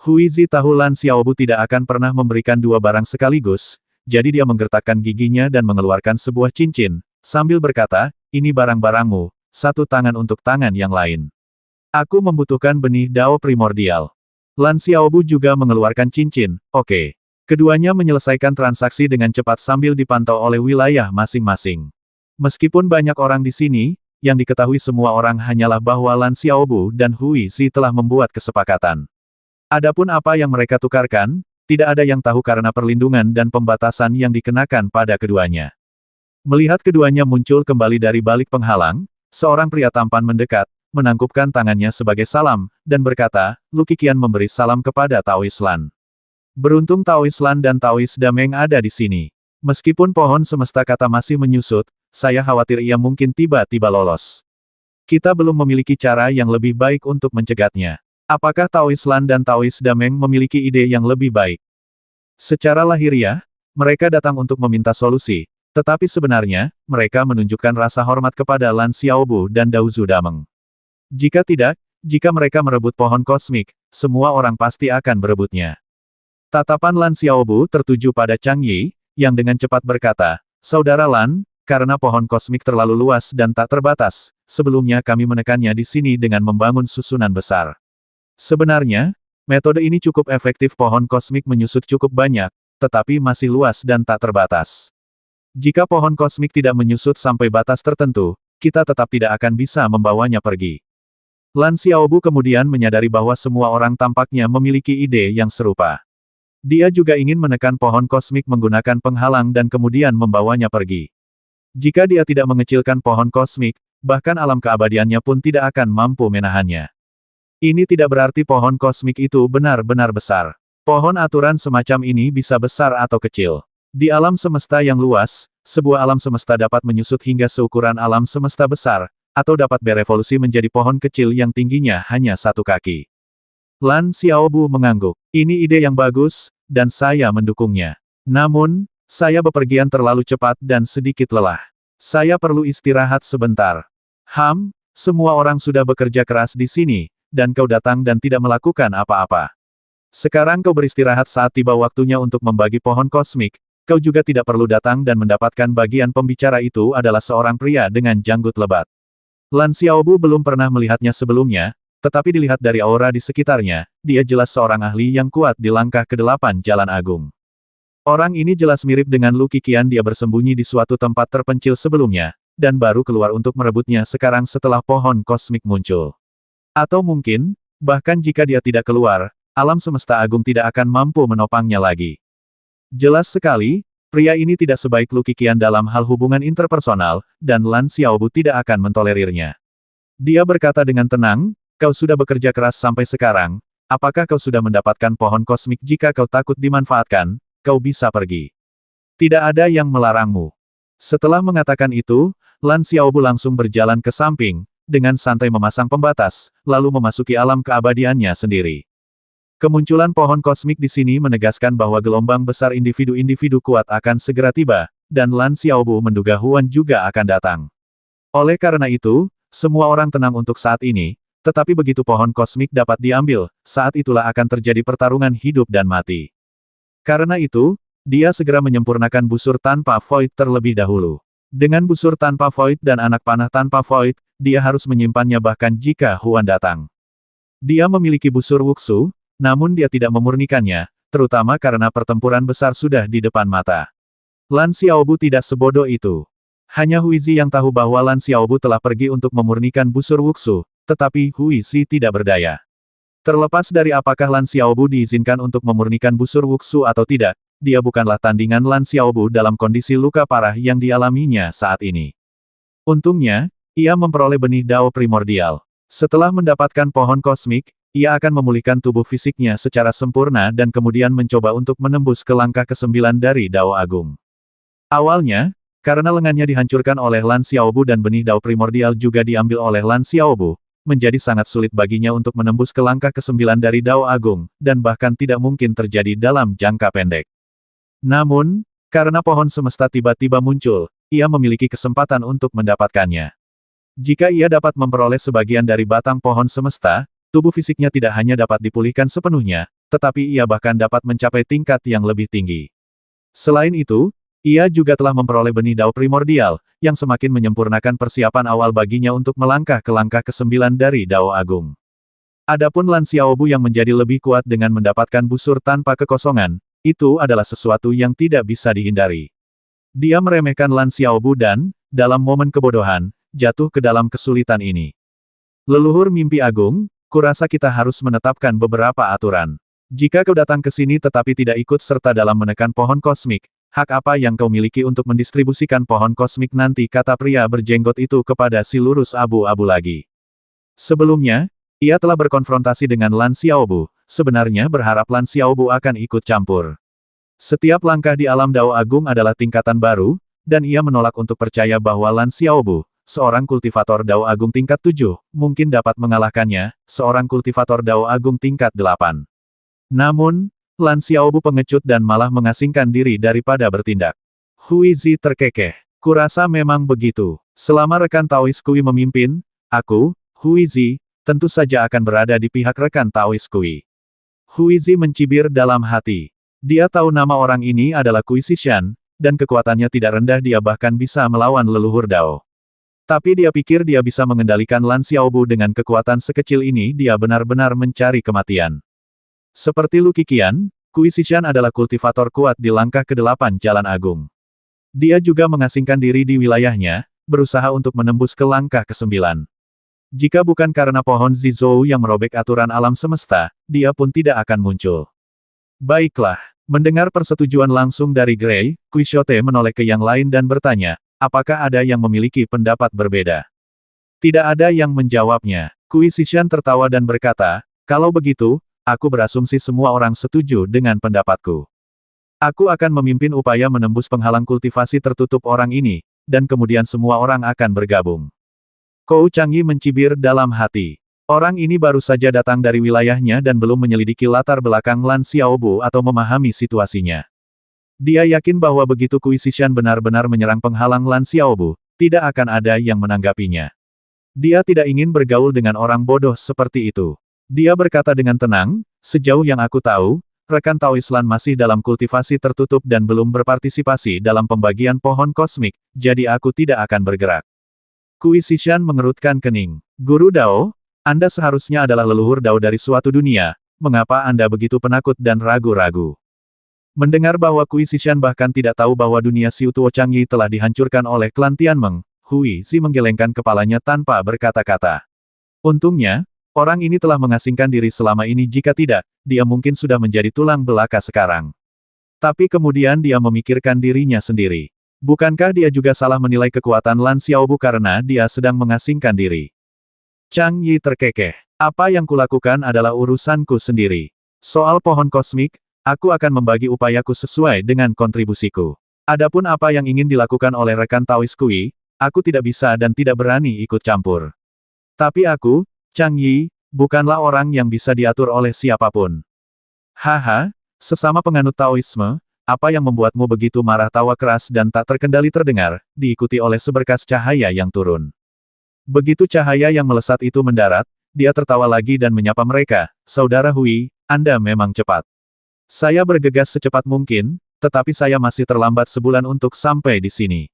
Huizi tahu Lan Xiaobu tidak akan pernah memberikan dua barang sekaligus, jadi dia menggertakkan giginya dan mengeluarkan sebuah cincin, sambil berkata, ini barang-barangmu, satu tangan untuk tangan yang lain. Aku membutuhkan benih Dao primordial. Lan Xiaobu juga mengeluarkan cincin, oke. Keduanya menyelesaikan transaksi dengan cepat sambil dipantau oleh wilayah masing-masing. Meskipun banyak orang di sini, yang diketahui semua orang hanyalah bahwa Lan Xiaobu dan Huizi telah membuat kesepakatan. Adapun apa yang mereka tukarkan, tidak ada yang tahu karena perlindungan dan pembatasan yang dikenakan pada keduanya. Melihat keduanya muncul kembali dari balik penghalang, seorang pria tampan mendekat, menangkupkan tangannya sebagai salam, dan berkata, Lu Qiqian memberi salam kepada Taois Lan. Beruntung Taois Lan dan Taois Dameng ada di sini. Meskipun pohon semesta kata masih menyusut, saya khawatir ia mungkin tiba-tiba lolos. Kita belum memiliki cara yang lebih baik untuk mencegatnya. Apakah Taois Lan dan Taois Dameng memiliki ide yang lebih baik? Secara lahiriah, mereka datang untuk meminta solusi, tetapi sebenarnya, mereka menunjukkan rasa hormat kepada Lan Xiaobu dan Daozu Dameng. Jika tidak, jika mereka merebut pohon kosmik, semua orang pasti akan berebutnya. Tatapan Lan Xiaobu tertuju pada Chang Yi, yang dengan cepat berkata, Saudara Lan, karena pohon kosmik terlalu luas dan tak terbatas, sebelumnya kami menekannya di sini dengan membangun susunan besar. Sebenarnya, metode ini cukup efektif. Pohon kosmik menyusut cukup banyak, tetapi masih luas dan tak terbatas. Jika pohon kosmik tidak menyusut sampai batas tertentu, kita tetap tidak akan bisa membawanya pergi. Lan Xiaobu kemudian menyadari bahwa semua orang tampaknya memiliki ide yang serupa. Dia juga ingin menekan pohon kosmik menggunakan penghalang dan kemudian membawanya pergi. Jika dia tidak mengecilkan pohon kosmik, bahkan alam keabadiannya pun tidak akan mampu menahannya. Ini tidak berarti pohon kosmik itu benar-benar besar. Pohon aturan semacam ini bisa besar atau kecil. Di alam semesta yang luas, sebuah alam semesta dapat menyusut hingga seukuran alam semesta besar, atau dapat berevolusi menjadi pohon kecil yang tingginya hanya 1 kaki. Lan Xiaobu mengangguk. Ini ide yang bagus, dan saya mendukungnya. Namun, saya bepergian terlalu cepat dan sedikit lelah. Saya perlu istirahat sebentar. Semua orang sudah bekerja keras di sini, dan kau datang dan tidak melakukan apa-apa. Sekarang kau beristirahat saat tiba waktunya untuk membagi pohon kosmik, kau juga tidak perlu datang dan mendapatkan bagian. Pembicara itu adalah seorang pria dengan janggut lebat. Lan Xiaobu belum pernah melihatnya sebelumnya, tetapi dilihat dari aura di sekitarnya, dia jelas seorang ahli yang kuat di langkah ke-8 Jalan Agung. Orang ini jelas mirip dengan Lu Qiqian. Dia bersembunyi di suatu tempat terpencil sebelumnya, dan baru keluar untuk merebutnya sekarang setelah pohon kosmik muncul. Atau mungkin, bahkan jika dia tidak keluar, alam semesta agung tidak akan mampu menopangnya lagi. Jelas sekali, pria ini tidak sebaik Lu Qiqian dalam hal hubungan interpersonal, dan Lan Xiaobu tidak akan mentolerirnya. Dia berkata dengan tenang, Kau sudah bekerja keras sampai sekarang, apakah kau sudah mendapatkan pohon kosmik? Jika kau takut dimanfaatkan, kau bisa pergi. Tidak ada yang melarangmu. Setelah mengatakan itu, Lan Xiaobu langsung berjalan ke samping, dengan santai memasang pembatas, lalu memasuki alam keabadiannya sendiri. Kemunculan pohon kosmik di sini menegaskan bahwa gelombang besar individu-individu kuat akan segera tiba, dan Lan Xiaobu menduga Huan juga akan datang. Oleh karena itu, semua orang tenang untuk saat ini. Tetapi begitu pohon kosmik dapat diambil, saat itulah akan terjadi pertarungan hidup dan mati. Karena itu, dia segera menyempurnakan busur tanpa void terlebih dahulu. Dengan busur tanpa void dan anak panah tanpa void, dia harus menyimpannya bahkan jika Huan datang. Dia memiliki busur Wuxu, namun dia tidak memurnikannya, terutama karena pertempuran besar sudah di depan mata. Lan Xiaobu tidak sebodoh itu. Hanya Huizi yang tahu bahwa Lan Xiaobu telah pergi untuk memurnikan busur Wuxu. Tetapi Huizi tidak berdaya. Terlepas dari apakah Lan Xiaobu diizinkan untuk memurnikan busur Wuxu atau tidak, dia bukanlah tandingan Lan Xiaobu dalam kondisi luka parah yang dialaminya saat ini. Untungnya, ia memperoleh benih Dao primordial. Setelah mendapatkan pohon kosmik, ia akan memulihkan tubuh fisiknya secara sempurna dan kemudian mencoba untuk menembus ke langkah ke-9 dari Dao Agung. Awalnya, karena lengannya dihancurkan oleh Lan Xiaobu dan benih Dao primordial juga diambil oleh Lan Xiaobu, menjadi sangat sulit baginya untuk menembus ke langkah ke-9 dari Dao Agung, dan bahkan tidak mungkin terjadi dalam jangka pendek. Namun, karena pohon semesta tiba-tiba muncul, ia memiliki kesempatan untuk mendapatkannya. Jika ia dapat memperoleh sebagian dari batang pohon semesta, tubuh fisiknya tidak hanya dapat dipulihkan sepenuhnya, tetapi ia bahkan dapat mencapai tingkat yang lebih tinggi. Selain itu, ia juga telah memperoleh benih Dao primordial, yang semakin menyempurnakan persiapan awal baginya untuk melangkah ke langkah ke-9 dari Dao Agung. Adapun Lan Xiaobu yang menjadi lebih kuat dengan mendapatkan busur tanpa kekosongan, itu adalah sesuatu yang tidak bisa dihindari. Dia meremehkan Lan Xiaobu dan, dalam momen kebodohan, jatuh ke dalam kesulitan ini. Leluhur mimpi agung, kurasa kita harus menetapkan beberapa aturan. Jika kau datang ke sini tetapi tidak ikut serta dalam menekan pohon kosmik, hak apa yang kau miliki untuk mendistribusikan pohon kosmik nanti, kata pria berjenggot itu kepada si lurus abu-abu lagi. Sebelumnya, ia telah berkonfrontasi dengan Lan Xiaobu, sebenarnya berharap Lan Xiaobu akan ikut campur. Setiap langkah di alam Dao Agung adalah tingkatan baru, dan ia menolak untuk percaya bahwa Lan Xiaobu, seorang kultivator Dao Agung tingkat 7, mungkin dapat mengalahkannya, seorang kultivator Dao Agung tingkat 8. Namun, Lan Xiaobu pengecut dan malah mengasingkan diri daripada bertindak. Huizi terkekeh. Kurasa memang begitu. Selama rekan Taois Kui memimpin, aku, Huizi, tentu saja akan berada di pihak rekan Taois Kui. Huizi mencibir dalam hati. Dia tahu nama orang ini adalah Kui Sishan, dan kekuatannya tidak rendah, dia bahkan bisa melawan leluhur Dao. Tapi dia pikir dia bisa mengendalikan Lan Xiaobu dengan kekuatan sekecil ini, dia benar-benar mencari kematian. Seperti Lu Qiqian, Kui Sishan adalah kultivator kuat di langkah ke-8 Jalan Agung. Dia juga mengasingkan diri di wilayahnya, berusaha untuk menembus ke langkah ke-9. Jika bukan karena pohon Zizou yang merobek aturan alam semesta, dia pun tidak akan muncul. Baiklah, mendengar persetujuan langsung dari Gray, Quixote menoleh ke yang lain dan bertanya, apakah ada yang memiliki pendapat berbeda? Tidak ada yang menjawabnya. Kui Sishan tertawa dan berkata, kalau begitu, aku berasumsi semua orang setuju dengan pendapatku. Aku akan memimpin upaya menembus penghalang kultivasi tertutup orang ini, dan kemudian semua orang akan bergabung. Kou Changyi mencibir dalam hati. Orang ini baru saja datang dari wilayahnya dan belum menyelidiki latar belakang Lan Xiaobu atau memahami situasinya. Dia yakin bahwa begitu Kui Sishan benar-benar menyerang penghalang Lan Xiaobu, tidak akan ada yang menanggapinya. Dia tidak ingin bergaul dengan orang bodoh seperti itu. Dia berkata dengan tenang, sejauh yang aku tahu, rekan Taois Lan masih dalam kultivasi tertutup dan belum berpartisipasi dalam pembagian pohon kosmik, jadi aku tidak akan bergerak. Kui Sishan mengerutkan kening. Guru Dao, Anda seharusnya adalah leluhur Dao dari suatu dunia, mengapa Anda begitu penakut dan ragu-ragu? Mendengar bahwa Kui Sishan bahkan tidak tahu bahwa dunia Xiu Tuo Changyi telah dihancurkan oleh klan Tianmeng, Hui Zi menggelengkan kepalanya tanpa berkata-kata. Untungnya, orang ini telah mengasingkan diri selama ini, jika tidak, dia mungkin sudah menjadi tulang belaka sekarang. Tapi kemudian dia memikirkan dirinya sendiri. Bukankah dia juga salah menilai kekuatan Lan Xiaobu karena dia sedang mengasingkan diri? Chang Yi terkekeh. Apa yang kulakukan adalah urusanku sendiri. Soal pohon kosmik, aku akan membagi upayaku sesuai dengan kontribusiku. Adapun apa yang ingin dilakukan oleh rekan Taois Kui, aku tidak bisa dan tidak berani ikut campur. Tapi aku, Chang Yi, bukanlah orang yang bisa diatur oleh siapapun. Haha, sesama penganut Taoisme, apa yang membuatmu begitu marah? Tawa keras dan tak terkendali terdengar, diikuti oleh seberkas cahaya yang turun. Begitu cahaya yang melesat itu mendarat, dia tertawa lagi dan menyapa mereka, Saudara Hui, Anda memang cepat. Saya bergegas secepat mungkin, tetapi saya masih terlambat sebulan untuk sampai di sini.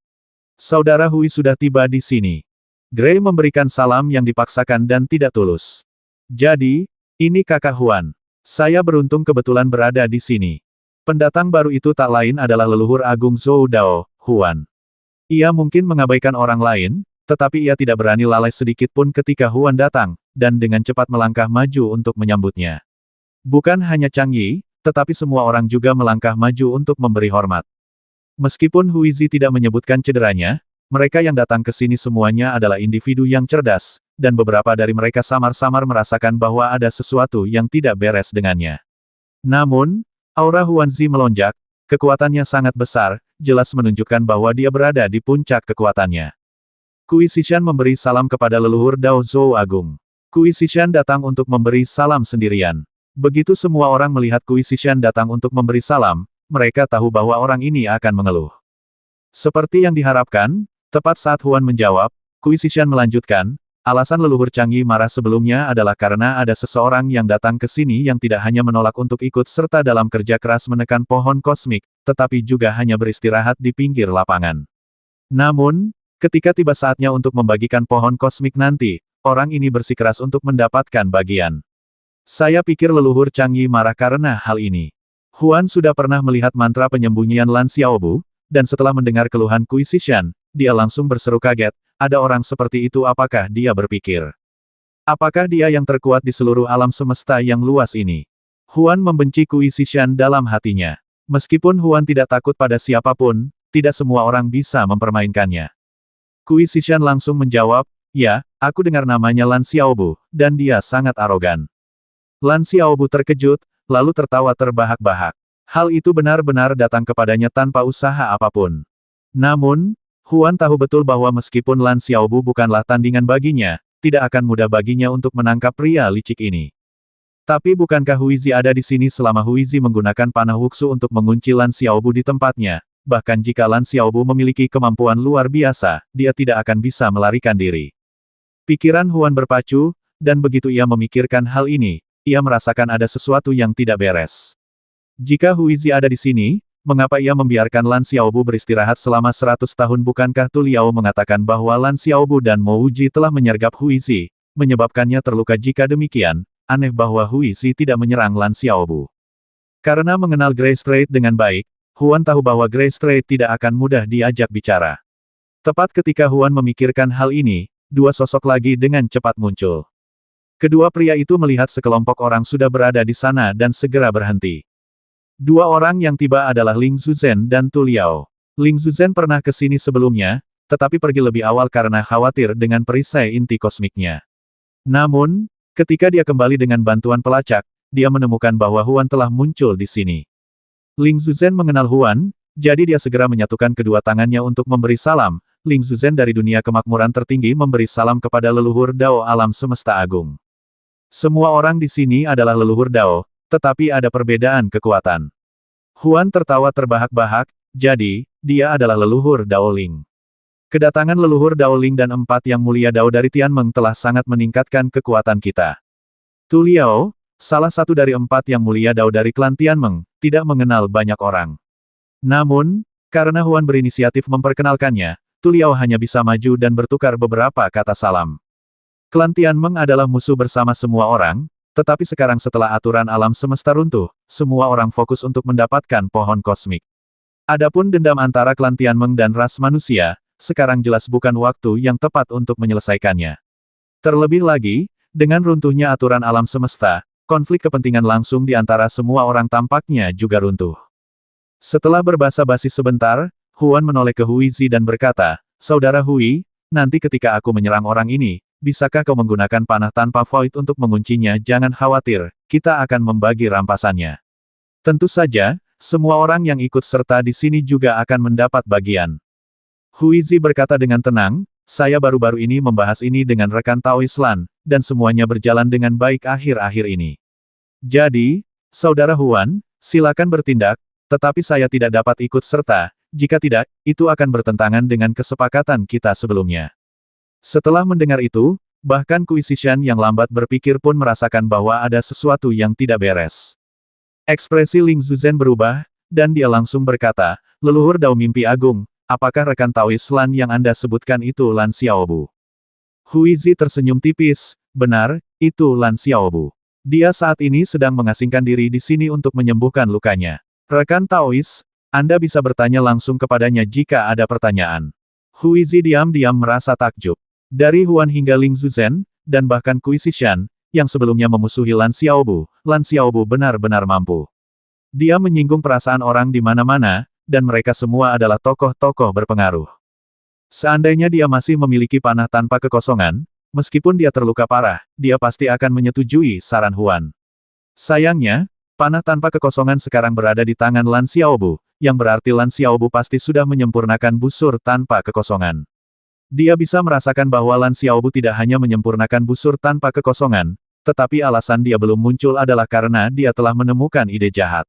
Saudara Hui sudah tiba di sini. Gray memberikan salam yang dipaksakan dan tidak tulus. Jadi, ini kakak Huan. Saya beruntung kebetulan berada di sini. Pendatang baru itu tak lain adalah leluhur agung Zhou Dao, Huan. Ia mungkin mengabaikan orang lain, tetapi ia tidak berani lalai sedikit pun ketika Huan datang, dan dengan cepat melangkah maju untuk menyambutnya. Bukan hanya Chang Yi, tetapi semua orang juga melangkah maju untuk memberi hormat. Meskipun Huizi tidak menyebutkan cederanya, mereka yang datang ke sini semuanya adalah individu yang cerdas, dan beberapa dari mereka samar-samar merasakan bahwa ada sesuatu yang tidak beres dengannya. Namun, aura Huanzi melonjak, kekuatannya sangat besar, jelas menunjukkan bahwa dia berada di puncak kekuatannya. Kui Sishan memberi salam kepada leluhur Dao Zhou Agung. Kui Sishan datang untuk memberi salam sendirian. Begitu semua orang melihat Kui Sishan datang untuk memberi salam, mereka tahu bahwa orang ini akan mengeluh. Seperti yang diharapkan, tepat saat Huan menjawab, Kui Sishan melanjutkan, Alasan leluhur Changi marah sebelumnya adalah karena ada seseorang yang datang ke sini yang tidak hanya menolak untuk ikut serta dalam kerja keras menekan pohon kosmik, tetapi juga hanya beristirahat di pinggir lapangan. Namun, ketika tiba saatnya untuk membagikan pohon kosmik nanti, orang ini bersikeras untuk mendapatkan bagian. Saya pikir leluhur Changi marah karena hal ini. Huan sudah pernah melihat mantra penyembunyian Lan Xiaobu, dan setelah mendengar keluhan Kui Sishan, dia langsung berseru kaget, ada orang seperti itu apakah dia berpikir? Apakah dia yang terkuat di seluruh alam semesta yang luas ini? Huan membenci Kui Sishan dalam hatinya. Meskipun Huan tidak takut pada siapapun, tidak semua orang bisa mempermainkannya. Kui Sishan langsung menjawab, ya, aku dengar namanya Lan Xiaobu, dan dia sangat arogan. Lan Xiaobu terkejut, lalu tertawa terbahak-bahak. Hal itu benar-benar datang kepadanya tanpa usaha apapun. Namun, Huan tahu betul bahwa meskipun Lan Xiaobu bukanlah tandingan baginya, tidak akan mudah baginya untuk menangkap pria licik ini. Tapi bukankah Huizi ada di sini selama Huizi menggunakan panah Wuxu untuk mengunci Lan Xiaobu di tempatnya? Bahkan jika Lan Xiaobu memiliki kemampuan luar biasa, dia tidak akan bisa melarikan diri. Pikiran Huan berpacu, dan begitu ia memikirkan hal ini, ia merasakan ada sesuatu yang tidak beres. Jika Huizi ada di sini, mengapa ia membiarkan Lan Xiaobu beristirahat selama 100 tahun? Bukankah Tu Liao mengatakan bahwa Lan Xiaobu dan Mo Wuji telah menyergap Huizi, menyebabkannya terluka? Jika demikian, aneh bahwa Huizi tidak menyerang Lan Xiaobu. Karena mengenal Grey Strait dengan baik, Huan tahu bahwa Grey Strait tidak akan mudah diajak bicara. Tepat ketika Huan memikirkan hal ini, dua sosok lagi dengan cepat muncul. Kedua pria itu melihat sekelompok orang sudah berada di sana dan segera berhenti. Dua orang yang tiba adalah Ling Zuzhen dan Tu Liao. Ling Zuzhen pernah ke sini sebelumnya, tetapi pergi lebih awal karena khawatir dengan perisai inti kosmiknya. Namun, ketika dia kembali dengan bantuan pelacak, dia menemukan bahwa Huan telah muncul di sini. Ling Zuzhen mengenal Huan, jadi dia segera menyatukan kedua tangannya untuk memberi salam. Ling Zuzhen dari dunia kemakmuran tertinggi memberi salam kepada leluhur Dao alam semesta agung. Semua orang di sini adalah leluhur Dao, tetapi ada perbedaan kekuatan. Huan tertawa terbahak-bahak, jadi, dia adalah leluhur Dao Ling. Kedatangan leluhur Dao Ling dan 4 yang mulia Dao dari Tianmeng telah sangat meningkatkan kekuatan kita. Tu Liao, salah satu dari 4 yang mulia Dao dari klan Tianmeng, tidak mengenal banyak orang. Namun, karena Huan berinisiatif memperkenalkannya, Tu Liao hanya bisa maju dan bertukar beberapa kata salam. Klan Tianmeng adalah musuh bersama semua orang, tetapi sekarang setelah aturan alam semesta runtuh, semua orang fokus untuk mendapatkan pohon kosmik. Adapun dendam antara klan Tianmeng dan ras manusia, sekarang jelas bukan waktu yang tepat untuk menyelesaikannya. Terlebih lagi, dengan runtuhnya aturan alam semesta, konflik kepentingan langsung di antara semua orang tampaknya juga runtuh. Setelah berbasa-basi sebentar, Huan menoleh ke Huizi dan berkata, "Saudara Hui, nanti ketika aku menyerang orang ini, bisakah kau menggunakan panah tanpa void untuk menguncinya? Jangan khawatir, kita akan membagi rampasannya." Tentu saja, semua orang yang ikut serta di sini juga akan mendapat bagian. Huizi berkata dengan tenang, "Saya baru-baru ini membahas ini dengan rekan Taois Lan, dan semuanya berjalan dengan baik akhir-akhir ini. Jadi, Saudara Huan, silakan bertindak, tetapi saya tidak dapat ikut serta, jika tidak, itu akan bertentangan dengan kesepakatan kita sebelumnya." Setelah mendengar itu, bahkan Kui Sishan yang lambat berpikir pun merasakan bahwa ada sesuatu yang tidak beres. Ekspresi Ling Zuzhen berubah, dan dia langsung berkata, "Leluhur Dao Mimpi Agung, apakah rekan Taois Lan yang Anda sebutkan itu Lan Xiaobu?" Huizi tersenyum tipis, "Benar, itu Lan Xiaobu. Dia saat ini sedang mengasingkan diri di sini untuk menyembuhkan lukanya. Rekan Taois, Anda bisa bertanya langsung kepadanya jika ada pertanyaan." Huizi diam-diam merasa takjub. Dari Huan hingga Ling Zuzhen, dan bahkan Kui Sishan, yang sebelumnya memusuhi Lan Xiaobu benar-benar mampu. Dia menyinggung perasaan orang di mana-mana, dan mereka semua adalah tokoh-tokoh berpengaruh. Seandainya dia masih memiliki panah tanpa kekosongan, meskipun dia terluka parah, dia pasti akan menyetujui saran Huan. Sayangnya, panah tanpa kekosongan sekarang berada di tangan Lan Xiaobu, yang berarti Lan Xiaobu pasti sudah menyempurnakan busur tanpa kekosongan. Dia bisa merasakan bahwa Lan Xiaobu tidak hanya menyempurnakan busur tanpa kekosongan, tetapi alasan dia belum muncul adalah karena dia telah menemukan ide jahat.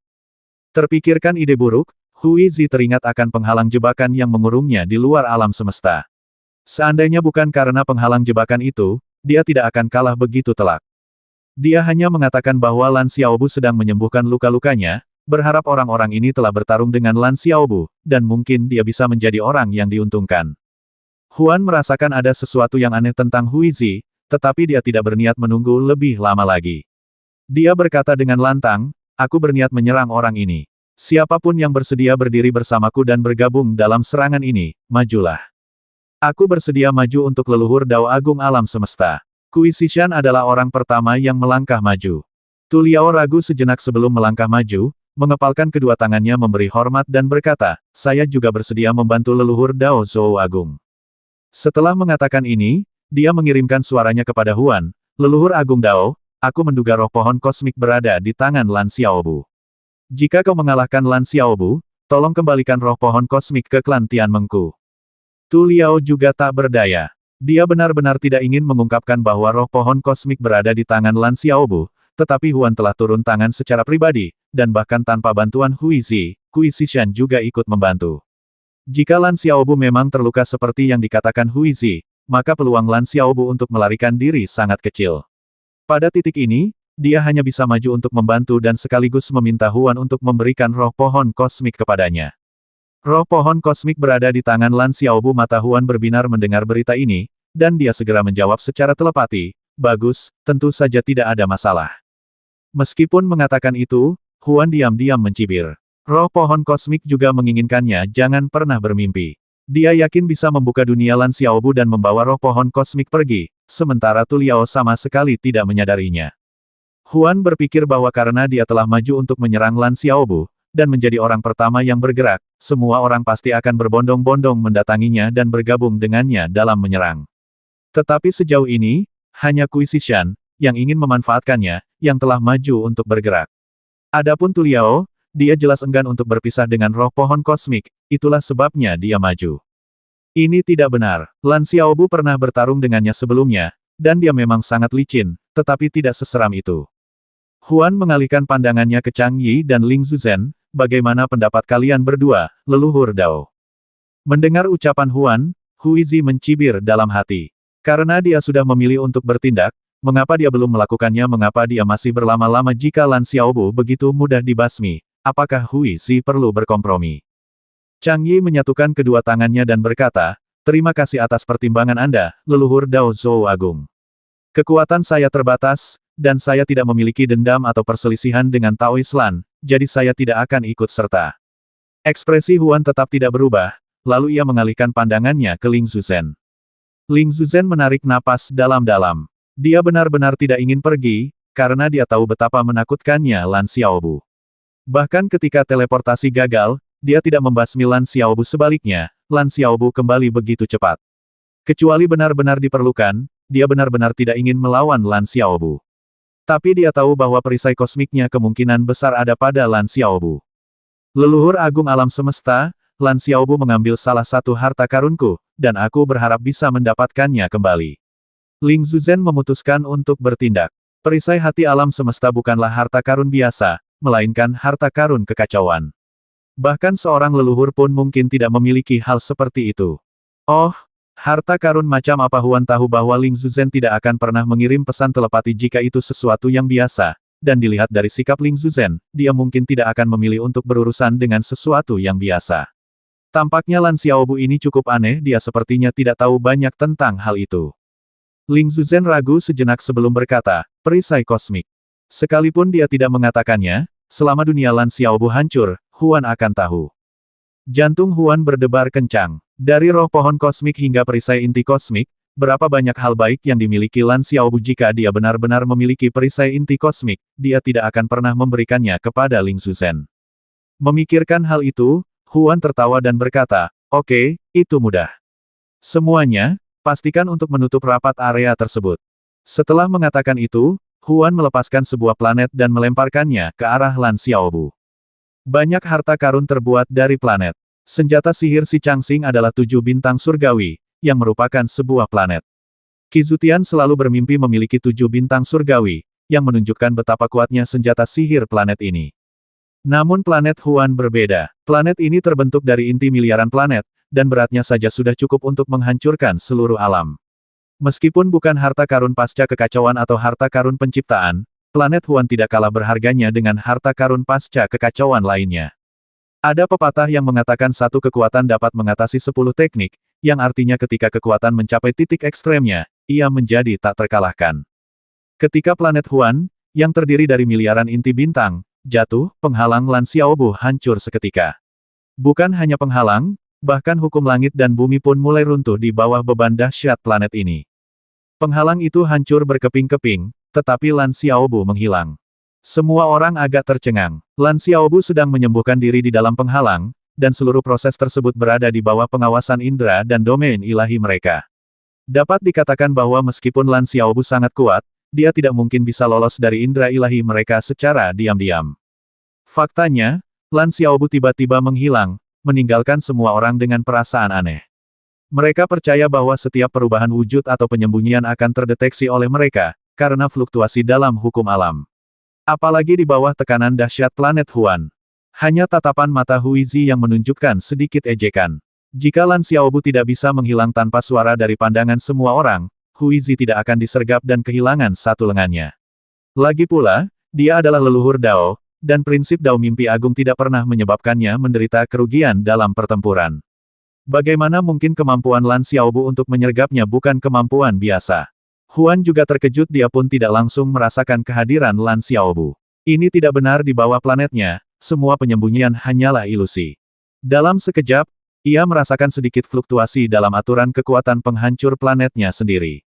Terpikirkan ide buruk, Huizi teringat akan penghalang jebakan yang mengurungnya di luar alam semesta. Seandainya bukan karena penghalang jebakan itu, dia tidak akan kalah begitu telak. Dia hanya mengatakan bahwa Lan Xiaobu sedang menyembuhkan luka-lukanya, berharap orang-orang ini telah bertarung dengan Lan Xiaobu, dan mungkin dia bisa menjadi orang yang diuntungkan. Huan merasakan ada sesuatu yang aneh tentang Huizi, tetapi dia tidak berniat menunggu lebih lama lagi. Dia berkata dengan lantang, aku berniat menyerang orang ini. Siapapun yang bersedia berdiri bersamaku dan bergabung dalam serangan ini, majulah. Aku bersedia maju untuk leluhur Dao Agung Alam Semesta. Kui Xishan adalah orang pertama yang melangkah maju. Tu Liao ragu sejenak sebelum melangkah maju, mengepalkan kedua tangannya memberi hormat dan berkata, saya juga bersedia membantu leluhur Dao Zhou Agung. Setelah mengatakan ini, dia mengirimkan suaranya kepada Huan, leluhur Agung Dao, aku menduga roh pohon kosmik berada di tangan Lan Xiaobu. Jika kau mengalahkan Lan Xiaobu, tolong kembalikan roh pohon kosmik ke klan Tianmengku. Tu Liao juga tak berdaya. Dia benar-benar tidak ingin mengungkapkan bahwa roh pohon kosmik berada di tangan Lan Xiaobu, tetapi Huan telah turun tangan secara pribadi, dan bahkan tanpa bantuan Huizi, Kui Xishan juga ikut membantu. Jika Lan Xiaobu memang terluka seperti yang dikatakan Huizi, maka peluang Lan Xiaobu untuk melarikan diri sangat kecil. Pada titik ini, dia hanya bisa maju untuk membantu dan sekaligus meminta Huan untuk memberikan roh pohon kosmik kepadanya. Roh pohon kosmik berada di tangan Lan Xiaobu. Mata Huan berbinar mendengar berita ini, dan dia segera menjawab secara telepati, bagus, tentu saja tidak ada masalah. Meskipun mengatakan itu, Huan diam-diam mencibir. Roh pohon kosmik juga menginginkannya, jangan pernah bermimpi. Dia yakin bisa membuka dunia Lan Xiaobu dan membawa roh pohon kosmik pergi, sementara Tu Liao sama sekali tidak menyadarinya. Huan berpikir bahwa karena dia telah maju untuk menyerang Lan Xiaobu, dan menjadi orang pertama yang bergerak, semua orang pasti akan berbondong-bondong mendatanginya dan bergabung dengannya dalam menyerang. Tetapi sejauh ini, hanya Kui Xishan, yang ingin memanfaatkannya, yang telah maju untuk bergerak. Adapun Tu Liao, dia jelas enggan untuk berpisah dengan roh pohon kosmik, itulah sebabnya dia maju. Ini tidak benar, Lan Xiaobu pernah bertarung dengannya sebelumnya, dan dia memang sangat licin, tetapi tidak seseram itu. Huan mengalihkan pandangannya ke Chang Yi dan Ling Zuzhen, bagaimana pendapat kalian berdua, leluhur Dao? Mendengar ucapan Huan, Huizi mencibir dalam hati. Karena dia sudah memilih untuk bertindak, mengapa dia belum melakukannya? Mengapa dia masih berlama-lama jika Lan Xiaobu begitu mudah dibasmi? Apakah Huizi perlu berkompromi? Chang Yi menyatukan kedua tangannya dan berkata, terima kasih atas pertimbangan Anda, leluhur Dao Zhou Agung. Kekuatan saya terbatas, dan saya tidak memiliki dendam atau perselisihan dengan Taoist Lan, jadi saya tidak akan ikut serta. Ekspresi Huan tetap tidak berubah, lalu ia mengalihkan pandangannya ke Ling Zuzhen. Ling Zuzhen menarik napas dalam-dalam. Dia benar-benar tidak ingin pergi, karena dia tahu betapa menakutkannya Lan Xiaobu. Bahkan ketika teleportasi gagal, dia tidak membasmi Lan Xiaobu. Sebaliknya, Lan Xiaobu kembali begitu cepat. Kecuali benar-benar diperlukan, dia benar-benar tidak ingin melawan Lan Xiaobu. Tapi dia tahu bahwa perisai kosmiknya kemungkinan besar ada pada Lan Xiaobu. Leluhur Agung Alam Semesta, Lan Xiaobu mengambil salah satu harta karunku, dan aku berharap bisa mendapatkannya kembali. Ling Zuzhen memutuskan untuk bertindak. Perisai hati alam semesta bukanlah harta karun biasa, melainkan harta karun kekacauan. Bahkan seorang leluhur pun mungkin tidak memiliki hal seperti itu. Oh, harta karun macam apa? Huan tahu bahwa Ling Zuzhen tidak akan pernah mengirim pesan telepati jika itu sesuatu yang biasa, dan dilihat dari sikap Ling Zuzhen, dia mungkin tidak akan memilih untuk berurusan dengan sesuatu yang biasa. Tampaknya Lan Xiaobu ini cukup aneh, dia sepertinya tidak tahu banyak tentang hal itu. Ling Zuzhen ragu sejenak sebelum berkata, perisai kosmik. Sekalipun dia tidak mengatakannya, selama dunia Lan Xiaobu hancur, Huan akan tahu. Jantung Huan berdebar kencang. Dari roh pohon kosmik hingga perisai inti kosmik, berapa banyak hal baik yang dimiliki Lan Xiaobu. Jika dia benar-benar memiliki perisai inti kosmik, dia tidak akan pernah memberikannya kepada Ling Zuzhen. Memikirkan hal itu, Huan tertawa dan berkata, oke, itu mudah. Semuanya, pastikan untuk menutup rapat area tersebut. Setelah mengatakan itu, Huan melepaskan sebuah planet dan melemparkannya ke arah Lan Xiaobu. Banyak harta karun terbuat dari planet. Senjata sihir si Changxing adalah 7 bintang surgawi, yang merupakan sebuah planet. Qi Zutian selalu bermimpi memiliki 7 bintang surgawi, yang menunjukkan betapa kuatnya senjata sihir planet ini. Namun planet Huan berbeda. Planet ini terbentuk dari inti miliaran planet, dan beratnya saja sudah cukup untuk menghancurkan seluruh alam. Meskipun bukan harta karun pasca kekacauan atau harta karun penciptaan, planet Huan tidak kalah berharganya dengan harta karun pasca kekacauan lainnya. Ada pepatah yang mengatakan satu kekuatan dapat mengatasi 10 teknik, yang artinya ketika kekuatan mencapai titik ekstremnya, ia menjadi tak terkalahkan. Ketika planet Huan, yang terdiri dari miliaran inti bintang, jatuh, penghalang Lan Xiaobu hancur seketika. Bukan hanya penghalang, bahkan hukum langit dan bumi pun mulai runtuh di bawah beban dahsyat planet ini. Penghalang itu hancur berkeping-keping, tetapi Lan Xiaobu menghilang. Semua orang agak tercengang. Lan Xiaobu sedang menyembuhkan diri di dalam penghalang, dan seluruh proses tersebut berada di bawah pengawasan indera dan domain ilahi mereka. Dapat dikatakan bahwa meskipun Lan Xiaobu sangat kuat, dia tidak mungkin bisa lolos dari indera ilahi mereka secara diam-diam. Faktanya, Lan Xiaobu tiba-tiba menghilang, meninggalkan semua orang dengan perasaan aneh. Mereka percaya bahwa setiap perubahan wujud atau penyembunyian akan terdeteksi oleh mereka, karena fluktuasi dalam hukum alam. Apalagi di bawah tekanan dahsyat planet Huan. Hanya tatapan mata Huizi yang menunjukkan sedikit ejekan. Jika Lan Xiaobu tidak bisa menghilang tanpa suara dari pandangan semua orang, Huizi tidak akan disergap dan kehilangan satu lengannya. Lagi pula, dia adalah leluhur Dao, dan prinsip Dao mimpi agung tidak pernah menyebabkannya menderita kerugian dalam pertempuran. Bagaimana mungkin kemampuan Lan Xiaobu untuk menyergapnya bukan kemampuan biasa? Huan juga terkejut, dia pun tidak langsung merasakan kehadiran Lan Xiaobu. Ini tidak benar, di bawah planetnya, semua penyembunyian hanyalah ilusi. Dalam sekejap, ia merasakan sedikit fluktuasi dalam aturan kekuatan penghancur planetnya sendiri.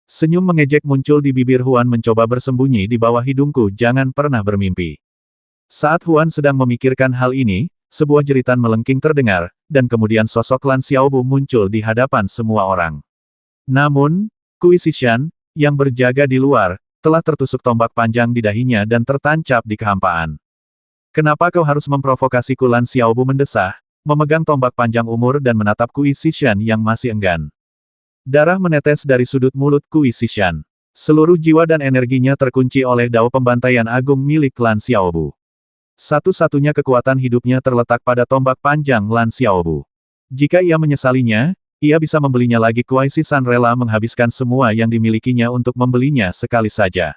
Senyum mengejek muncul di bibir Huan, mencoba bersembunyi di bawah hidungku, jangan pernah bermimpi. Saat Huan sedang memikirkan hal ini, sebuah jeritan melengking terdengar, dan kemudian sosok Lan Xiaobu muncul di hadapan semua orang. Namun, Kui Sishan, yang berjaga di luar, telah tertusuk tombak panjang di dahinya dan tertancap di kehampaan. Kenapa kau harus memprovokasiku? Lan Xiaobu mendesah, memegang tombak panjang umur dan menatap Kui Sishan yang masih enggan. Darah menetes dari sudut mulut Kui Sishan. Seluruh jiwa dan energinya terkunci oleh dao pembantaian agung milik Lan Xiaobu. Satu-satunya kekuatan hidupnya terletak pada tombak panjang Lan Xiaobu. Jika ia menyesalinya, ia bisa membelinya lagi. Kui Sishan rela menghabiskan semua yang dimilikinya untuk membelinya sekali saja.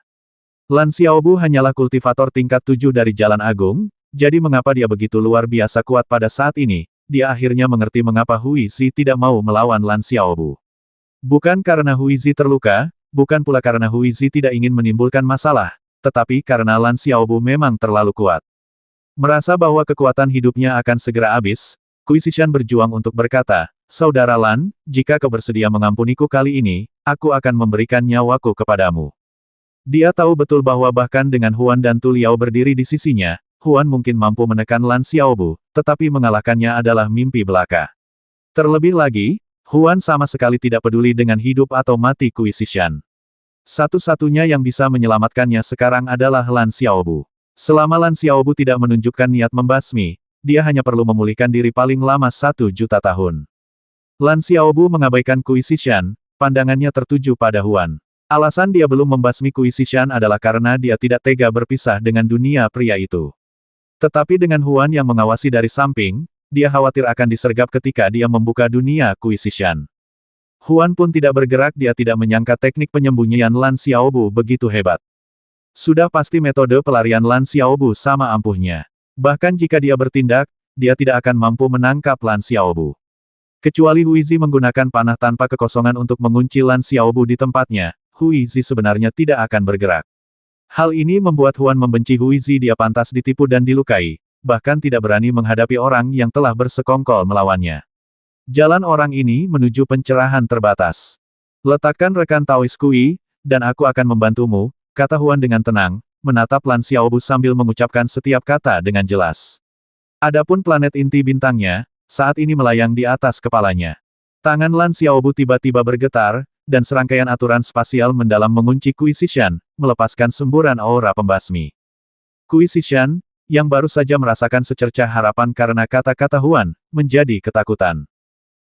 Lan Xiaobu hanyalah kultivator tingkat 7 dari Jalan Agung, jadi mengapa dia begitu luar biasa kuat pada saat ini? Dia akhirnya mengerti mengapa Huizi tidak mau melawan Lan Xiaobu. Bukan karena Huizi terluka, bukan pula karena Huizi tidak ingin menimbulkan masalah, tetapi karena Lan Xiaobu memang terlalu kuat. Merasa bahwa kekuatan hidupnya akan segera habis, Kui Sishan berjuang untuk berkata, "Saudara Lan, jika kau bersedia mengampuniku kali ini, aku akan memberikan nyawaku kepadamu." Dia tahu betul bahwa bahkan dengan Huan dan Tu Liao berdiri di sisinya, Huan mungkin mampu menekan Lan Xiaobu, tetapi mengalahkannya adalah mimpi belaka. Terlebih lagi, Huan sama sekali tidak peduli dengan hidup atau mati Kui Sishan. Satu-satunya yang bisa menyelamatkannya sekarang adalah Lan Xiaobu. Selama Lan Xiaobu tidak menunjukkan niat membasmi, dia hanya perlu memulihkan diri paling lama 1 juta tahun. Lan Xiaobu mengabaikan Kui Sishan, pandangannya tertuju pada Huan. Alasan dia belum membasmi Kui Sishan adalah karena dia tidak tega berpisah dengan dunia pria itu. Tetapi dengan Huan yang mengawasi dari samping, dia khawatir akan disergap ketika dia membuka dunia Kui Sishan. Huan pun tidak bergerak, dia tidak menyangka teknik penyembunyian Lan Xiaobu begitu hebat. Sudah pasti metode pelarian Lan Xiaobu sama ampuhnya. Bahkan jika dia bertindak, dia tidak akan mampu menangkap Lan Xiaobu. Kecuali Huizi menggunakan panah tanpa kekosongan untuk mengunci Lan Xiaobu di tempatnya, Huizi sebenarnya tidak akan bergerak. Hal ini membuat Huan membenci Huizi, dia pantas ditipu dan dilukai, bahkan tidak berani menghadapi orang yang telah bersekongkol melawannya. Jalan orang ini menuju pencerahan terbatas. Letakkan rekan Taois Kui, dan aku akan membantumu, kata Huan dengan tenang, menatap Lan Xiaobu sambil mengucapkan setiap kata dengan jelas. Adapun planet inti bintangnya, saat ini melayang di atas kepalanya. Tangan Lan Xiaobu tiba-tiba bergetar, dan serangkaian aturan spasial mendalam mengunci Kui Sishan, melepaskan semburan aura pembasmi. Kui Sishan, yang baru saja merasakan secercah harapan karena kata-kata Huan, menjadi ketakutan.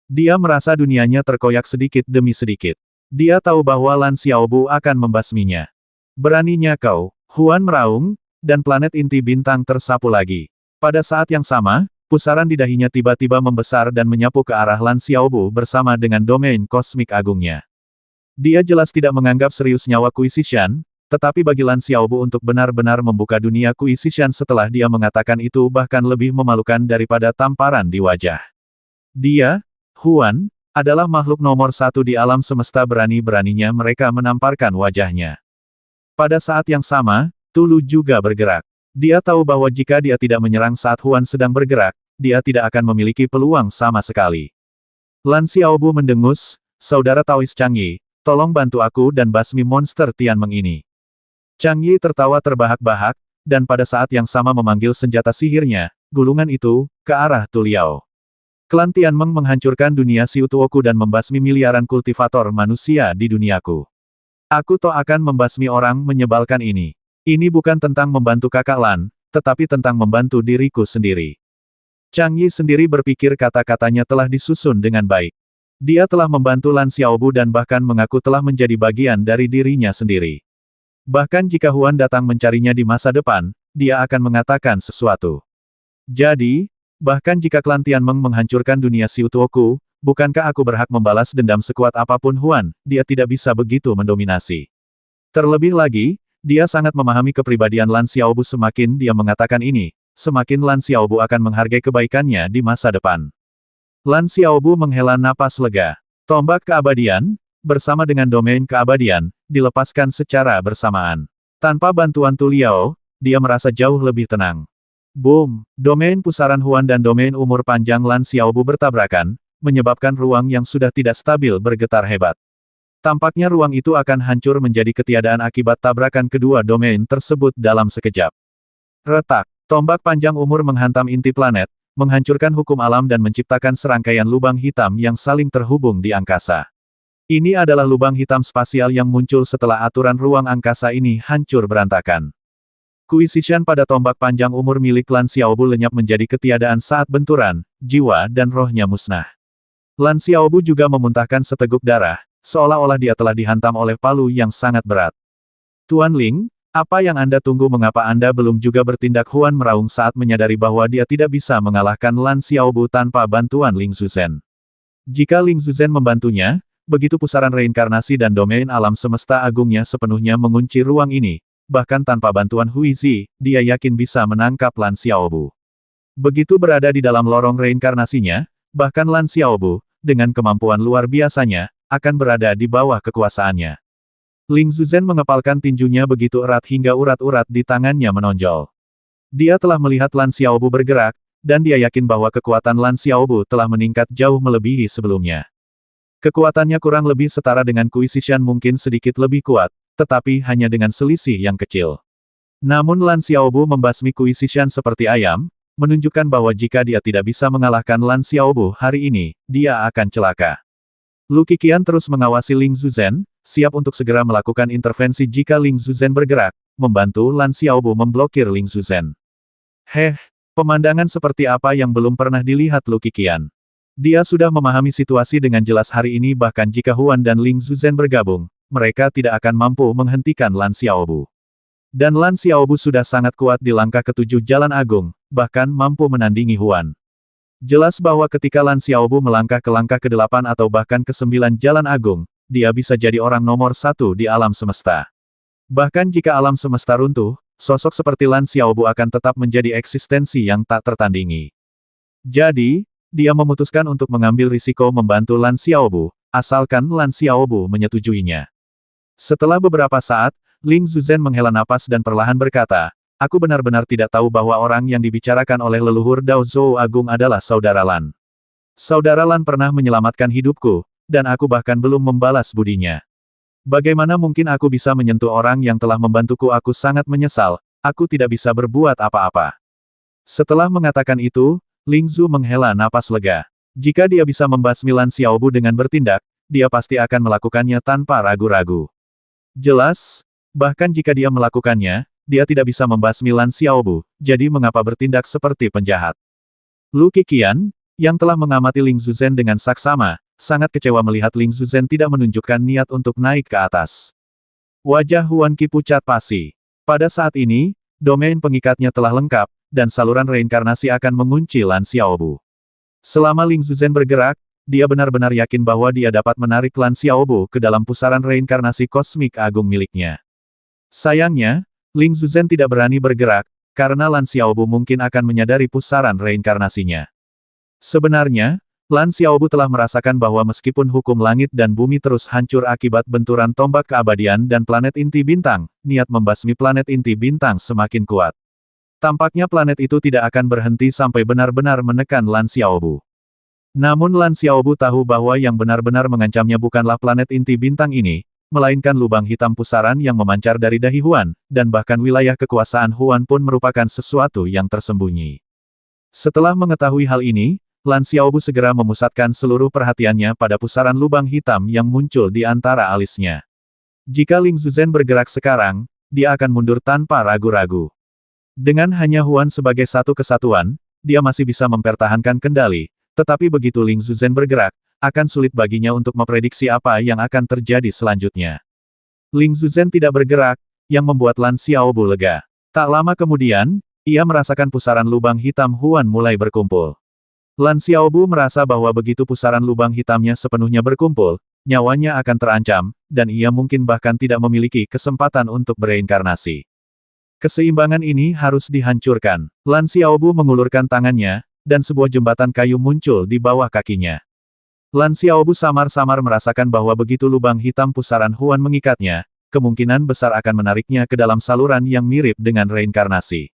Dia merasa dunianya terkoyak sedikit demi sedikit. Dia tahu bahwa Lan Xiaobu akan membasminya. Beraninya kau, Huan meraung, dan planet inti bintang tersapu lagi. Pada saat yang sama, Pusaran di dahinya tiba-tiba membesar dan menyapu ke arah Lan Xiaobu bersama dengan domain kosmik agungnya. Dia jelas tidak menganggap serius nyawa Kui Zishan, tetapi bagi Lan Xiaobu untuk benar-benar membuka dunia Kui Zishan setelah dia mengatakan itu bahkan lebih memalukan daripada tamparan di wajah. Dia, Huan, adalah makhluk nomor satu di alam semesta, berani-beraninya mereka menamparkan wajahnya. Pada saat yang sama, Tulu juga bergerak. Dia tahu bahwa jika dia tidak menyerang saat Huan sedang bergerak, dia tidak akan memiliki peluang sama sekali. Lan Xiaobu mendengus, "Saudara Taois Chang Yi, tolong bantu aku dan basmi monster Tianmeng ini." Chang Yi tertawa terbahak-bahak, dan pada saat yang sama memanggil senjata sihirnya, gulungan itu, ke arah Tu Liao. Klan Tianmeng menghancurkan dunia Xiu Tuoku dan membasmi miliaran kultivator manusia di duniaku. Aku toh akan membasmi orang menyebalkan ini. Ini bukan tentang membantu kakak Lan, tetapi tentang membantu diriku sendiri. Chang Yi sendiri berpikir kata-katanya telah disusun dengan baik. Dia telah membantu Lan Xiaobu dan bahkan mengaku telah menjadi bagian dari dirinya sendiri. Bahkan jika Huan datang mencarinya di masa depan, dia akan mengatakan sesuatu. Jadi, bahkan jika klan Tianmeng menghancurkan dunia Xiu Tuoku, bukankah aku berhak membalas dendam sekuat apapun Huan? Dia tidak bisa begitu mendominasi. Terlebih lagi, dia sangat memahami kepribadian Lan Xiaobu. Semakin dia mengatakan ini, semakin Lan Xiaobu akan menghargai kebaikannya di masa depan. Lan Xiaobu menghela napas lega. Tombak keabadian, bersama dengan domain keabadian, dilepaskan secara bersamaan. Tanpa bantuan Tu Liao, dia merasa jauh lebih tenang. Boom! Domain pusaran Huan dan domain umur panjang Lan Xiaobu bertabrakan, menyebabkan ruang yang sudah tidak stabil bergetar hebat. Tampaknya ruang itu akan hancur menjadi ketiadaan akibat tabrakan kedua domain tersebut dalam sekejap. Retak, tombak panjang umur menghantam inti planet, menghancurkan hukum alam dan menciptakan serangkaian lubang hitam yang saling terhubung di angkasa. Ini adalah lubang hitam spasial yang muncul setelah aturan ruang angkasa ini hancur berantakan. Kui Zishan pada tombak panjang umur milik Lan Xiaobu lenyap menjadi ketiadaan saat benturan, jiwa dan rohnya musnah. Lan Xiaobu juga memuntahkan seteguk darah, seolah-olah dia telah dihantam oleh palu yang sangat berat. Tuan Ling, apa yang Anda tunggu? Mengapa Anda belum juga bertindak? Huan meraung saat menyadari bahwa dia tidak bisa mengalahkan Lan Xiaobu tanpa bantuan Ling Zuzhen. Jika Ling Zuzhen membantunya, begitu pusaran reinkarnasi dan domain alam semesta agungnya sepenuhnya mengunci ruang ini, bahkan tanpa bantuan Hui Zi, dia yakin bisa menangkap Lan Xiaobu. Begitu berada di dalam lorong reinkarnasinya, bahkan Lan Xiaobu, dengan kemampuan luar biasanya, akan berada di bawah kekuasaannya. Ling Zuzhen mengepalkan tinjunya begitu erat hingga urat-urat di tangannya menonjol. Dia telah melihat Lan Xiaobu bergerak, dan dia yakin bahwa kekuatan Lan Xiaobu telah meningkat jauh melebihi sebelumnya. Kekuatannya kurang lebih setara dengan Kui Zishan, mungkin sedikit lebih kuat, tetapi hanya dengan selisih yang kecil. Namun Lan Xiaobu membasmi Kui Zishan seperti ayam, menunjukkan bahwa jika dia tidak bisa mengalahkan Lan Xiaobu hari ini, dia akan celaka. Lu Qiqian terus mengawasi Ling Zuzhen, siap untuk segera melakukan intervensi jika Ling Zuzhen bergerak, membantu Lan Xiaobu memblokir Ling Zuzhen. Pemandangan seperti apa yang belum pernah dilihat Lu Qiqian. Dia sudah memahami situasi dengan jelas hari ini, bahkan jika Huan dan Ling Zuzhen bergabung, mereka tidak akan mampu menghentikan Lan Xiaobu. Dan Lan Xiaobu sudah sangat kuat di langkah ke-7 Jalan Agung, bahkan mampu menandingi Huan. Jelas bahwa ketika Lan Xiaobu melangkah ke langkah ke-8 atau bahkan ke-9 Jalan Agung, dia bisa jadi orang nomor 1 di alam semesta. Bahkan jika alam semesta runtuh, sosok seperti Lan Xiaobu akan tetap menjadi eksistensi yang tak tertandingi. Jadi, dia memutuskan untuk mengambil risiko membantu Lan Xiaobu, asalkan Lan Xiaobu menyetujuinya. Setelah beberapa saat, Ling Zuzhen menghela napas dan perlahan berkata, "Aku benar-benar tidak tahu bahwa orang yang dibicarakan oleh leluhur Dao Zhou Agung adalah Saudara Lan. Saudara Lan pernah menyelamatkan hidupku, dan aku bahkan belum membalas budinya. Bagaimana mungkin aku bisa menyentuh orang yang telah membantuku? Aku sangat menyesal, aku tidak bisa berbuat apa-apa." Setelah mengatakan itu, Ling Zhu menghela napas lega. Jika dia bisa membasmi Lan Xiaobu dengan bertindak, dia pasti akan melakukannya tanpa ragu-ragu. Jelas, bahkan jika dia melakukannya, dia tidak bisa membasmi Lan Xiaobu, jadi mengapa bertindak seperti penjahat? Lu Qiqian, yang telah mengamati Ling Zuzhen dengan saksama, sangat kecewa melihat Ling Zuzhen tidak menunjukkan niat untuk naik ke atas. Wajah Huan Qi pucat pasi. Pada saat ini, domain pengikatnya telah lengkap, dan saluran reinkarnasi akan mengunci Lan Xiaobu. Selama Ling Zuzhen bergerak, dia benar-benar yakin bahwa dia dapat menarik Lan Xiaobu ke dalam pusaran reinkarnasi kosmik agung miliknya. Sayangnya, Ling Zuzhen tidak berani bergerak, karena Lan Xiaobu mungkin akan menyadari pusaran reinkarnasinya. Sebenarnya, Lan Xiaobu telah merasakan bahwa meskipun hukum langit dan bumi terus hancur akibat benturan tombak keabadian dan planet inti bintang, niat membasmi planet inti bintang semakin kuat. Tampaknya planet itu tidak akan berhenti sampai benar-benar menekan Lan Xiaobu. Namun Lan Xiaobu tahu bahwa yang benar-benar mengancamnya bukanlah planet inti bintang ini, melainkan lubang hitam pusaran yang memancar dari dahi Huan, dan bahkan wilayah kekuasaan Huan pun merupakan sesuatu yang tersembunyi. Setelah mengetahui hal ini, Lan Xiaobu segera memusatkan seluruh perhatiannya pada pusaran lubang hitam yang muncul di antara alisnya. Jika Ling Zuzhen bergerak sekarang, dia akan mundur tanpa ragu-ragu. Dengan hanya Huan sebagai satu kesatuan, dia masih bisa mempertahankan kendali, tetapi begitu Ling Zuzhen bergerak, akan sulit baginya untuk memprediksi apa yang akan terjadi selanjutnya. Ling Zuzhen tidak bergerak, yang membuat Lan Xiaobu lega. Tak lama kemudian, ia merasakan pusaran lubang hitam Huan mulai berkumpul. Lan Xiaobu merasa bahwa begitu pusaran lubang hitamnya sepenuhnya berkumpul, nyawanya akan terancam, dan ia mungkin bahkan tidak memiliki kesempatan untuk bereinkarnasi. Keseimbangan ini harus dihancurkan. Lan Xiaobu mengulurkan tangannya, dan sebuah jembatan kayu muncul di bawah kakinya. Lan Xiaobu samar-samar merasakan bahwa begitu lubang hitam pusaran Huan mengikatnya, kemungkinan besar akan menariknya ke dalam saluran yang mirip dengan reinkarnasi.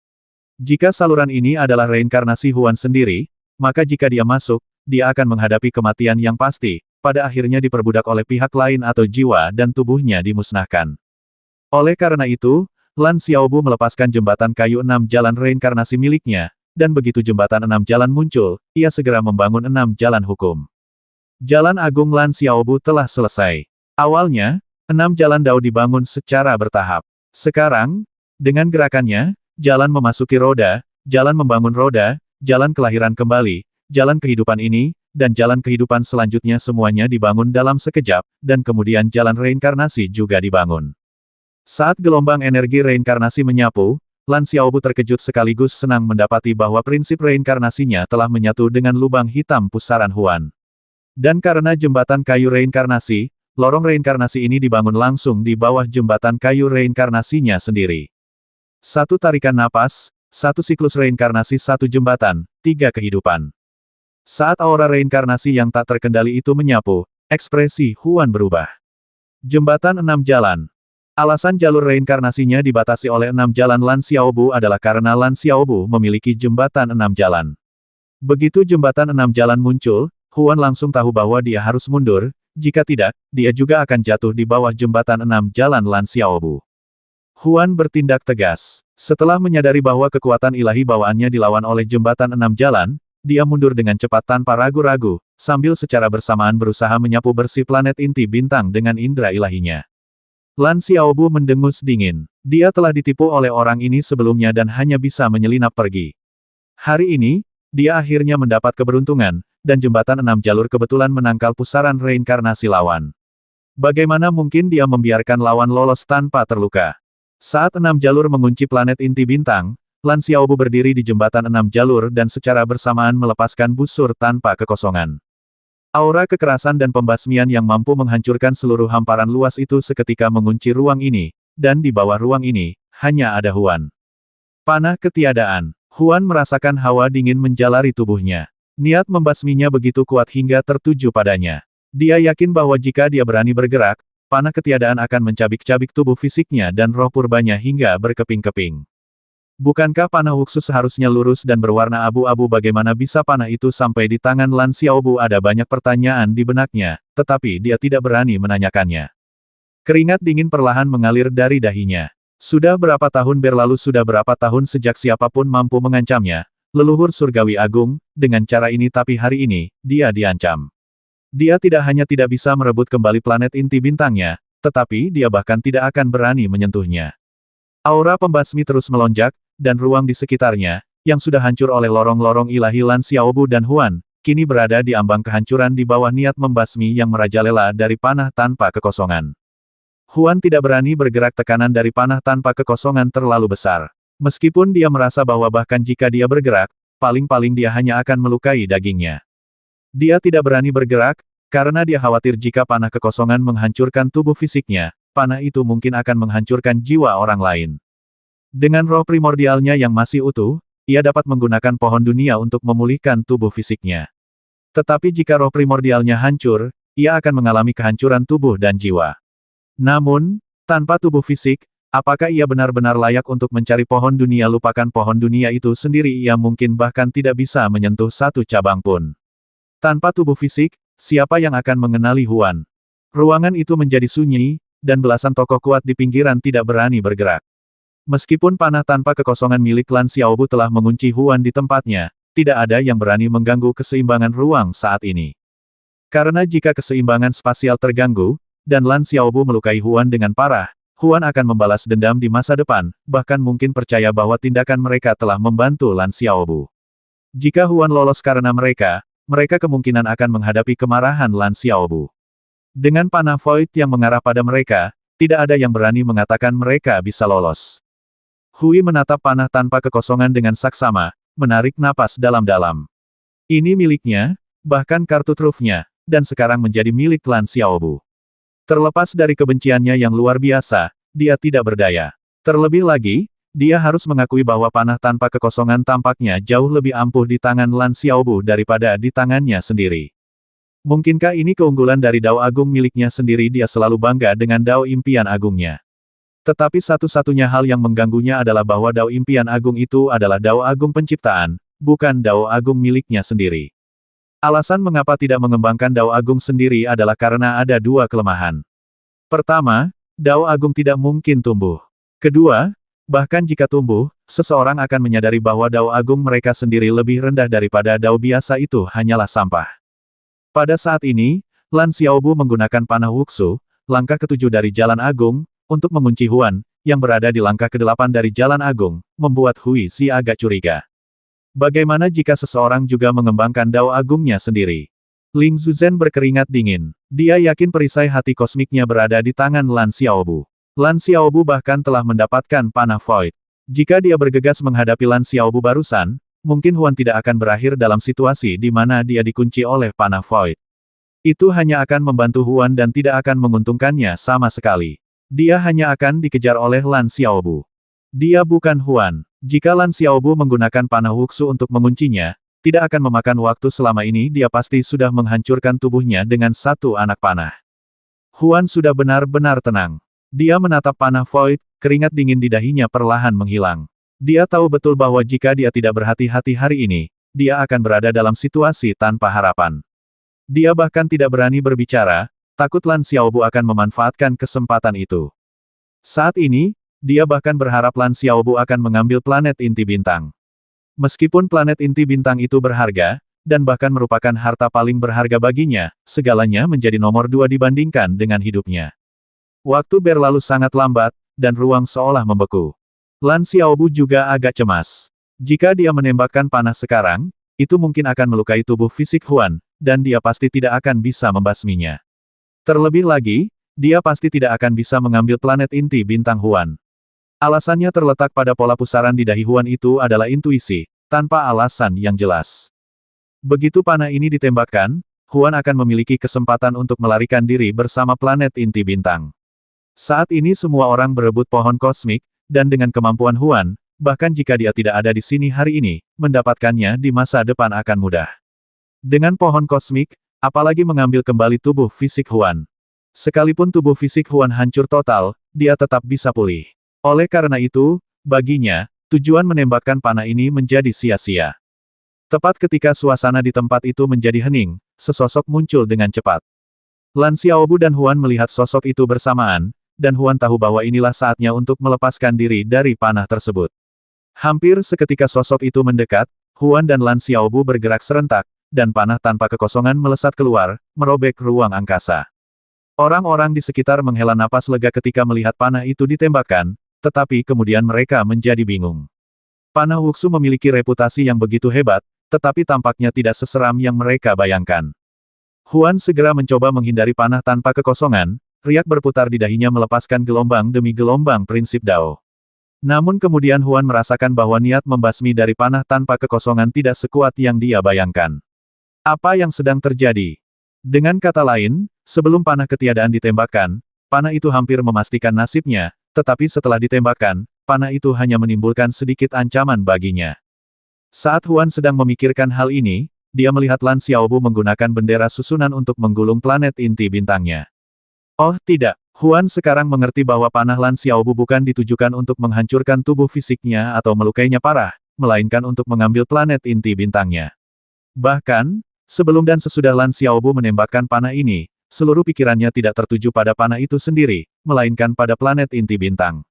Jika saluran ini adalah reinkarnasi Huan sendiri, maka jika dia masuk, dia akan menghadapi kematian yang pasti, pada akhirnya diperbudak oleh pihak lain atau jiwa dan tubuhnya dimusnahkan. Oleh karena itu, Lan Xiaobu melepaskan jembatan kayu 6 jalan reinkarnasi miliknya, dan begitu jembatan 6 jalan muncul, ia segera membangun 6 jalan hukum. Jalan Agung Lan Xiaobu telah selesai. Awalnya, 6 jalan Dao dibangun secara bertahap. Sekarang, dengan gerakannya, jalan memasuki roda, jalan membangun roda, jalan kelahiran kembali, jalan kehidupan ini, dan jalan kehidupan selanjutnya semuanya dibangun dalam sekejap, dan kemudian jalan reinkarnasi juga dibangun. Saat gelombang energi reinkarnasi menyapu, Lan Xiaobu terkejut sekaligus senang mendapati bahwa prinsip reinkarnasinya telah menyatu dengan lubang hitam pusaran Huan. Dan karena jembatan kayu reinkarnasi, lorong reinkarnasi ini dibangun langsung di bawah jembatan kayu reinkarnasinya sendiri. Satu tarikan napas, satu siklus reinkarnasi, satu jembatan, 3 kehidupan. Saat aura reinkarnasi yang tak terkendali itu menyapu, ekspresi Huan berubah. Jembatan 6 jalan. Alasan jalur reinkarnasinya dibatasi oleh 6 jalan Lan Xiaobu adalah karena Lan Xiaobu memiliki jembatan 6 jalan. Begitu jembatan 6 jalan muncul, Huan langsung tahu bahwa dia harus mundur, jika tidak, dia juga akan jatuh di bawah jembatan 6 jalan Lan Xiaobu. Huan bertindak tegas. Setelah menyadari bahwa kekuatan ilahi bawaannya dilawan oleh jembatan 6 jalan, dia mundur dengan cepat tanpa ragu-ragu, sambil secara bersamaan berusaha menyapu bersih planet inti bintang dengan indera ilahinya. Lan Xiaobu mendengus dingin. Dia telah ditipu oleh orang ini sebelumnya dan hanya bisa menyelinap pergi. Hari ini, dia akhirnya mendapat keberuntungan, dan jembatan 6 jalur kebetulan menangkal pusaran reinkarnasi lawan. Bagaimana mungkin dia membiarkan lawan lolos tanpa terluka? Saat 6 jalur mengunci planet inti bintang, Lan Xiaobu berdiri di jembatan 6 jalur dan secara bersamaan melepaskan busur tanpa kekosongan. Aura kekerasan dan pembasmian yang mampu menghancurkan seluruh hamparan luas itu seketika mengunci ruang ini, dan di bawah ruang ini, hanya ada Huan. Panah ketiadaan. Huan merasakan hawa dingin menjalari tubuhnya. Niat membasminya begitu kuat hingga tertuju padanya. Dia yakin bahwa jika dia berani bergerak, panah ketiadaan akan mencabik-cabik tubuh fisiknya dan roh purbanya hingga berkeping-keping. Bukankah panah Wuxu seharusnya lurus dan berwarna abu-abu? Bagaimana bisa panah itu sampai di tangan Lan Xiaobu? Ada banyak pertanyaan di benaknya, tetapi dia tidak berani menanyakannya. Keringat dingin perlahan mengalir dari dahinya. Sudah berapa tahun berlalu, sudah berapa tahun sejak siapapun mampu mengancamnya, leluhur surgawi agung, dengan cara ini, tapi hari ini, dia diancam. Dia tidak hanya tidak bisa merebut kembali planet inti bintangnya, tetapi dia bahkan tidak akan berani menyentuhnya. Aura pembasmi terus melonjak, dan ruang di sekitarnya, yang sudah hancur oleh lorong-lorong ilahi Lan Xiaobu dan Huan, kini berada di ambang kehancuran di bawah niat membasmi yang merajalela dari panah tanpa kekosongan. Huan tidak berani bergerak, tekanan dari panah tanpa kekosongan terlalu besar. Meskipun dia merasa bahwa bahkan jika dia bergerak, paling-paling dia hanya akan melukai dagingnya. Dia tidak berani bergerak, karena dia khawatir jika panah kekosongan menghancurkan tubuh fisiknya, panah itu mungkin akan menghancurkan jiwa orang lain. Dengan roh primordialnya yang masih utuh, ia dapat menggunakan pohon dunia untuk memulihkan tubuh fisiknya. Tetapi jika roh primordialnya hancur, ia akan mengalami kehancuran tubuh dan jiwa. Namun, tanpa tubuh fisik, apakah ia benar-benar layak untuk mencari pohon dunia? Lupakan pohon dunia itu sendiri, ia mungkin bahkan tidak bisa menyentuh satu cabang pun. Tanpa tubuh fisik, siapa yang akan mengenali Huan? Ruangan itu menjadi sunyi, dan belasan tokoh kuat di pinggiran tidak berani bergerak. Meskipun panah tanpa kekosongan milik Lan Xiaobu telah mengunci Huan di tempatnya, tidak ada yang berani mengganggu keseimbangan ruang saat ini. Karena jika keseimbangan spasial terganggu, dan Lan Xiaobu melukai Huan dengan parah, Huan akan membalas dendam di masa depan, bahkan mungkin percaya bahwa tindakan mereka telah membantu Lan Xiaobu. Jika Huan lolos karena mereka kemungkinan akan menghadapi kemarahan Lan Xiaobu. Dengan panah Void yang mengarah pada mereka, tidak ada yang berani mengatakan mereka bisa lolos. Hui menatap panah tanpa kekosongan dengan saksama, menarik napas dalam-dalam. Ini miliknya, bahkan kartu trufnya, dan sekarang menjadi milik Lan Xiaobu. Terlepas dari kebenciannya yang luar biasa, dia tidak berdaya. Terlebih lagi, dia harus mengakui bahwa panah tanpa kekosongan tampaknya jauh lebih ampuh di tangan Lan Xiaobu daripada di tangannya sendiri. Mungkinkah ini keunggulan dari Dao Agung miliknya sendiri? Dia selalu bangga dengan Dao Impian Agungnya. Tetapi satu-satunya hal yang mengganggunya adalah bahwa Dao Impian Agung itu adalah Dao Agung penciptaan, bukan Dao Agung miliknya sendiri. Alasan mengapa tidak mengembangkan Dao Agung sendiri adalah karena ada dua kelemahan. Pertama, Dao Agung tidak mungkin tumbuh. Kedua, bahkan jika tumbuh, seseorang akan menyadari bahwa Dao Agung mereka sendiri lebih rendah daripada Dao biasa, itu hanyalah sampah. Pada saat ini, Lan Xiaobu menggunakan panah Wuxu, langkah ketujuh dari Jalan Agung, untuk mengunci Huan, yang berada di langkah ke-8 dari Jalan Agung, membuat Hui Xi agak curiga. Bagaimana jika seseorang juga mengembangkan Dao Agungnya sendiri? Ling Zuzhen berkeringat dingin. Dia yakin perisai hati kosmiknya berada di tangan Lan Xiaobu. Lan Xiaobu bahkan telah mendapatkan panah Void. Jika dia bergegas menghadapi Lan Xiaobu barusan, mungkin Huan tidak akan berakhir dalam situasi di mana dia dikunci oleh panah Void. Itu hanya akan membantu Huan dan tidak akan menguntungkannya sama sekali. Dia hanya akan dikejar oleh Lan Xiaobu. Dia bukan Huan. Jika Lan Xiaobu menggunakan panah Wuxu untuk menguncinya, tidak akan memakan waktu. Selama ini dia pasti sudah menghancurkan tubuhnya dengan satu anak panah. Huan sudah benar-benar tenang. Dia menatap panah Void, keringat dingin di dahinya perlahan menghilang. Dia tahu betul bahwa jika dia tidak berhati-hati hari ini, dia akan berada dalam situasi tanpa harapan. Dia bahkan tidak berani berbicara, takut Lan Xiaobu akan memanfaatkan kesempatan itu. Saat ini, dia bahkan berharap Lan Xiaobu akan mengambil planet inti bintang. Meskipun planet inti bintang itu berharga, dan bahkan merupakan harta paling berharga baginya, segalanya menjadi nomor 2 dibandingkan dengan hidupnya. Waktu berlalu sangat lambat, dan ruang seolah membeku. Lan Xiaobu juga agak cemas. Jika dia menembakkan panah sekarang, itu mungkin akan melukai tubuh fisik Huan, dan dia pasti tidak akan bisa membasminya. Terlebih lagi, dia pasti tidak akan bisa mengambil planet inti bintang Huan. Alasannya terletak pada pola pusaran di dahi Huan itu adalah intuisi, tanpa alasan yang jelas. Begitu panah ini ditembakkan, Huan akan memiliki kesempatan untuk melarikan diri bersama planet inti bintang. Saat ini semua orang berebut pohon kosmik, dan dengan kemampuan Huan, bahkan jika dia tidak ada di sini hari ini, mendapatkannya di masa depan akan mudah. Dengan pohon kosmik, apalagi mengambil kembali tubuh fisik Huan. Sekalipun tubuh fisik Huan hancur total, dia tetap bisa pulih. Oleh karena itu, baginya, tujuan menembakkan panah ini menjadi sia-sia. Tepat ketika suasana di tempat itu menjadi hening, sesosok muncul dengan cepat. Lan Xiaobu dan Huan melihat sosok itu bersamaan, dan Huan tahu bahwa inilah saatnya untuk melepaskan diri dari panah tersebut. Hampir seketika sosok itu mendekat, Huan dan Lan Xiaobu bergerak serentak, dan panah tanpa kekosongan melesat keluar, merobek ruang angkasa. Orang-orang di sekitar menghela napas lega ketika melihat panah itu ditembakkan, tetapi kemudian mereka menjadi bingung. Panah Wuxu memiliki reputasi yang begitu hebat, tetapi tampaknya tidak seseram yang mereka bayangkan. Huan segera mencoba menghindari panah tanpa kekosongan, riak berputar di dahinya melepaskan gelombang demi gelombang prinsip Dao. Namun kemudian Huan merasakan bahwa niat membasmi dari panah tanpa kekosongan tidak sekuat yang dia bayangkan. Apa yang sedang terjadi? Dengan kata lain, sebelum panah ketiadaan ditembakkan, panah itu hampir memastikan nasibnya, tetapi setelah ditembakkan, panah itu hanya menimbulkan sedikit ancaman baginya. Saat Huan sedang memikirkan hal ini, dia melihat Lan Xiaobu menggunakan bendera susunan untuk menggulung planet inti bintangnya. Oh tidak, Huan sekarang mengerti bahwa panah Lan Xiaobu bukan ditujukan untuk menghancurkan tubuh fisiknya atau melukainya parah, melainkan untuk mengambil planet inti bintangnya. Bahkan, sebelum dan sesudah Lan Xiaobu menembakkan panah ini, seluruh pikirannya tidak tertuju pada panah itu sendiri, melainkan pada planet inti bintang.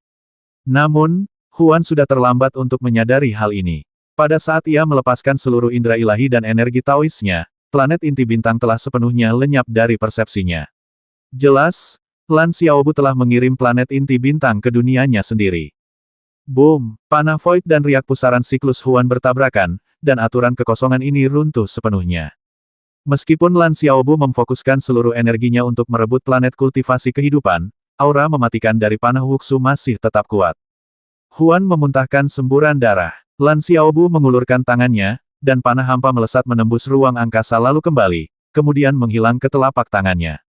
Namun, Huan sudah terlambat untuk menyadari hal ini. Pada saat ia melepaskan seluruh indera ilahi dan energi Taoisnya, planet inti bintang telah sepenuhnya lenyap dari persepsinya. Jelas, Lan Xiaobu telah mengirim planet inti bintang ke dunianya sendiri. Boom! Panah void dan riak pusaran siklus Huan bertabrakan, dan aturan kekosongan ini runtuh sepenuhnya. Meskipun Lan Xiaobu memfokuskan seluruh energinya untuk merebut planet kultivasi kehidupan, aura mematikan dari panah Wuxu masih tetap kuat. Huan memuntahkan semburan darah. Lan Xiaobu mengulurkan tangannya, dan panah hampa melesat menembus ruang angkasa lalu kembali, kemudian menghilang ke telapak tangannya.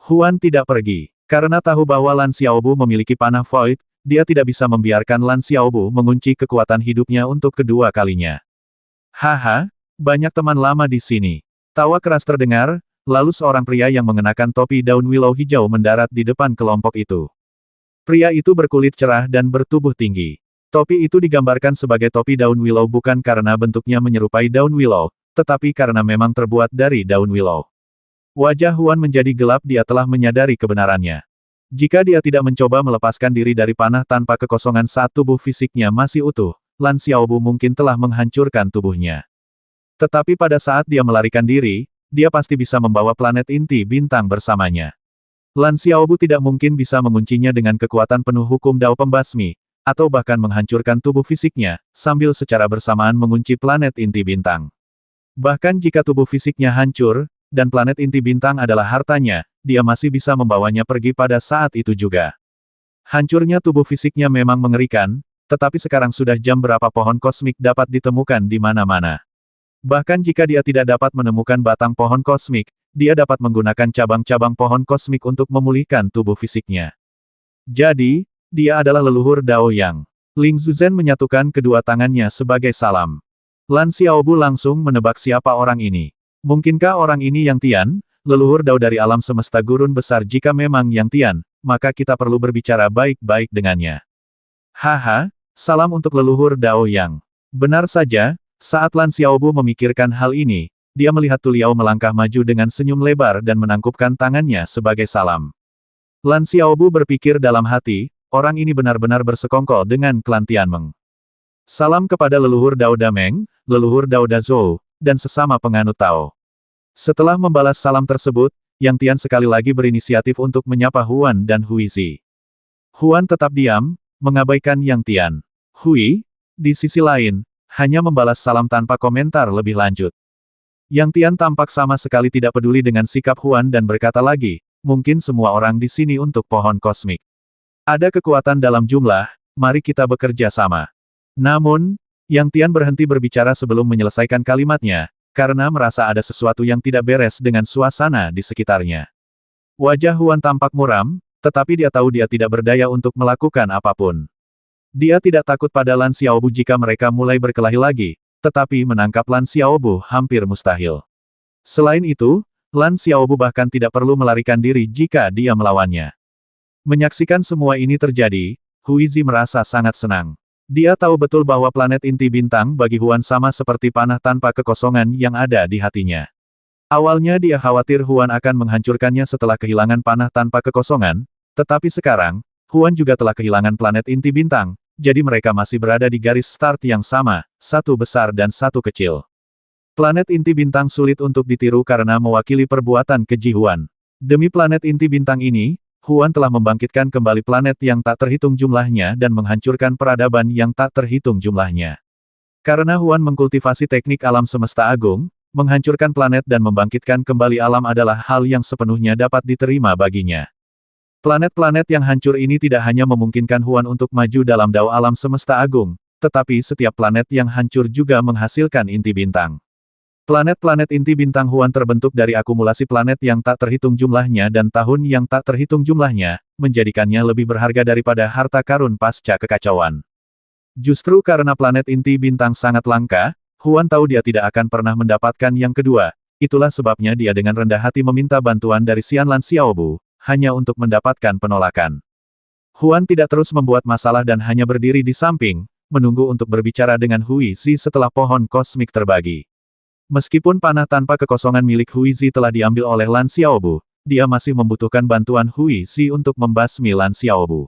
Huan tidak pergi. Karena tahu bahwa Lan Xiaobu memiliki panah void, dia tidak bisa membiarkan Lan Xiaobu mengunci kekuatan hidupnya untuk kedua kalinya. Haha, banyak teman lama di sini. Tawa keras terdengar, lalu seorang pria yang mengenakan topi daun willow hijau mendarat di depan kelompok itu. Pria itu berkulit cerah dan bertubuh tinggi. Topi itu digambarkan sebagai topi daun willow bukan karena bentuknya menyerupai daun willow, tetapi karena memang terbuat dari daun willow. Wajah Huan menjadi gelap, dia telah menyadari kebenarannya. Jika dia tidak mencoba melepaskan diri dari panah tanpa kekosongan saat tubuh fisiknya masih utuh, Lan Xiaobu mungkin telah menghancurkan tubuhnya. Tetapi pada saat dia melarikan diri, dia pasti bisa membawa planet inti bintang bersamanya. Lan Xiaobu tidak mungkin bisa menguncinya dengan kekuatan penuh hukum Dao pembasmi, atau bahkan menghancurkan tubuh fisiknya, sambil secara bersamaan mengunci planet inti bintang. Bahkan jika tubuh fisiknya hancur, dan planet inti bintang adalah hartanya, dia masih bisa membawanya pergi pada saat itu juga. Hancurnya tubuh fisiknya memang mengerikan, tetapi sekarang sudah jam berapa pohon kosmik dapat ditemukan di mana-mana. Bahkan jika dia tidak dapat menemukan batang pohon kosmik, dia dapat menggunakan cabang-cabang pohon kosmik untuk memulihkan tubuh fisiknya. Jadi, dia adalah leluhur Dao Yang. Ling Zuzhen menyatukan kedua tangannya sebagai salam. Lan Xiaobu langsung menebak siapa orang ini. Mungkinkah orang ini Yang Tian, leluhur Dao dari alam semesta gurun besar? Jika memang Yang Tian, maka kita perlu berbicara baik-baik dengannya. Haha, salam untuk leluhur Dao Yang. Benar saja, saat Lan Xiaobu memikirkan hal ini, dia melihat Tu Liao melangkah maju dengan senyum lebar dan menangkupkan tangannya sebagai salam. Lan Xiaobu berpikir dalam hati, orang ini benar-benar bersekongkol dengan klan Tianmeng. Salam kepada leluhur Dao Dameng, leluhur Dao Dazhou, dan sesama penganut Tao. Setelah membalas salam tersebut, Yang Tian sekali lagi berinisiatif untuk menyapa Huan dan Huizi. Huan tetap diam, mengabaikan Yang Tian. Hui, di sisi lain, hanya membalas salam tanpa komentar lebih lanjut. Yang Tian tampak sama sekali tidak peduli dengan sikap Huan dan berkata lagi, mungkin semua orang di sini untuk pohon kosmik. Ada kekuatan dalam jumlah, mari kita bekerja sama. Namun, Yang Tian berhenti berbicara sebelum menyelesaikan kalimatnya, karena merasa ada sesuatu yang tidak beres dengan suasana di sekitarnya. Wajah Huan tampak muram, tetapi dia tahu dia tidak berdaya untuk melakukan apapun. Dia tidak takut pada Lan Xiaobu jika mereka mulai berkelahi lagi, tetapi menangkap Lan Xiaobu hampir mustahil. Selain itu, Lan Xiaobu bahkan tidak perlu melarikan diri jika dia melawannya. Menyaksikan semua ini terjadi, Huizi merasa sangat senang. Dia tahu betul bahwa planet inti bintang bagi Huan sama seperti panah tanpa kekosongan yang ada di hatinya. Awalnya dia khawatir Huan akan menghancurkannya setelah kehilangan panah tanpa kekosongan, tetapi sekarang, Huan juga telah kehilangan planet inti bintang, jadi mereka masih berada di garis start yang sama, satu besar dan satu kecil. Planet inti bintang sulit untuk ditiru karena mewakili perbuatan keji Huan. Demi planet inti bintang ini, Huan telah membangkitkan kembali planet yang tak terhitung jumlahnya dan menghancurkan peradaban yang tak terhitung jumlahnya. Karena Huan mengkultivasi teknik alam semesta agung, menghancurkan planet dan membangkitkan kembali alam adalah hal yang sepenuhnya dapat diterima baginya. Planet-planet yang hancur ini tidak hanya memungkinkan Huan untuk maju dalam dao alam semesta agung, tetapi setiap planet yang hancur juga menghasilkan inti bintang. Planet-planet inti bintang Huan terbentuk dari akumulasi planet yang tak terhitung jumlahnya dan tahun yang tak terhitung jumlahnya, menjadikannya lebih berharga daripada harta karun pasca kekacauan. Justru karena planet inti bintang sangat langka, Huan tahu dia tidak akan pernah mendapatkan yang kedua, itulah sebabnya dia dengan rendah hati meminta bantuan dari Xianlan Xiaobu, hanya untuk mendapatkan penolakan. Huan tidak terus membuat masalah dan hanya berdiri di samping, menunggu untuk berbicara dengan Hui Zi setelah pohon kosmik terbagi. Meskipun panah tanpa kekosongan milik Hui Zi telah diambil oleh Lan Xiaobu, dia masih membutuhkan bantuan Hui Zi untuk membasmi Lan Xiaobu.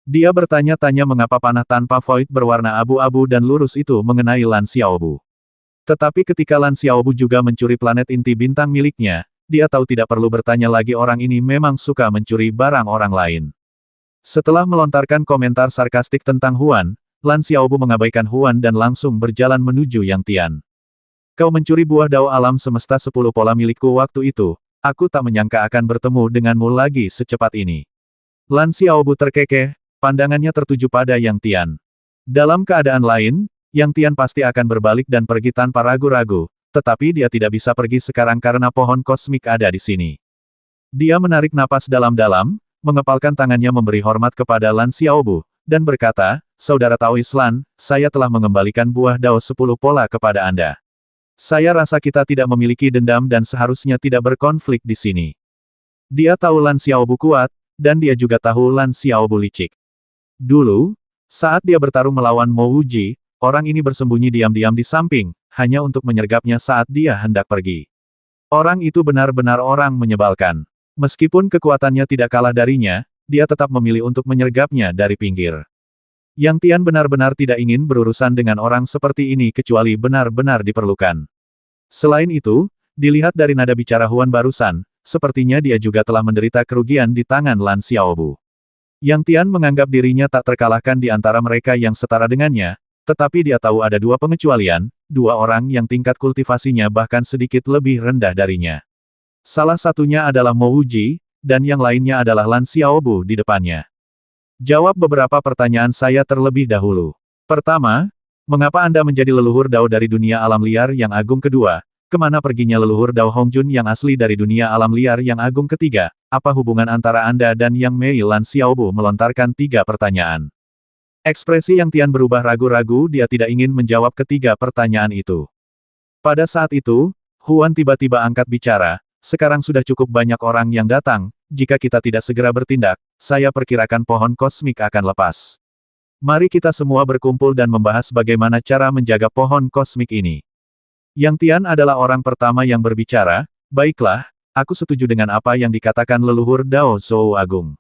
Dia bertanya-tanya mengapa panah tanpa void berwarna abu-abu dan lurus itu mengenai Lan Xiaobu. Tetapi ketika Lan Xiaobu juga mencuri planet inti bintang miliknya, dia tahu tidak perlu bertanya lagi, orang ini memang suka mencuri barang orang lain. Setelah melontarkan komentar sarkastik tentang Huan, Lan Xiaobu mengabaikan Huan dan langsung berjalan menuju Yang Tian. Kau mencuri buah dao alam semesta 10 pola milikku waktu itu, aku tak menyangka akan bertemu denganmu lagi secepat ini. Lan Xiaobu terkekeh, pandangannya tertuju pada Yang Tian. Dalam keadaan lain, Yang Tian pasti akan berbalik dan pergi tanpa ragu-ragu, tetapi dia tidak bisa pergi sekarang karena pohon kosmik ada di sini. Dia menarik napas dalam-dalam, mengepalkan tangannya memberi hormat kepada Lan Xiaobu, dan berkata, Saudara Taois Lan, saya telah mengembalikan buah dao 10 pola kepada Anda. Saya rasa kita tidak memiliki dendam dan seharusnya tidak berkonflik di sini. Dia tahu Lan Xiaobu kuat, dan dia juga tahu Lan Xiaobu licik. Dulu, saat dia bertarung melawan Mo Wuji, orang ini bersembunyi diam-diam di samping, hanya untuk menyergapnya saat dia hendak pergi. Orang itu benar-benar orang menyebalkan. Meskipun kekuatannya tidak kalah darinya, dia tetap memilih untuk menyergapnya dari pinggir. Yang Tian benar-benar tidak ingin berurusan dengan orang seperti ini kecuali benar-benar diperlukan. Selain itu, dilihat dari nada bicara Huan barusan, sepertinya dia juga telah menderita kerugian di tangan Lan Xiaobu. Yang Tian menganggap dirinya tak terkalahkan di antara mereka yang setara dengannya, tetapi dia tahu ada dua pengecualian, dua orang yang tingkat kultivasinya bahkan sedikit lebih rendah darinya. Salah satunya adalah Mo Wuji, dan yang lainnya adalah Lan Xiaobu di depannya. Jawab beberapa pertanyaan saya terlebih dahulu. Pertama, mengapa Anda menjadi leluhur dao dari dunia alam liar yang agung kedua? Kemana perginya leluhur dao Hongjun yang asli dari dunia alam liar yang agung ketiga? Apa hubungan antara Anda dan Yang Mei? Lan Xiaobu melontarkan 3 pertanyaan. Ekspresi Yang Tian berubah ragu-ragu, dia tidak ingin menjawab ketiga pertanyaan itu. Pada saat itu, Huan tiba-tiba angkat bicara, sekarang sudah cukup banyak orang yang datang, jika kita tidak segera bertindak, saya perkirakan pohon kosmik akan lepas. Mari kita semua berkumpul dan membahas bagaimana cara menjaga pohon kosmik ini. Yang Tian adalah orang pertama yang berbicara, baiklah, aku setuju dengan apa yang dikatakan leluhur Dao Zhou Agung.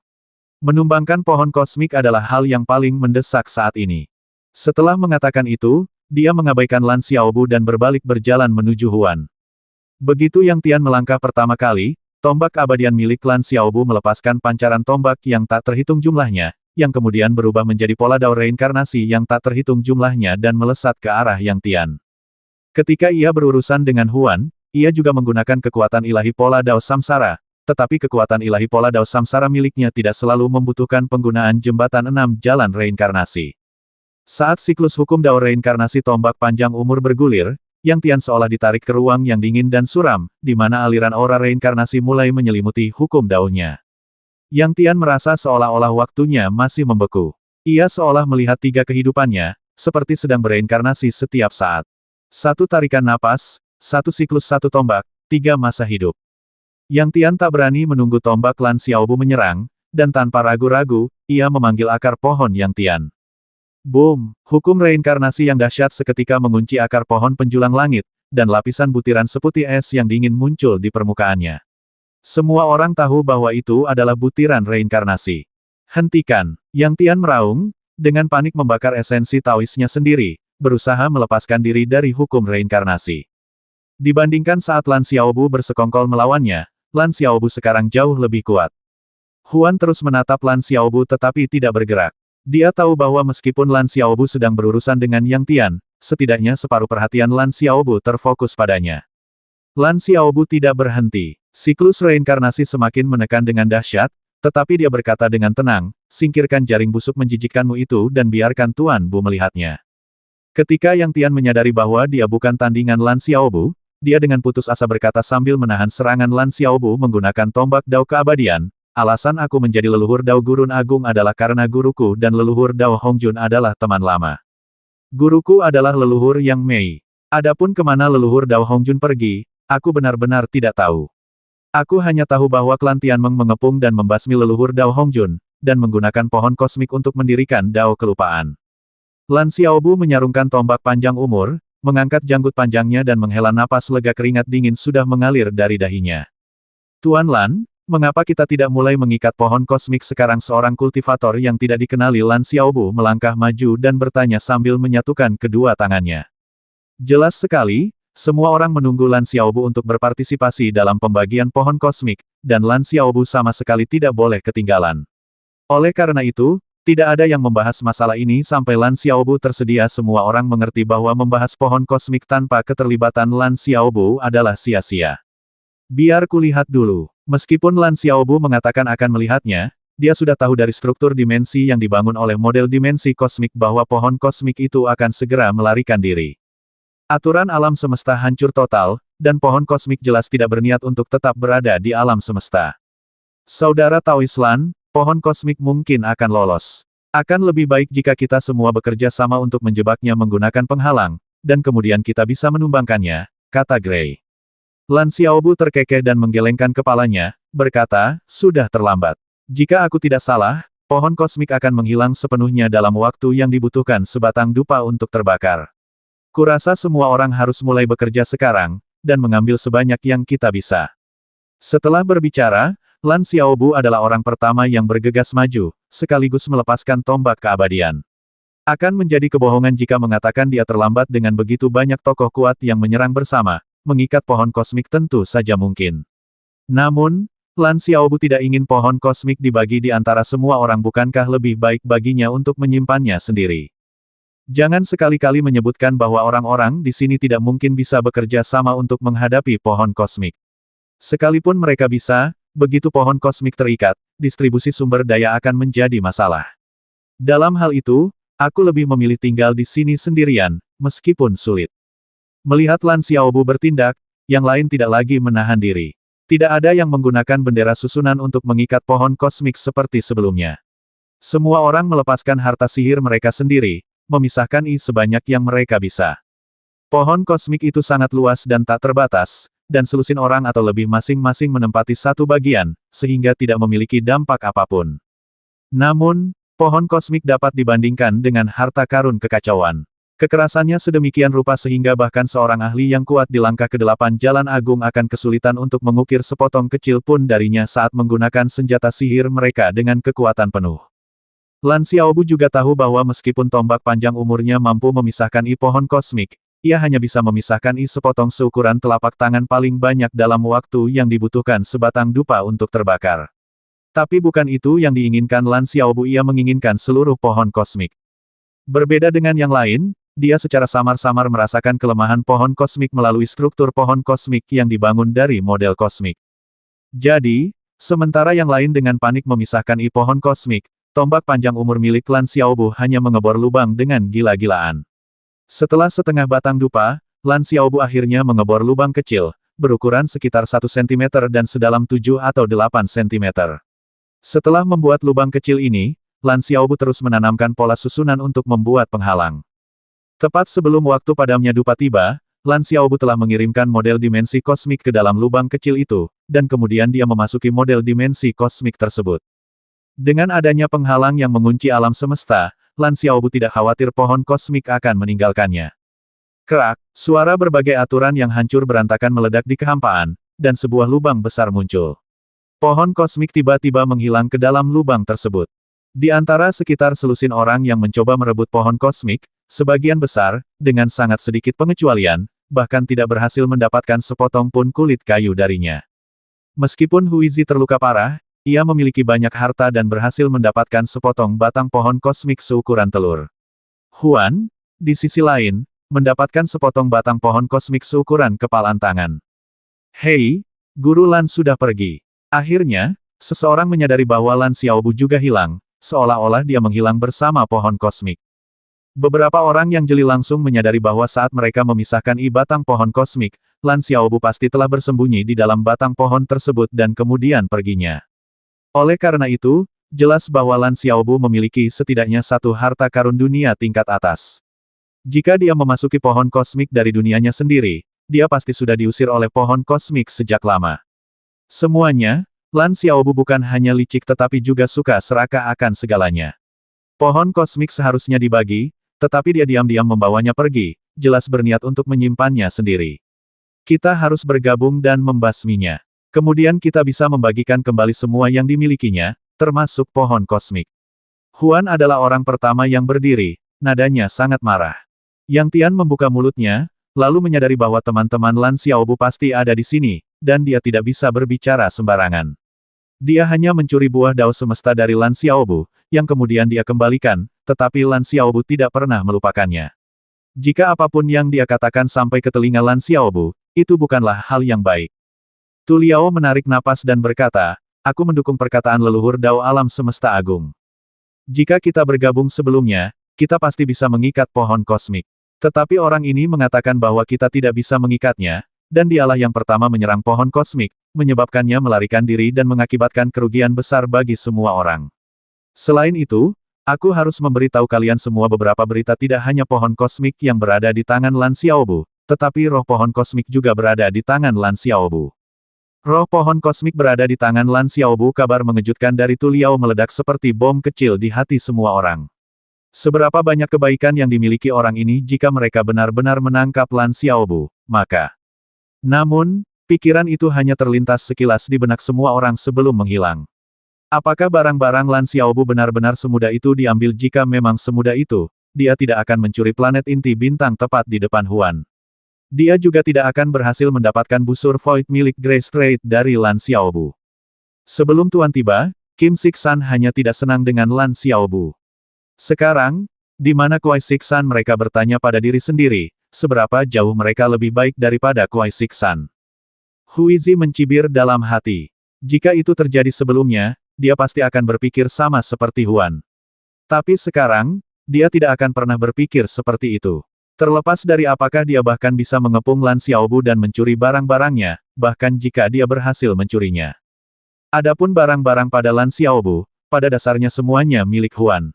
Menumbangkan pohon kosmik adalah hal yang paling mendesak saat ini. Setelah mengatakan itu, dia mengabaikan Lan Xiaobu dan berbalik berjalan menuju Huan. Begitu Yang Tian melangkah pertama kali, tombak abadian milik Lan Xiaobu melepaskan pancaran tombak yang tak terhitung jumlahnya, yang kemudian berubah menjadi pola dao reinkarnasi yang tak terhitung jumlahnya dan melesat ke arah Yang Tian. Ketika ia berurusan dengan Huan, ia juga menggunakan kekuatan ilahi pola dao samsara, tetapi kekuatan ilahi pola dao samsara miliknya tidak selalu membutuhkan penggunaan jembatan 6 jalan reinkarnasi. Saat siklus hukum dao reinkarnasi tombak panjang umur bergulir, Yang Tian seolah ditarik ke ruang yang dingin dan suram, di mana aliran aura reinkarnasi mulai menyelimuti hukum daonya. Yang Tian merasa seolah-olah waktunya masih membeku. Ia seolah melihat 3 kehidupannya, seperti sedang bereinkarnasi setiap saat. 1 tarikan napas, 1 siklus 1 tombak, 3 masa hidup. Yang Tian tak berani menunggu tombak Lan Xiaobu menyerang, dan tanpa ragu-ragu, ia memanggil akar pohon Yang Tian. Boom! Hukum reinkarnasi yang dahsyat seketika mengunci akar pohon penjulang langit, dan lapisan butiran seputih es yang dingin muncul di permukaannya. Semua orang tahu bahwa itu adalah butiran reinkarnasi. Hentikan! Yang Tian meraung, dengan panik membakar esensi Taoisnya sendiri, berusaha melepaskan diri dari hukum reinkarnasi. Dibandingkan saat Lan Xiaobu bersekongkol melawannya, Lan Xiaobu sekarang jauh lebih kuat. Huan terus menatap Lan Xiaobu tetapi tidak bergerak. Dia tahu bahwa meskipun Lan Xiaobu sedang berurusan dengan Yang Tian, setidaknya separuh perhatian Lan Xiaobu terfokus padanya. Lan Xiaobu tidak berhenti. Siklus reinkarnasi semakin menekan dengan dahsyat, Tetapi dia berkata dengan tenang, singkirkan jaring busuk menjijikkanmu itu dan biarkan Tuan Bu melihatnya. Ketika Yang Tian menyadari bahwa dia bukan tandingan Lan Xiaobu, dia dengan putus asa berkata sambil menahan serangan Lan Xiaobu menggunakan tombak Dao keabadian, alasan aku menjadi leluhur Dao Gurun Agung adalah karena guruku dan leluhur Dao Hongjun adalah teman lama. Guruku adalah leluhur Yang Mei. Adapun kemana leluhur Dao Hongjun pergi, aku benar-benar tidak tahu. Aku hanya tahu bahwa klan Tianmeng mengepung dan membasmi leluhur Dao Hongjun, dan menggunakan pohon kosmik untuk mendirikan Dao kelupaan. Lan Xiaobu menyarungkan tombak panjang umur, mengangkat janggut panjangnya dan menghela napas lega keringat dingin sudah mengalir dari dahinya. Tuan Lan, mengapa kita tidak mulai mengikat pohon kosmik sekarang? Seorang kultivator yang tidak dikenali Lan Xiaobu melangkah maju dan bertanya sambil menyatukan kedua tangannya. Jelas sekali, semua orang menunggu Lan Xiaobu untuk berpartisipasi dalam pembagian pohon kosmik, dan Lan Xiaobu sama sekali tidak boleh ketinggalan. Oleh karena itu, tidak ada yang membahas masalah ini sampai Lan Xiaobu tersedia. Semua orang mengerti bahwa membahas pohon kosmik tanpa keterlibatan Lan Xiaobu adalah sia-sia. Biar kulihat dulu. Meskipun Lan Xiaobu mengatakan akan melihatnya, dia sudah tahu dari struktur dimensi yang dibangun oleh model dimensi kosmik bahwa pohon kosmik itu akan segera melarikan diri. Aturan alam semesta hancur total, dan pohon kosmik jelas tidak berniat untuk tetap berada di alam semesta. Saudara Taois Lan, pohon kosmik mungkin akan lolos. Akan lebih baik jika kita semua bekerja sama untuk menjebaknya menggunakan penghalang, dan kemudian kita bisa menumbangkannya, kata Gray. Lan Xiaobu terkekeh dan menggelengkan kepalanya, berkata, sudah terlambat. Jika aku tidak salah, pohon kosmik akan menghilang sepenuhnya dalam waktu yang dibutuhkan sebatang dupa untuk terbakar. Kurasa semua orang harus mulai bekerja sekarang, dan mengambil sebanyak yang kita bisa. Setelah berbicara, Lan Xiaobu adalah orang pertama yang bergegas maju, sekaligus melepaskan tombak keabadian. Akan menjadi kebohongan jika mengatakan dia terlambat dengan begitu banyak tokoh kuat yang menyerang bersama, mengikat pohon kosmik tentu saja mungkin. Namun, Lan Xiaobu tidak ingin pohon kosmik dibagi di antara semua orang. Bukankah lebih baik baginya untuk menyimpannya sendiri? Jangan sekali-kali menyebutkan bahwa orang-orang di sini tidak mungkin bisa bekerja sama untuk menghadapi pohon kosmik. Sekalipun mereka bisa, begitu pohon kosmik terikat, distribusi sumber daya akan menjadi masalah. Dalam hal itu, aku lebih memilih tinggal di sini sendirian, meskipun sulit. Melihat Lan Xiaobu bertindak, yang lain tidak lagi menahan diri. Tidak ada yang menggunakan bendera susunan untuk mengikat pohon kosmik seperti sebelumnya. Semua orang melepaskan harta sihir mereka sendiri, memisahkan sebanyak yang mereka bisa. Pohon kosmik itu sangat luas dan tak terbatas, dan selusin orang atau lebih masing-masing menempati satu bagian, sehingga tidak memiliki dampak apapun. Namun, pohon kosmik dapat dibandingkan dengan harta karun kekacauan. Kekerasannya sedemikian rupa sehingga bahkan seorang ahli yang kuat di langkah ke-8 Jalan Agung akan kesulitan untuk mengukir sepotong kecil pun darinya saat menggunakan senjata sihir mereka dengan kekuatan penuh. Lan Xiaobu juga tahu bahwa meskipun tombak panjang umurnya mampu memisahkan pohon kosmik, ia hanya bisa memisahkan sepotong seukuran telapak tangan paling banyak dalam waktu yang dibutuhkan sebatang dupa untuk terbakar. Tapi bukan itu yang diinginkan Lan Xiaobu. Ia menginginkan seluruh pohon kosmik. Berbeda dengan yang lain, dia secara samar-samar merasakan kelemahan pohon kosmik melalui struktur pohon kosmik yang dibangun dari model kosmik. Jadi, sementara yang lain dengan panik memisahkan pohon kosmik, tombak panjang umur milik Lan Xiaobu hanya mengebor lubang dengan gila-gilaan. Setelah setengah batang dupa, Lan Xiaobu akhirnya mengebor lubang kecil, berukuran sekitar 1 cm dan sedalam 7 atau 8 cm. Setelah membuat lubang kecil ini, Lan Xiaobu terus menanamkan pola susunan untuk membuat penghalang. Tepat sebelum waktu padamnya dupa tiba, Lan Xiaobu telah mengirimkan model dimensi kosmik ke dalam lubang kecil itu, dan kemudian dia memasuki model dimensi kosmik tersebut. Dengan adanya penghalang yang mengunci alam semesta, Lan Xiaobu tidak khawatir pohon kosmik akan meninggalkannya. Kerak, suara berbagai aturan yang hancur berantakan meledak di kehampaan, dan sebuah lubang besar muncul. Pohon kosmik tiba-tiba menghilang ke dalam lubang tersebut. Di antara sekitar selusin orang yang mencoba merebut pohon kosmik, sebagian besar, dengan sangat sedikit pengecualian, bahkan tidak berhasil mendapatkan sepotong pun kulit kayu darinya. Meskipun Huizi terluka parah, ia memiliki banyak harta dan berhasil mendapatkan sepotong batang pohon kosmik seukuran telur. Huan, di sisi lain, mendapatkan sepotong batang pohon kosmik seukuran kepalan tangan. Hei, Guru Lan sudah pergi. Akhirnya, seseorang menyadari bahwa Lan Xiaobu juga hilang, seolah-olah dia menghilang bersama pohon kosmik. Beberapa orang yang jeli langsung menyadari bahwa saat mereka memisahkan batang pohon kosmik, Lan Xiaobu pasti telah bersembunyi di dalam batang pohon tersebut dan kemudian perginya. Oleh karena itu, jelas bahwa Lan Xiaobu memiliki setidaknya satu harta karun dunia tingkat atas. Jika dia memasuki pohon kosmik dari dunianya sendiri, dia pasti sudah diusir oleh pohon kosmik sejak lama. Semuanya, Lan Xiaobu bukan hanya licik tetapi juga suka serakah akan segalanya. Pohon kosmik seharusnya dibagi, tetapi dia diam-diam membawanya pergi, jelas berniat untuk menyimpannya sendiri. Kita harus bergabung dan membasminya. Kemudian kita bisa membagikan kembali semua yang dimilikinya, termasuk pohon kosmik. Huan adalah orang pertama yang berdiri, nadanya sangat marah. Yang Tian membuka mulutnya, lalu menyadari bahwa teman-teman Lan Xiaobu pasti ada di sini, dan dia tidak bisa berbicara sembarangan. Dia hanya mencuri buah dao semesta dari Lan Xiaobu, yang kemudian dia kembalikan, tetapi Lan Xiaobu tidak pernah melupakannya. Jika apapun yang dia katakan sampai ke telinga Lan Xiaobu, itu bukanlah hal yang baik. Tu Liao menarik napas dan berkata, aku mendukung perkataan leluhur dao alam semesta agung. Jika kita bergabung sebelumnya, kita pasti bisa mengikat pohon kosmik. Tetapi orang ini mengatakan bahwa kita tidak bisa mengikatnya, dan dialah yang pertama menyerang pohon kosmik, menyebabkannya melarikan diri dan mengakibatkan kerugian besar bagi semua orang. Selain itu, aku harus memberitahu kalian semua beberapa berita tidak hanya pohon kosmik yang berada di tangan Lan Xiaobu, tetapi roh pohon kosmik juga berada di tangan Lan Xiaobu. Roh pohon kosmik berada di tangan Lan Xiaobu. Kabar mengejutkan dari Tu Liao meledak seperti bom kecil di hati semua orang. Seberapa banyak kebaikan yang dimiliki orang ini jika mereka benar-benar menangkap Lan Xiaobu, maka. Namun, pikiran itu hanya terlintas sekilas di benak semua orang sebelum menghilang. Apakah barang-barang Lan Xiaobu benar-benar semudah itu diambil? Jika memang semudah itu, dia tidak akan mencuri planet inti bintang tepat di depan Huan. Dia juga tidak akan berhasil mendapatkan busur void milik Grey Strait dari Lan Xiaobu. Sebelum Tuan tiba, Kim Sik-san hanya tidak senang dengan Lan Xiaobu. Sekarang, di mana Kuai Sik-san? Mereka bertanya pada diri sendiri, seberapa jauh mereka lebih baik daripada Kuai Sik-san. Huizi mencibir dalam hati. Jika itu terjadi sebelumnya, dia pasti akan berpikir sama seperti Huan. Tapi sekarang, dia tidak akan pernah berpikir seperti itu. Terlepas dari apakah dia bahkan bisa mengepung Lan Xiaobu dan mencuri barang-barangnya, bahkan jika dia berhasil mencurinya. Adapun barang-barang pada Lan Xiaobu, pada dasarnya semuanya milik Huan.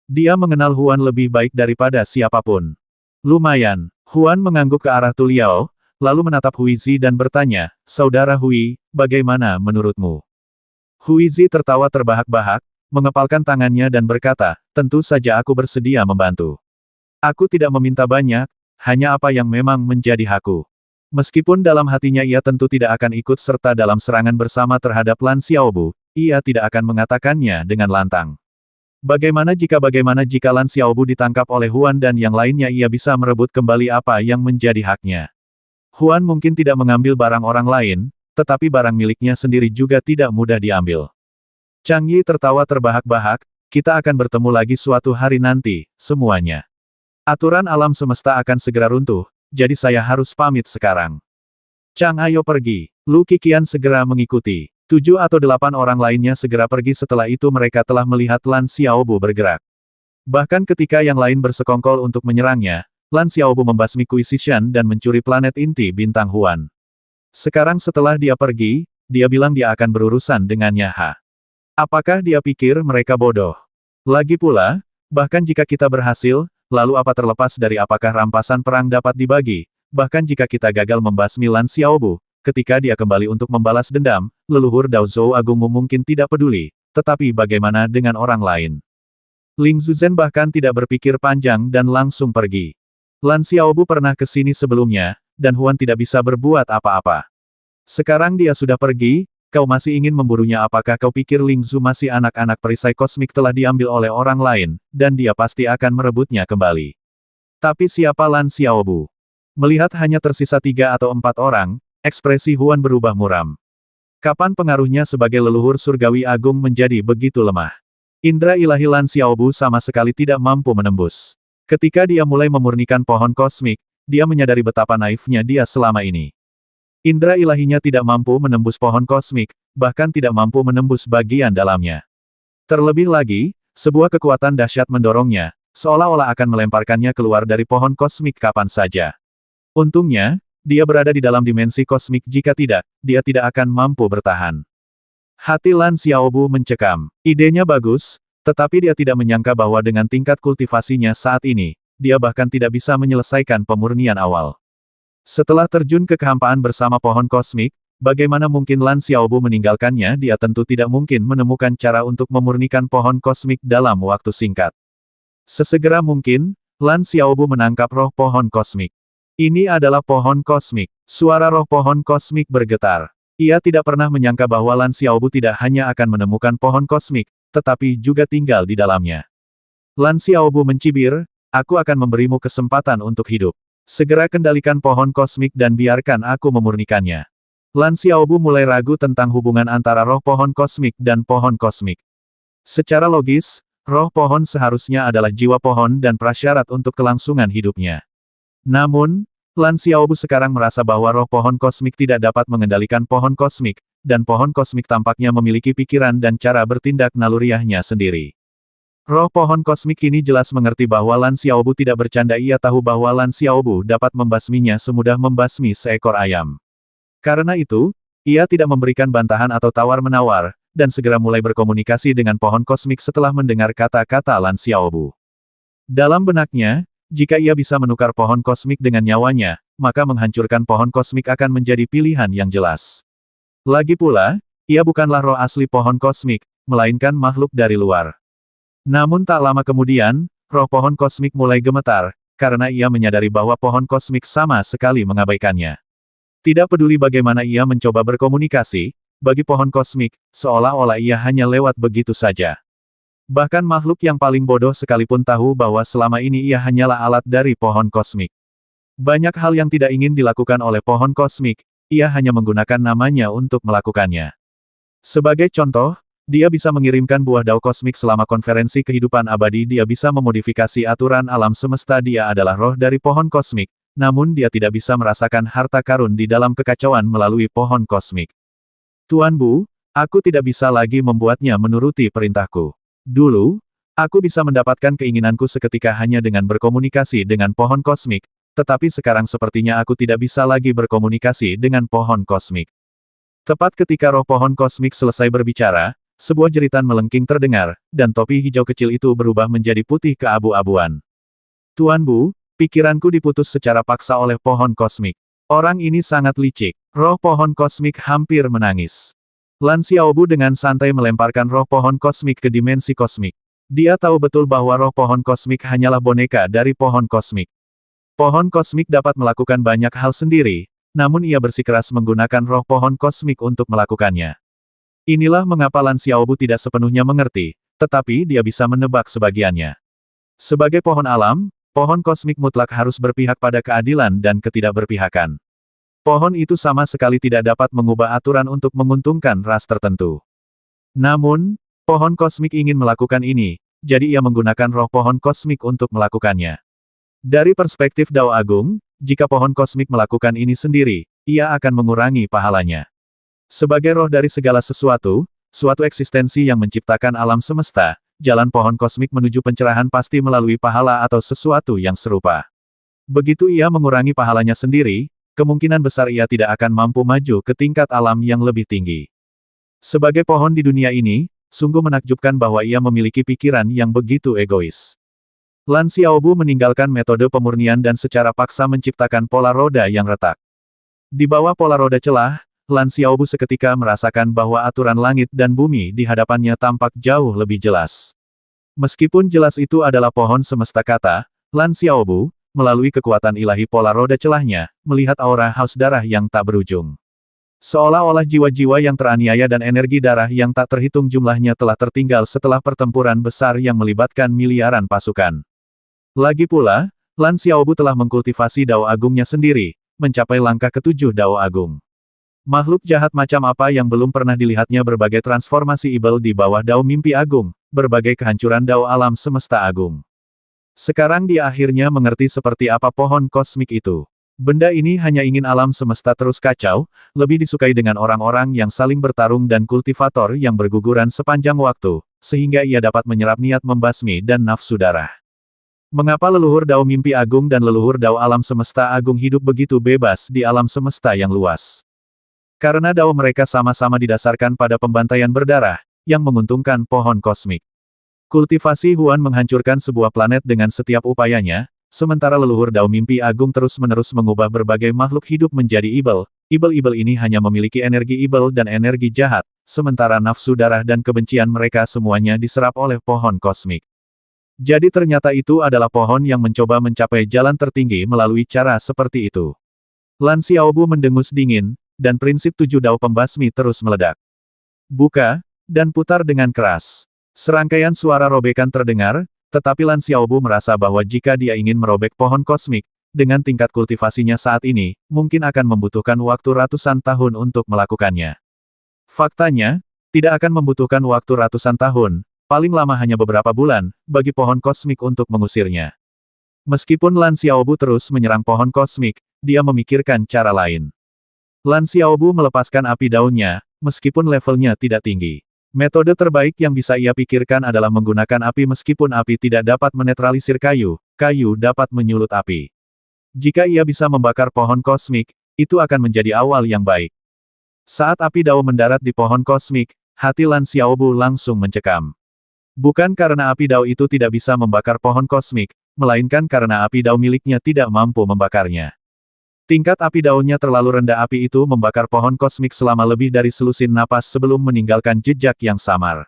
Dia mengenal Huan lebih baik daripada siapapun. Lumayan. Huan mengangguk ke arah Tu Liao, lalu menatap Huizi dan bertanya, Saudara Hui, bagaimana menurutmu? Huizi tertawa terbahak-bahak, mengepalkan tangannya dan berkata, tentu saja aku bersedia membantu. Aku tidak meminta banyak, hanya apa yang memang menjadi hakku. Meskipun dalam hatinya ia tentu tidak akan ikut serta dalam serangan bersama terhadap Lan Xiaobu, ia tidak akan mengatakannya dengan lantang. Bagaimana jika Lan Xiaobu ditangkap oleh Huan dan yang lainnya? Ia bisa merebut kembali apa yang menjadi haknya. Huan mungkin tidak mengambil barang orang lain, tetapi barang miliknya sendiri juga tidak mudah diambil. Chang Yi tertawa terbahak-bahak, kita akan bertemu lagi suatu hari nanti, semuanya. Aturan alam semesta akan segera runtuh, jadi saya harus pamit sekarang. Chang, ayo pergi. Lu Qiqian segera mengikuti. 7 atau 8 orang lainnya segera pergi. Setelah itu mereka telah melihat Lan Xiaobu bergerak. Bahkan ketika yang lain bersekongkol untuk menyerangnya, Lan Xiaobu membasmi Kui Sishan dan mencuri planet inti bintang Huan. Sekarang setelah dia pergi, dia bilang dia akan berurusan dengannya. Apakah dia pikir mereka bodoh? Lagi pula, bahkan jika kita berhasil, lalu apa terlepas dari apakah rampasan perang dapat dibagi, bahkan jika kita gagal membasmi Lan Xiaobu, ketika dia kembali untuk membalas dendam, leluhur Dao Zhou Agungmu mungkin tidak peduli, tetapi bagaimana dengan orang lain? Ling Zuzhen bahkan tidak berpikir panjang dan langsung pergi. Lan Xiaobu pernah ke sini sebelumnya, dan Huan tidak bisa berbuat apa-apa. Sekarang dia sudah pergi, kau masih ingin memburunya? Apakah kau pikir Ling Zu masih anak-anak? Perisai kosmik telah diambil oleh orang lain, dan dia pasti akan merebutnya kembali. Tapi siapa Lan Xiaobu? Melihat hanya tersisa 3 atau 4 orang, ekspresi Huan berubah muram. Kapan pengaruhnya sebagai leluhur surgawi agung menjadi begitu lemah? Indra ilahi Lan Xiaobu sama sekali tidak mampu menembus. Ketika dia mulai memurnikan pohon kosmik, dia menyadari betapa naifnya dia selama ini. Indra ilahinya tidak mampu menembus pohon kosmik, bahkan tidak mampu menembus bagian dalamnya. Terlebih lagi, sebuah kekuatan dahsyat mendorongnya, seolah-olah akan melemparkannya keluar dari pohon kosmik kapan saja. Untungnya, dia berada di dalam dimensi kosmik, jika tidak, dia tidak akan mampu bertahan. Hati Lan Xiaobu mencekam. Idenya bagus, tetapi dia tidak menyangka bahwa dengan tingkat kultivasinya saat ini, dia bahkan tidak bisa menyelesaikan pemurnian awal. Setelah terjun ke kehampaan bersama pohon kosmik, bagaimana mungkin Lan Xiaobu meninggalkannya? Dia tentu tidak mungkin menemukan cara untuk memurnikan pohon kosmik dalam waktu singkat. Sesegera mungkin, Lan Xiaobu menangkap roh pohon kosmik. Ini adalah pohon kosmik. Suara roh pohon kosmik bergetar. Ia tidak pernah menyangka bahwa Lan Xiaobu tidak hanya akan menemukan pohon kosmik, tetapi juga tinggal di dalamnya. Lan Xiaobu mencibir, aku akan memberimu kesempatan untuk hidup. Segera kendalikan pohon kosmik dan biarkan aku memurnikannya. Lan Xiaobu mulai ragu tentang hubungan antara roh pohon kosmik dan pohon kosmik. Secara logis, roh pohon seharusnya adalah jiwa pohon dan prasyarat untuk kelangsungan hidupnya. Namun, Lan Xiaobu sekarang merasa bahwa roh pohon kosmik tidak dapat mengendalikan pohon kosmik, dan pohon kosmik tampaknya memiliki pikiran dan cara bertindak naluriahnya sendiri. Roh pohon kosmik ini jelas mengerti bahwa Lan Xiaobu tidak bercanda. Ia tahu bahwa Lan Xiaobu dapat membasminya semudah membasmi seekor ayam. Karena itu, ia tidak memberikan bantahan atau tawar-menawar, dan segera mulai berkomunikasi dengan pohon kosmik setelah mendengar kata-kata Lan Xiaobu. Dalam benaknya, jika ia bisa menukar pohon kosmik dengan nyawanya, maka menghancurkan pohon kosmik akan menjadi pilihan yang jelas. Lagi pula, ia bukanlah roh asli pohon kosmik, melainkan makhluk dari luar. Namun tak lama kemudian, roh pohon kosmik mulai gemetar, karena ia menyadari bahwa pohon kosmik sama sekali mengabaikannya. Tidak peduli bagaimana ia mencoba berkomunikasi, bagi pohon kosmik, seolah-olah ia hanya lewat begitu saja. Bahkan makhluk yang paling bodoh sekalipun tahu bahwa selama ini ia hanyalah alat dari pohon kosmik. Banyak hal yang tidak ingin dilakukan oleh pohon kosmik, ia hanya menggunakan namanya untuk melakukannya. Sebagai contoh, dia bisa mengirimkan buah dao kosmik selama konferensi kehidupan abadi. Dia bisa memodifikasi aturan alam semesta. Dia adalah roh dari pohon kosmik, namun dia tidak bisa merasakan harta karun di dalam kekacauan melalui pohon kosmik. Tuan Bu, aku tidak bisa lagi membuatnya menuruti perintahku. Dulu, aku bisa mendapatkan keinginanku seketika hanya dengan berkomunikasi dengan pohon kosmik, tetapi sekarang sepertinya aku tidak bisa lagi berkomunikasi dengan pohon kosmik. Tepat ketika roh pohon kosmik selesai berbicara, sebuah jeritan melengking terdengar, dan topi hijau kecil itu berubah menjadi putih keabu-abuan. Tuan Bu, pikiranku diputus secara paksa oleh pohon kosmik. Orang ini sangat licik. Roh pohon kosmik hampir menangis. Lan Xiaobu dengan santai melemparkan roh pohon kosmik ke dimensi kosmik. Dia tahu betul bahwa roh pohon kosmik hanyalah boneka dari pohon kosmik. Pohon kosmik dapat melakukan banyak hal sendiri, namun ia bersikeras menggunakan roh pohon kosmik untuk melakukannya. Inilah mengapa Lan Xiaobu tidak sepenuhnya mengerti, tetapi dia bisa menebak sebagiannya. Sebagai pohon alam, pohon kosmik mutlak harus berpihak pada keadilan dan ketidakberpihakan. Pohon itu sama sekali tidak dapat mengubah aturan untuk menguntungkan ras tertentu. Namun, pohon kosmik ingin melakukan ini, jadi ia menggunakan roh pohon kosmik untuk melakukannya. Dari perspektif Dao Agung, jika pohon kosmik melakukan ini sendiri, ia akan mengurangi pahalanya. Sebagai roh dari segala sesuatu, suatu eksistensi yang menciptakan alam semesta, jalan pohon kosmik menuju pencerahan pasti melalui pahala atau sesuatu yang serupa. Begitu ia mengurangi pahalanya sendiri, kemungkinan besar ia tidak akan mampu maju ke tingkat alam yang lebih tinggi. Sebagai pohon di dunia ini, sungguh menakjubkan bahwa ia memiliki pikiran yang begitu egois. Lan Xiaobu meninggalkan metode pemurnian dan secara paksa menciptakan pola roda yang retak. Di bawah pola roda celah, Lan Xiaobu seketika merasakan bahwa aturan langit dan bumi di hadapannya tampak jauh lebih jelas. Meskipun jelas itu adalah pohon semesta kata, Lan Xiaobu, melalui kekuatan ilahi pola roda celahnya, melihat aura haus darah yang tak berujung. Seolah-olah jiwa-jiwa yang teraniaya dan energi darah yang tak terhitung jumlahnya telah tertinggal setelah pertempuran besar yang melibatkan miliaran pasukan. Lagi pula, Lan Xiaobu telah mengkultivasi Dao Agungnya sendiri, mencapai langkah ke-7 Dao Agung. Makhluk jahat macam apa yang belum pernah dilihatnya berbagai transformasi ibel di bawah Dao Mimpi Agung, berbagai kehancuran Dao alam semesta agung. Sekarang dia akhirnya mengerti seperti apa pohon kosmik itu. Benda ini hanya ingin alam semesta terus kacau, lebih disukai dengan orang-orang yang saling bertarung dan kultivator yang berguguran sepanjang waktu, sehingga ia dapat menyerap niat membasmi dan nafsu darah. Mengapa leluhur Dao Mimpi Agung dan leluhur Dao Alam Semesta Agung hidup begitu bebas di alam semesta yang luas? Karena Dao mereka sama-sama didasarkan pada pembantaian berdarah, yang menguntungkan pohon kosmik. Kultivasi Huan menghancurkan sebuah planet dengan setiap upayanya, sementara leluhur Dao Mimpi Agung terus-menerus mengubah berbagai makhluk hidup menjadi ibel. Ibel-ibel ini hanya memiliki energi ibel dan energi jahat, sementara nafsu darah dan kebencian mereka semuanya diserap oleh pohon kosmik. Jadi ternyata itu adalah pohon yang mencoba mencapai jalan tertinggi melalui cara seperti itu. Lan Xiaobu mendengus dingin, dan prinsip 7 Dao Pembasmi terus meledak. Buka, dan putar dengan keras. Serangkaian suara robekan terdengar, tetapi Lan Xiaobu merasa bahwa jika dia ingin merobek pohon kosmik, dengan tingkat kultivasinya saat ini, mungkin akan membutuhkan waktu ratusan tahun untuk melakukannya. Faktanya, tidak akan membutuhkan waktu ratusan tahun, paling lama hanya beberapa bulan, bagi pohon kosmik untuk mengusirnya. Meskipun Lan Xiaobu terus menyerang pohon kosmik, dia memikirkan cara lain. Lan Xiaobu melepaskan api daunnya, meskipun levelnya tidak tinggi. Metode terbaik yang bisa ia pikirkan adalah menggunakan api meskipun api tidak dapat menetralisir kayu, kayu dapat menyulut api. Jika ia bisa membakar pohon kosmik, itu akan menjadi awal yang baik. Saat api Dao mendarat di pohon kosmik, hati Lan Xiaobu langsung mencekam. Bukan karena api Dao itu tidak bisa membakar pohon kosmik, melainkan karena api Dao miliknya tidak mampu membakarnya. Tingkat api daunnya terlalu rendah, api itu membakar pohon kosmik selama lebih dari selusin napas sebelum meninggalkan jejak yang samar.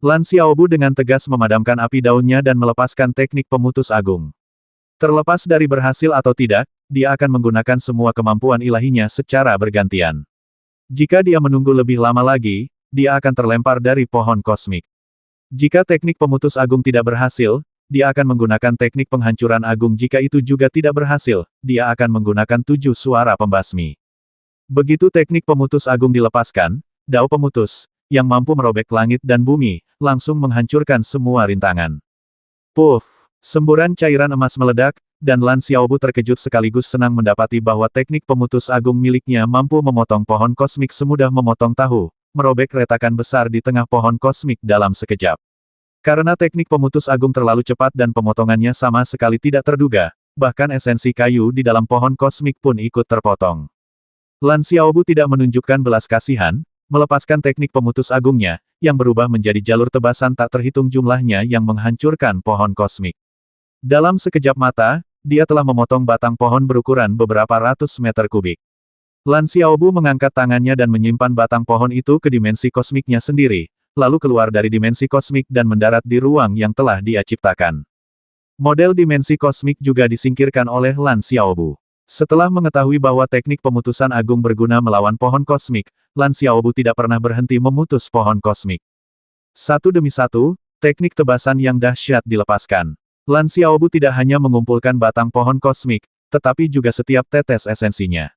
Lan Xiaobu dengan tegas memadamkan api daunnya dan melepaskan teknik pemutus agung. Terlepas dari berhasil atau tidak, dia akan menggunakan semua kemampuan ilahinya secara bergantian. Jika dia menunggu lebih lama lagi, dia akan terlempar dari pohon kosmik. Jika teknik pemutus agung tidak berhasil, dia akan menggunakan teknik penghancuran agung. Jika itu juga tidak berhasil, dia akan menggunakan 7 suara pembasmi. Begitu teknik pemutus agung dilepaskan, Dao pemutus, yang mampu merobek langit dan bumi, langsung menghancurkan semua rintangan. Puff! Semburan cairan emas meledak, dan Lan Xiaobu terkejut sekaligus senang mendapati bahwa teknik pemutus agung miliknya mampu memotong pohon kosmik semudah memotong tahu, merobek retakan besar di tengah pohon kosmik dalam sekejap. Karena teknik pemutus agung terlalu cepat dan pemotongannya sama sekali tidak terduga, bahkan esensi kayu di dalam pohon kosmik pun ikut terpotong. Lan Xiaobu tidak menunjukkan belas kasihan, melepaskan teknik pemutus agungnya, yang berubah menjadi jalur tebasan tak terhitung jumlahnya yang menghancurkan pohon kosmik. Dalam sekejap mata, dia telah memotong batang pohon berukuran beberapa ratus meter kubik. Lan Xiaobu mengangkat tangannya dan menyimpan batang pohon itu ke dimensi kosmiknya sendiri, lalu keluar dari dimensi kosmik dan mendarat di ruang yang telah dia ciptakan. Model dimensi kosmik juga disingkirkan oleh Lan Xiaobu. Setelah mengetahui bahwa teknik pemutusan agung berguna melawan pohon kosmik, Lan Xiaobu tidak pernah berhenti memutus pohon kosmik. Satu demi satu, teknik tebasan yang dahsyat dilepaskan. Lan Xiaobu tidak hanya mengumpulkan batang pohon kosmik, tetapi juga setiap tetes esensinya.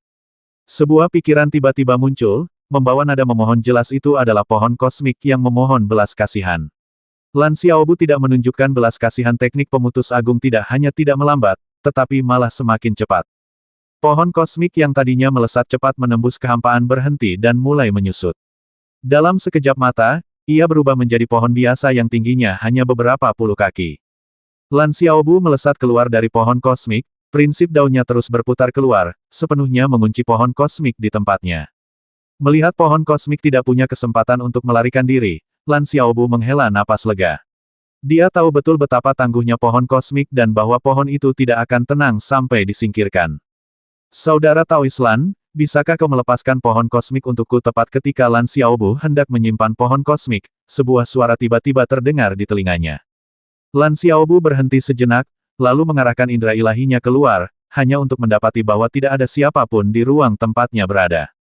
Sebuah pikiran tiba-tiba muncul, membawa nada memohon. Jelas itu adalah pohon kosmik yang memohon belas kasihan. Lan Xiaobu tidak menunjukkan belas kasihan. Teknik pemutus agung tidak hanya tidak melambat, tetapi malah semakin cepat. Pohon kosmik yang tadinya melesat cepat menembus kehampaan berhenti dan mulai menyusut. Dalam sekejap mata, ia berubah menjadi pohon biasa yang tingginya hanya beberapa puluh kaki. Lan Xiaobu melesat keluar dari pohon kosmik, prinsip daunnya terus berputar keluar, sepenuhnya mengunci pohon kosmik di tempatnya. Melihat pohon kosmik tidak punya kesempatan untuk melarikan diri, Lan Xiaobu menghela napas lega. Dia tahu betul betapa tangguhnya pohon kosmik dan bahwa pohon itu tidak akan tenang sampai disingkirkan. Saudara Taois Lan, bisakah kau melepaskan pohon kosmik untukku? Tepat ketika Lan Xiaobu hendak menyimpan pohon kosmik, sebuah suara tiba-tiba terdengar di telinganya. Lan Xiaobu berhenti sejenak, lalu mengarahkan indera ilahinya keluar, hanya untuk mendapati bahwa tidak ada siapapun di ruang tempatnya berada.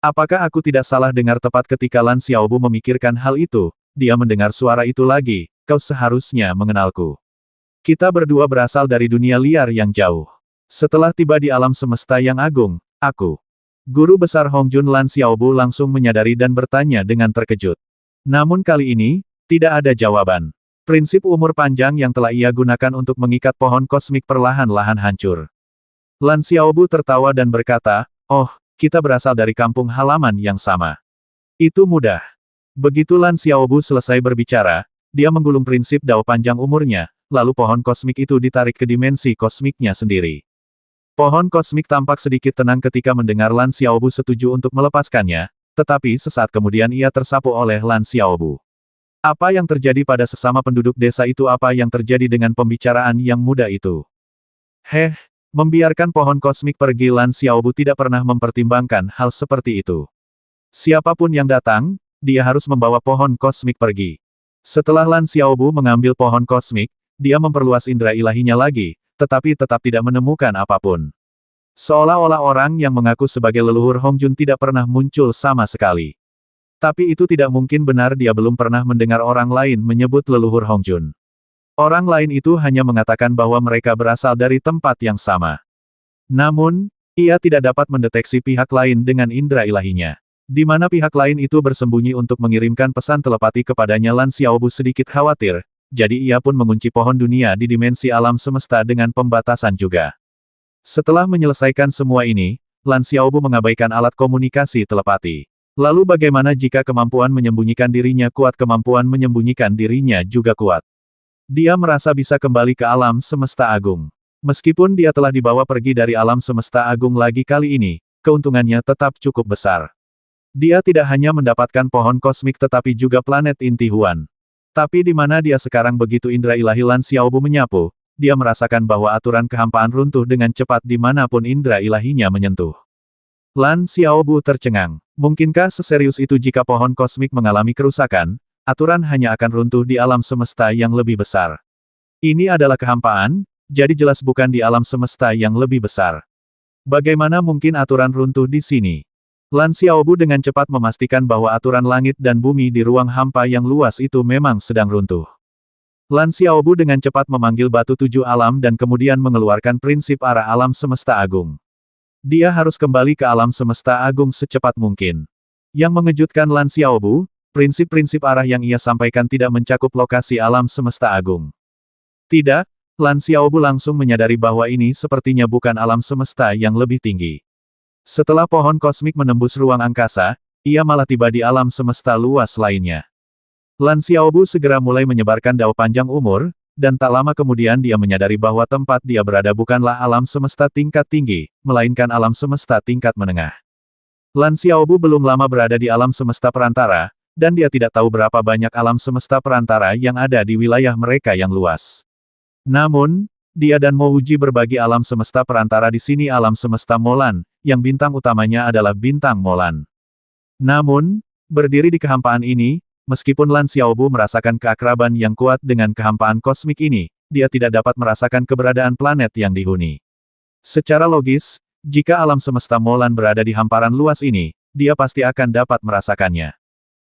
Apakah aku tidak salah dengar? Tepat ketika Lan Xiaobu memikirkan hal itu, dia mendengar suara itu lagi, kau seharusnya mengenalku. Kita berdua berasal dari dunia liar yang jauh. Setelah tiba di alam semesta yang agung, aku. Guru besar Hongjun. Lan Xiaobu langsung menyadari dan bertanya dengan terkejut. Namun kali ini, tidak ada jawaban. Prinsip umur panjang yang telah ia gunakan untuk mengikat pohon kosmik perlahan-lahan hancur. Lan Xiaobu tertawa dan berkata, "Oh, kita berasal dari kampung halaman yang sama. Itu mudah." Begitu Lan Xiaobu selesai berbicara, dia menggulung prinsip Dao panjang umurnya, lalu pohon kosmik itu ditarik ke dimensi kosmiknya sendiri. Pohon kosmik tampak sedikit tenang ketika mendengar Lan Xiaobu setuju untuk melepaskannya, tetapi sesaat kemudian ia tersapu oleh Lan Xiaobu. Apa yang terjadi pada sesama penduduk desa itu? Apa yang terjadi dengan pembicaraan yang mudah itu? Membiarkan pohon kosmik pergi. Lan Xiaobu tidak pernah mempertimbangkan hal seperti itu. Siapapun yang datang, dia harus membawa pohon kosmik pergi. Setelah Lan Xiaobu mengambil pohon kosmik, dia memperluas indera ilahinya lagi, tetapi tetap tidak menemukan apapun. Seolah-olah orang yang mengaku sebagai leluhur Hongjun tidak pernah muncul sama sekali. Tapi itu tidak mungkin benar, dia belum pernah mendengar orang lain menyebut leluhur Hongjun. Orang lain itu hanya mengatakan bahwa mereka berasal dari tempat yang sama. Namun, ia tidak dapat mendeteksi pihak lain dengan indera ilahinya. Di mana pihak lain itu bersembunyi untuk mengirimkan pesan telepati kepadanya. Lan Xiaobu sedikit khawatir, jadi ia pun mengunci pohon dunia di dimensi alam semesta dengan pembatasan juga. Setelah menyelesaikan semua ini, Lan Xiaobu mengabaikan alat komunikasi telepati. Lalu bagaimana jika kemampuan menyembunyikan dirinya kuat? Kemampuan menyembunyikan dirinya juga kuat. Dia merasa bisa kembali ke alam semesta agung. Meskipun dia telah dibawa pergi dari alam semesta agung lagi kali ini, keuntungannya tetap cukup besar. Dia tidak hanya mendapatkan pohon kosmik tetapi juga planet inti Huan. Tapi di mana dia sekarang? Begitu indera ilahi Lan Xiaobu menyapu, dia merasakan bahwa aturan kehampaan runtuh dengan cepat dimanapun indera ilahinya menyentuh. Lan Xiaobu tercengang. Mungkinkah seserius itu? Jika pohon kosmik mengalami kerusakan, aturan hanya akan runtuh di alam semesta yang lebih besar. Ini adalah kehampaan, jadi jelas bukan di alam semesta yang lebih besar. Bagaimana mungkin aturan runtuh di sini? Lan Xiaobu dengan cepat memastikan bahwa aturan langit dan bumi di ruang hampa yang luas itu memang sedang runtuh. Lan Xiaobu dengan cepat memanggil batu tujuh alam dan kemudian mengeluarkan prinsip arah alam semesta agung. Dia harus kembali ke alam semesta agung secepat mungkin. Yang mengejutkan Lan Xiaobu, prinsip-prinsip arah yang ia sampaikan tidak mencakup lokasi alam semesta agung. Tidak, Lan Xiaobu langsung menyadari bahwa ini sepertinya bukan alam semesta yang lebih tinggi. Setelah pohon kosmik menembus ruang angkasa, ia malah tiba di alam semesta luas lainnya. Lan Xiaobu segera mulai menyebarkan dao panjang umur, dan tak lama kemudian dia menyadari bahwa tempat dia berada bukanlah alam semesta tingkat tinggi, melainkan alam semesta tingkat menengah. Lan Xiaobu belum lama berada di alam semesta perantara, dan dia tidak tahu berapa banyak alam semesta perantara yang ada di wilayah mereka yang luas. Namun, dia dan Mo Wuji berbagi alam semesta perantara. Di sini alam semesta Molan, yang bintang utamanya adalah bintang Molan. Namun, berdiri di kehampaan ini, meskipun Lan Xiaobu merasakan keakraban yang kuat dengan kehampaan kosmik ini, dia tidak dapat merasakan keberadaan planet yang dihuni. Secara logis, jika alam semesta Molan berada di hamparan luas ini, dia pasti akan dapat merasakannya.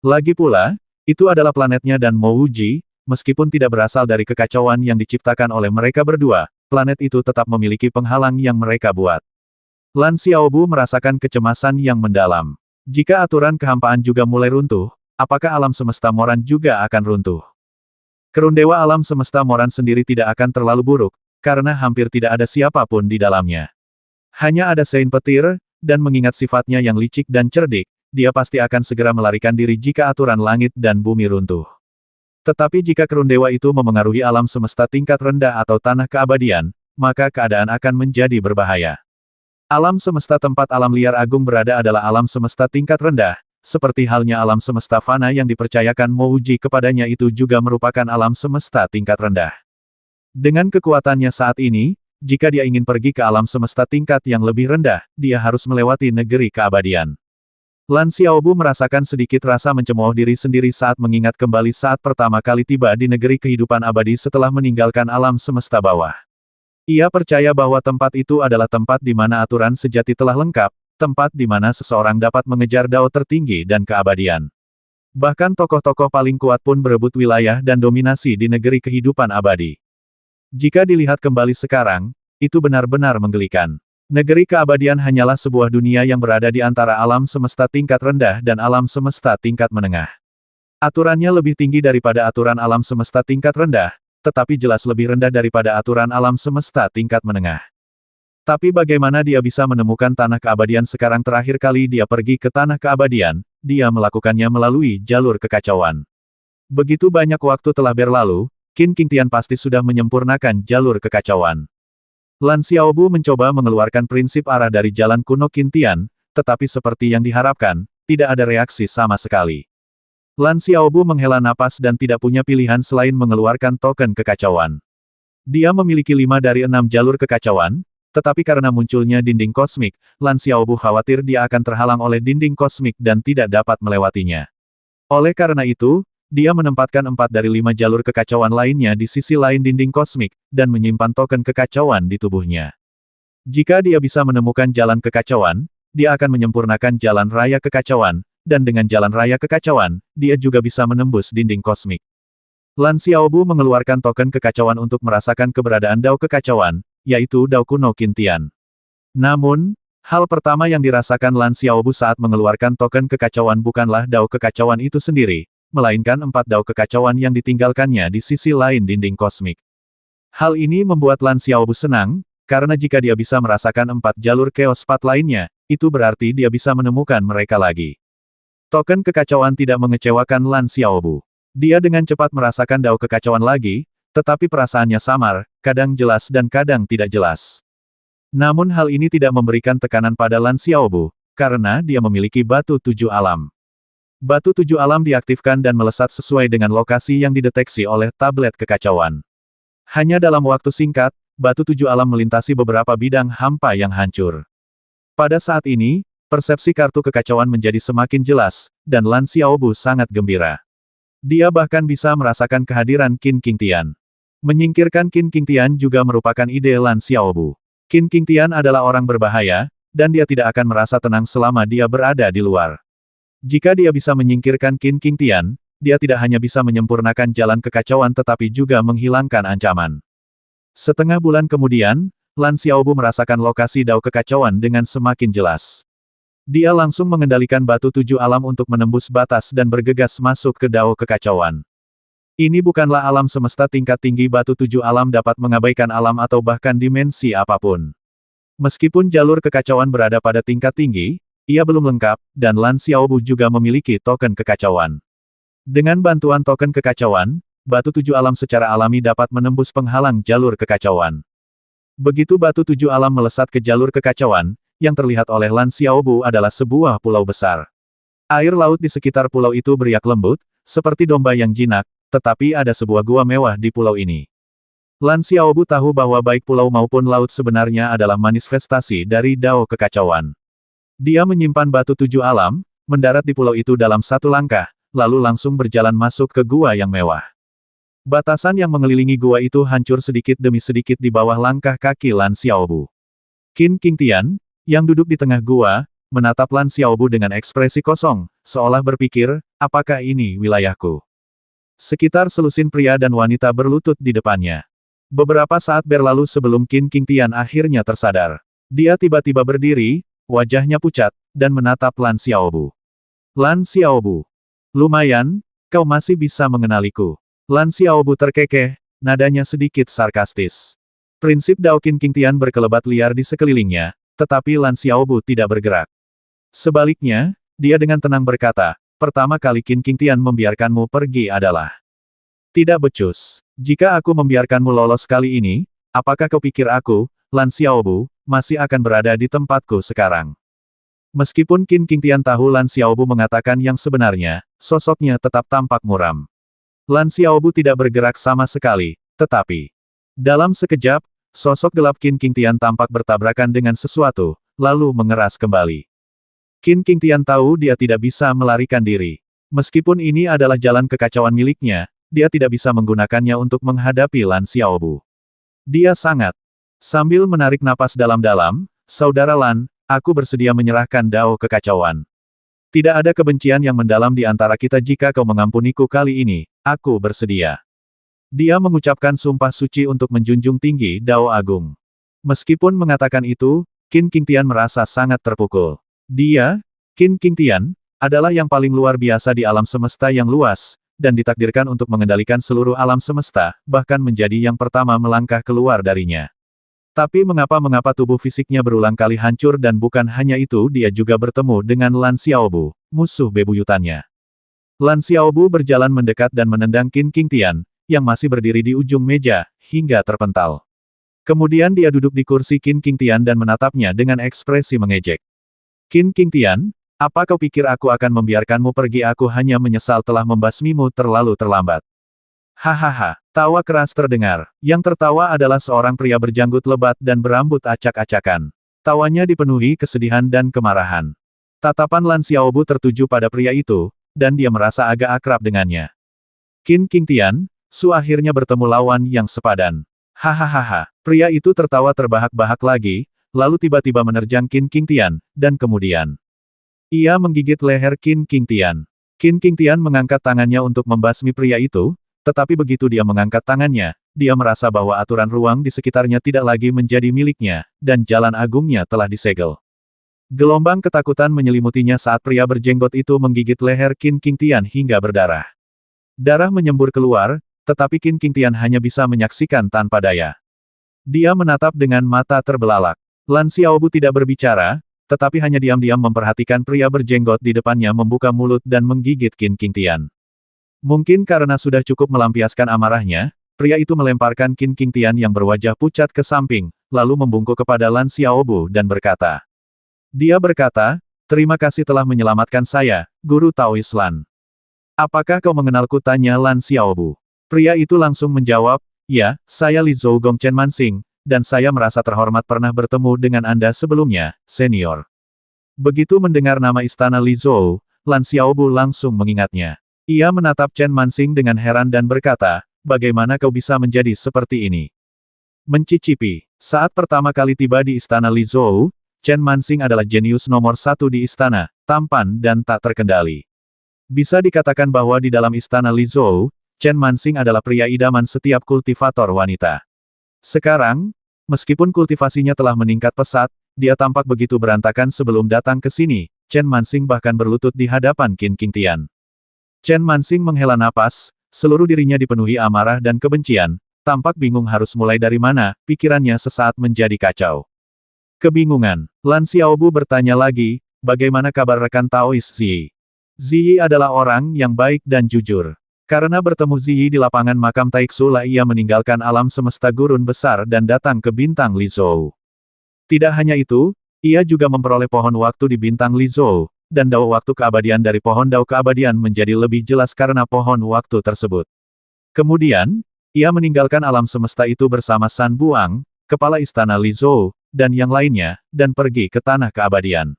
Lagi pula, itu adalah planetnya dan Mo Wuji. Meskipun tidak berasal dari kekacauan yang diciptakan oleh mereka berdua, planet itu tetap memiliki penghalang yang mereka buat. Lan Xiaobu merasakan kecemasan yang mendalam. Jika aturan kehampaan juga mulai runtuh, apakah alam semesta Moran juga akan runtuh? Kerundewa alam semesta Moran sendiri tidak akan terlalu buruk, karena hampir tidak ada siapapun di dalamnya. Hanya ada Sein Petir, dan mengingat sifatnya yang licik dan cerdik, dia pasti akan segera melarikan diri jika aturan langit dan bumi runtuh. Tetapi jika kerundewa itu memengaruhi alam semesta tingkat rendah atau tanah keabadian, maka keadaan akan menjadi berbahaya. Alam semesta tempat alam liar agung berada adalah alam semesta tingkat rendah, seperti halnya alam semesta fana yang dipercayakan Mo Wuji kepadanya itu juga merupakan alam semesta tingkat rendah. Dengan kekuatannya saat ini, jika dia ingin pergi ke alam semesta tingkat yang lebih rendah, dia harus melewati negeri keabadian. Lan Xiaobu merasakan sedikit rasa mencemooh diri sendiri saat mengingat kembali saat pertama kali tiba di negeri kehidupan abadi setelah meninggalkan alam semesta bawah. Ia percaya bahwa tempat itu adalah tempat di mana aturan sejati telah lengkap, tempat di mana seseorang dapat mengejar dao tertinggi dan keabadian. Bahkan tokoh-tokoh paling kuat pun berebut wilayah dan dominasi di negeri kehidupan abadi. Jika dilihat kembali sekarang, itu benar-benar menggelikan. Negeri keabadian hanyalah sebuah dunia yang berada di antara alam semesta tingkat rendah dan alam semesta tingkat menengah. Aturannya lebih tinggi daripada aturan alam semesta tingkat rendah, tetapi jelas lebih rendah daripada aturan alam semesta tingkat menengah. Tapi bagaimana dia bisa menemukan tanah keabadian sekarang? Terakhir kali dia pergi ke tanah keabadian, dia melakukannya melalui jalur kekacauan. Begitu banyak waktu telah berlalu, Qin Qingtian pasti sudah menyempurnakan jalur kekacauan. Lan Xiaobu mencoba mengeluarkan prinsip arah dari jalan kuno Qintian, tetapi seperti yang diharapkan, tidak ada reaksi sama sekali. Lan Xiaobu menghela napas dan tidak punya pilihan selain mengeluarkan token kekacauan. Dia memiliki 5 dari 6 jalur kekacauan, tetapi karena munculnya dinding kosmik, Lan Xiaobu khawatir dia akan terhalang oleh dinding kosmik dan tidak dapat melewatinya. Oleh karena itu, dia menempatkan 4 dari 5 jalur kekacauan lainnya di sisi lain dinding kosmik, dan menyimpan token kekacauan di tubuhnya. Jika dia bisa menemukan jalan kekacauan, dia akan menyempurnakan jalan raya kekacauan, dan dengan jalan raya kekacauan, dia juga bisa menembus dinding kosmik. Lan Xiaobu mengeluarkan token kekacauan untuk merasakan keberadaan dao kekacauan, yaitu dao kuno Qintian. Namun, hal pertama yang dirasakan Lan Xiaobu saat mengeluarkan token kekacauan bukanlah dao kekacauan itu sendiri, melainkan 4 dao kekacauan yang ditinggalkannya di sisi lain dinding kosmik. Hal ini membuat Lan Xiaobu senang, karena jika dia bisa merasakan 4 jalur Chaos Path lainnya, itu berarti dia bisa menemukan mereka lagi. Token kekacauan tidak mengecewakan Lan Xiaobu. Dia dengan cepat merasakan dao kekacauan lagi, tetapi perasaannya samar, kadang jelas dan kadang tidak jelas. Namun hal ini tidak memberikan tekanan pada Lan Xiaobu, karena dia memiliki batu 7 alam. Batu 7 alam diaktifkan dan melesat sesuai dengan lokasi yang dideteksi oleh tablet kekacauan. Hanya dalam waktu singkat, batu 7 alam melintasi beberapa bidang hampa yang hancur. Pada saat ini, persepsi kartu kekacauan menjadi semakin jelas, dan Lan Xiaobu sangat gembira. Dia bahkan bisa merasakan kehadiran Qin Qingtian. Menyingkirkan Qin Qingtian juga merupakan ide Lan Xiaobu. Qin Qingtian adalah orang berbahaya, dan dia tidak akan merasa tenang selama dia berada di luar. Jika dia bisa menyingkirkan Qin Qingtian, dia tidak hanya bisa menyempurnakan jalan kekacauan tetapi juga menghilangkan ancaman. Setengah bulan kemudian, Lan Xiaobu merasakan lokasi dao kekacauan dengan semakin jelas. Dia langsung mengendalikan batu 7 alam untuk menembus batas dan bergegas masuk ke dao kekacauan. Ini bukanlah alam semesta tingkat tinggi. Batu 7 alam dapat mengabaikan alam atau bahkan dimensi apapun. Meskipun jalur kekacauan berada pada tingkat tinggi, ia belum lengkap, dan Lan Xiaobu juga memiliki token kekacauan. Dengan bantuan token kekacauan, batu 7 alam secara alami dapat menembus penghalang jalur kekacauan. Begitu batu 7 alam melesat ke jalur kekacauan, yang terlihat oleh Lan Xiaobu adalah sebuah pulau besar. Air laut di sekitar pulau itu beriak lembut, seperti domba yang jinak, tetapi ada sebuah gua mewah di pulau ini. Lan Xiaobu tahu bahwa baik pulau maupun laut sebenarnya adalah manifestasi dari dao kekacauan. Dia menyimpan batu 7 alam, mendarat di pulau itu dalam satu langkah, lalu langsung berjalan masuk ke gua yang mewah. Batasan yang mengelilingi gua itu hancur sedikit demi sedikit di bawah langkah kaki Lan Xiaobu. Qin Qingtian, yang duduk di tengah gua, menatap Lan Xiaobu dengan ekspresi kosong, seolah berpikir, apakah ini wilayahku? Sekitar selusin pria dan wanita berlutut di depannya. Beberapa saat berlalu sebelum Qin Qingtian akhirnya tersadar. Dia tiba-tiba berdiri, wajahnya pucat, dan menatap Lan Xiaobu. Lan Xiaobu. Lumayan, kau masih bisa mengenaliku. Lan Xiaobu terkekeh, nadanya sedikit sarkastis. Prinsip Dao Qin Qingtian berkelebat liar di sekelilingnya, tetapi Lan Xiaobu tidak bergerak. Sebaliknya, dia dengan tenang berkata, pertama kali Qin Qingtian membiarkanmu pergi adalah tidak becus. Jika aku membiarkanmu lolos kali ini, apakah kau pikir aku, Lan Xiaobu, masih akan berada di tempatku sekarang? Meskipun Qin Qingtian tahu Lan Xiaobu mengatakan yang sebenarnya, sosoknya tetap tampak muram. Lan Xiaobu tidak bergerak sama sekali, tetapi dalam sekejap, sosok gelap Qin Qingtian tampak bertabrakan dengan sesuatu, lalu mengeras kembali. Qin Qingtian tahu dia tidak bisa melarikan diri. Meskipun ini adalah jalan kekacauan miliknya, dia tidak bisa menggunakannya untuk menghadapi Lan Xiaobu. Dia sangat. Sambil menarik napas dalam-dalam, Saudara Lan, aku bersedia menyerahkan dao kekacauan. Tidak ada kebencian yang mendalam di antara kita. Jika kau mengampuniku kali ini, aku bersedia. Dia mengucapkan sumpah suci untuk menjunjung tinggi dao agung. Meskipun mengatakan itu, Qin Qingtian merasa sangat terpukul. Dia, Qin Qingtian, adalah yang paling luar biasa di alam semesta yang luas, dan ditakdirkan untuk mengendalikan seluruh alam semesta, bahkan menjadi yang pertama melangkah keluar darinya. Tapi mengapa tubuh fisiknya berulang kali hancur dan bukan hanya itu dia juga bertemu dengan Lan Xiaobu, musuh bebuyutannya. Lan Xiaobu berjalan mendekat dan menendang Qin Qingtian, yang masih berdiri di ujung meja, hingga terpental. Kemudian dia duduk di kursi Qin Qingtian dan menatapnya dengan ekspresi mengejek. Qin Qingtian, apa kau pikir aku akan membiarkanmu pergi? Aku hanya menyesal telah membasmimu terlalu terlambat. Hahaha, tawa keras terdengar. Yang tertawa adalah seorang pria berjanggut lebat dan berambut acak-acakan. Tawanya dipenuhi kesedihan dan kemarahan. Tatapan Lan Xiaobu tertuju pada pria itu, dan dia merasa agak akrab dengannya. Qin Qingtian, Su akhirnya bertemu lawan yang sepadan. Hahaha, pria itu tertawa terbahak-bahak lagi, lalu tiba-tiba menerjang Qin Qingtian, dan kemudian ia menggigit leher Qin Qingtian. Qin Qingtian mengangkat tangannya untuk membasmi pria itu, tetapi begitu dia mengangkat tangannya, dia merasa bahwa aturan ruang di sekitarnya tidak lagi menjadi miliknya, dan jalan agungnya telah disegel. Gelombang ketakutan menyelimutinya saat pria berjenggot itu menggigit leher Qin Qingtian hingga berdarah. Darah menyembur keluar, tetapi Qin Qingtian hanya bisa menyaksikan tanpa daya. Dia menatap dengan mata terbelalak. Lan Xiaobu tidak berbicara, tetapi hanya diam-diam memperhatikan pria berjenggot di depannya membuka mulut dan menggigit Qin Qingtian. Mungkin karena sudah cukup melampiaskan amarahnya, pria itu melemparkan Qin Qingtian yang berwajah pucat ke samping, lalu membungkuk kepada Lan Xiaobu dan berkata. Dia berkata, terima kasih telah menyelamatkan saya, Guru Taois Lan. Apakah kau mengenalku? Tanya Lan Xiaobu. Pria itu langsung menjawab, ya, saya Li Zhou Gong Chen Mansing, dan saya merasa terhormat pernah bertemu dengan Anda sebelumnya, senior. Begitu mendengar nama istana Li Zhou, Lan Xiaobu langsung mengingatnya. Ia menatap Chen Mansing dengan heran dan berkata, bagaimana kau bisa menjadi seperti ini? Mencicipi. Saat pertama kali tiba di istana Li Zhou, Chen Mansing adalah jenius nomor satu di istana, tampan dan tak terkendali. Bisa dikatakan bahwa di dalam istana Li Zhou, Chen Mansing adalah pria idaman setiap kultivator wanita. Sekarang, meskipun kultivasinya telah meningkat pesat, dia tampak begitu berantakan sebelum datang ke sini. Chen Mansing bahkan berlutut di hadapan Qin Qingtian. Chen Mansing menghela napas, seluruh dirinya dipenuhi amarah dan kebencian, tampak bingung harus mulai dari mana, pikirannya sesaat menjadi kacau. Kebingungan, Lan Xiaobu bertanya lagi, bagaimana kabar rekan Taois Ziyi? Ziyi adalah orang yang baik dan jujur. Karena bertemu Ziyi di lapangan makam Taixu lah ia meninggalkan alam semesta gurun besar dan datang ke bintang Li Zhou. Tidak hanya itu, ia juga memperoleh pohon waktu di bintang Li Zhou, dan dao waktu keabadian dari pohon dao keabadian menjadi lebih jelas karena pohon waktu tersebut. Kemudian, ia meninggalkan alam semesta itu bersama San Buang, kepala istana Li Zhou, dan yang lainnya, dan pergi ke tanah keabadian.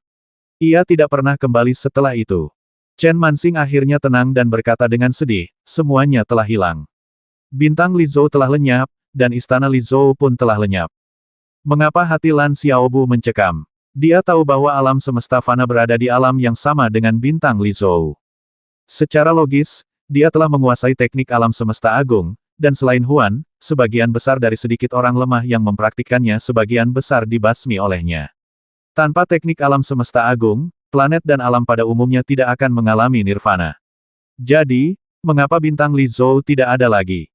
Ia tidak pernah kembali setelah itu. Chen Mansing akhirnya tenang dan berkata dengan sedih, semuanya telah hilang. Bintang Li Zhou telah lenyap, dan istana Li Zhou pun telah lenyap. Mengapa hati Lan Xiaobu mencekam? Dia tahu bahwa alam semesta fana berada di alam yang sama dengan bintang Li Zhou. Secara logis, dia telah menguasai teknik alam semesta agung, dan selain Huan, sebagian besar dari sedikit orang lemah yang mempraktikkannya sebagian besar dibasmi olehnya. Tanpa teknik alam semesta agung, planet dan alam pada umumnya tidak akan mengalami nirvana. Jadi, mengapa bintang Li Zhou tidak ada lagi?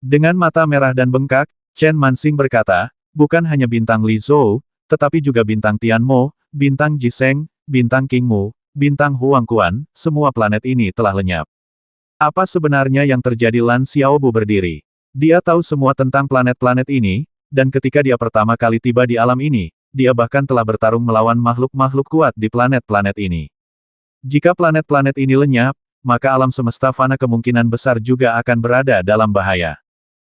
Dengan mata merah dan bengkak, Chen Mansing berkata, bukan hanya bintang Li Zhou, tetapi juga bintang Tianmo, bintang Jiseng, bintang Qingmu, bintang Huangquan, semua planet ini telah lenyap. Apa sebenarnya yang terjadi? Lan Xiaobu berdiri. Dia tahu semua tentang planet-planet ini, dan ketika dia pertama kali tiba di alam ini, dia bahkan telah bertarung melawan makhluk-makhluk kuat di planet-planet ini. Jika planet-planet ini lenyap, maka alam semesta fana kemungkinan besar juga akan berada dalam bahaya.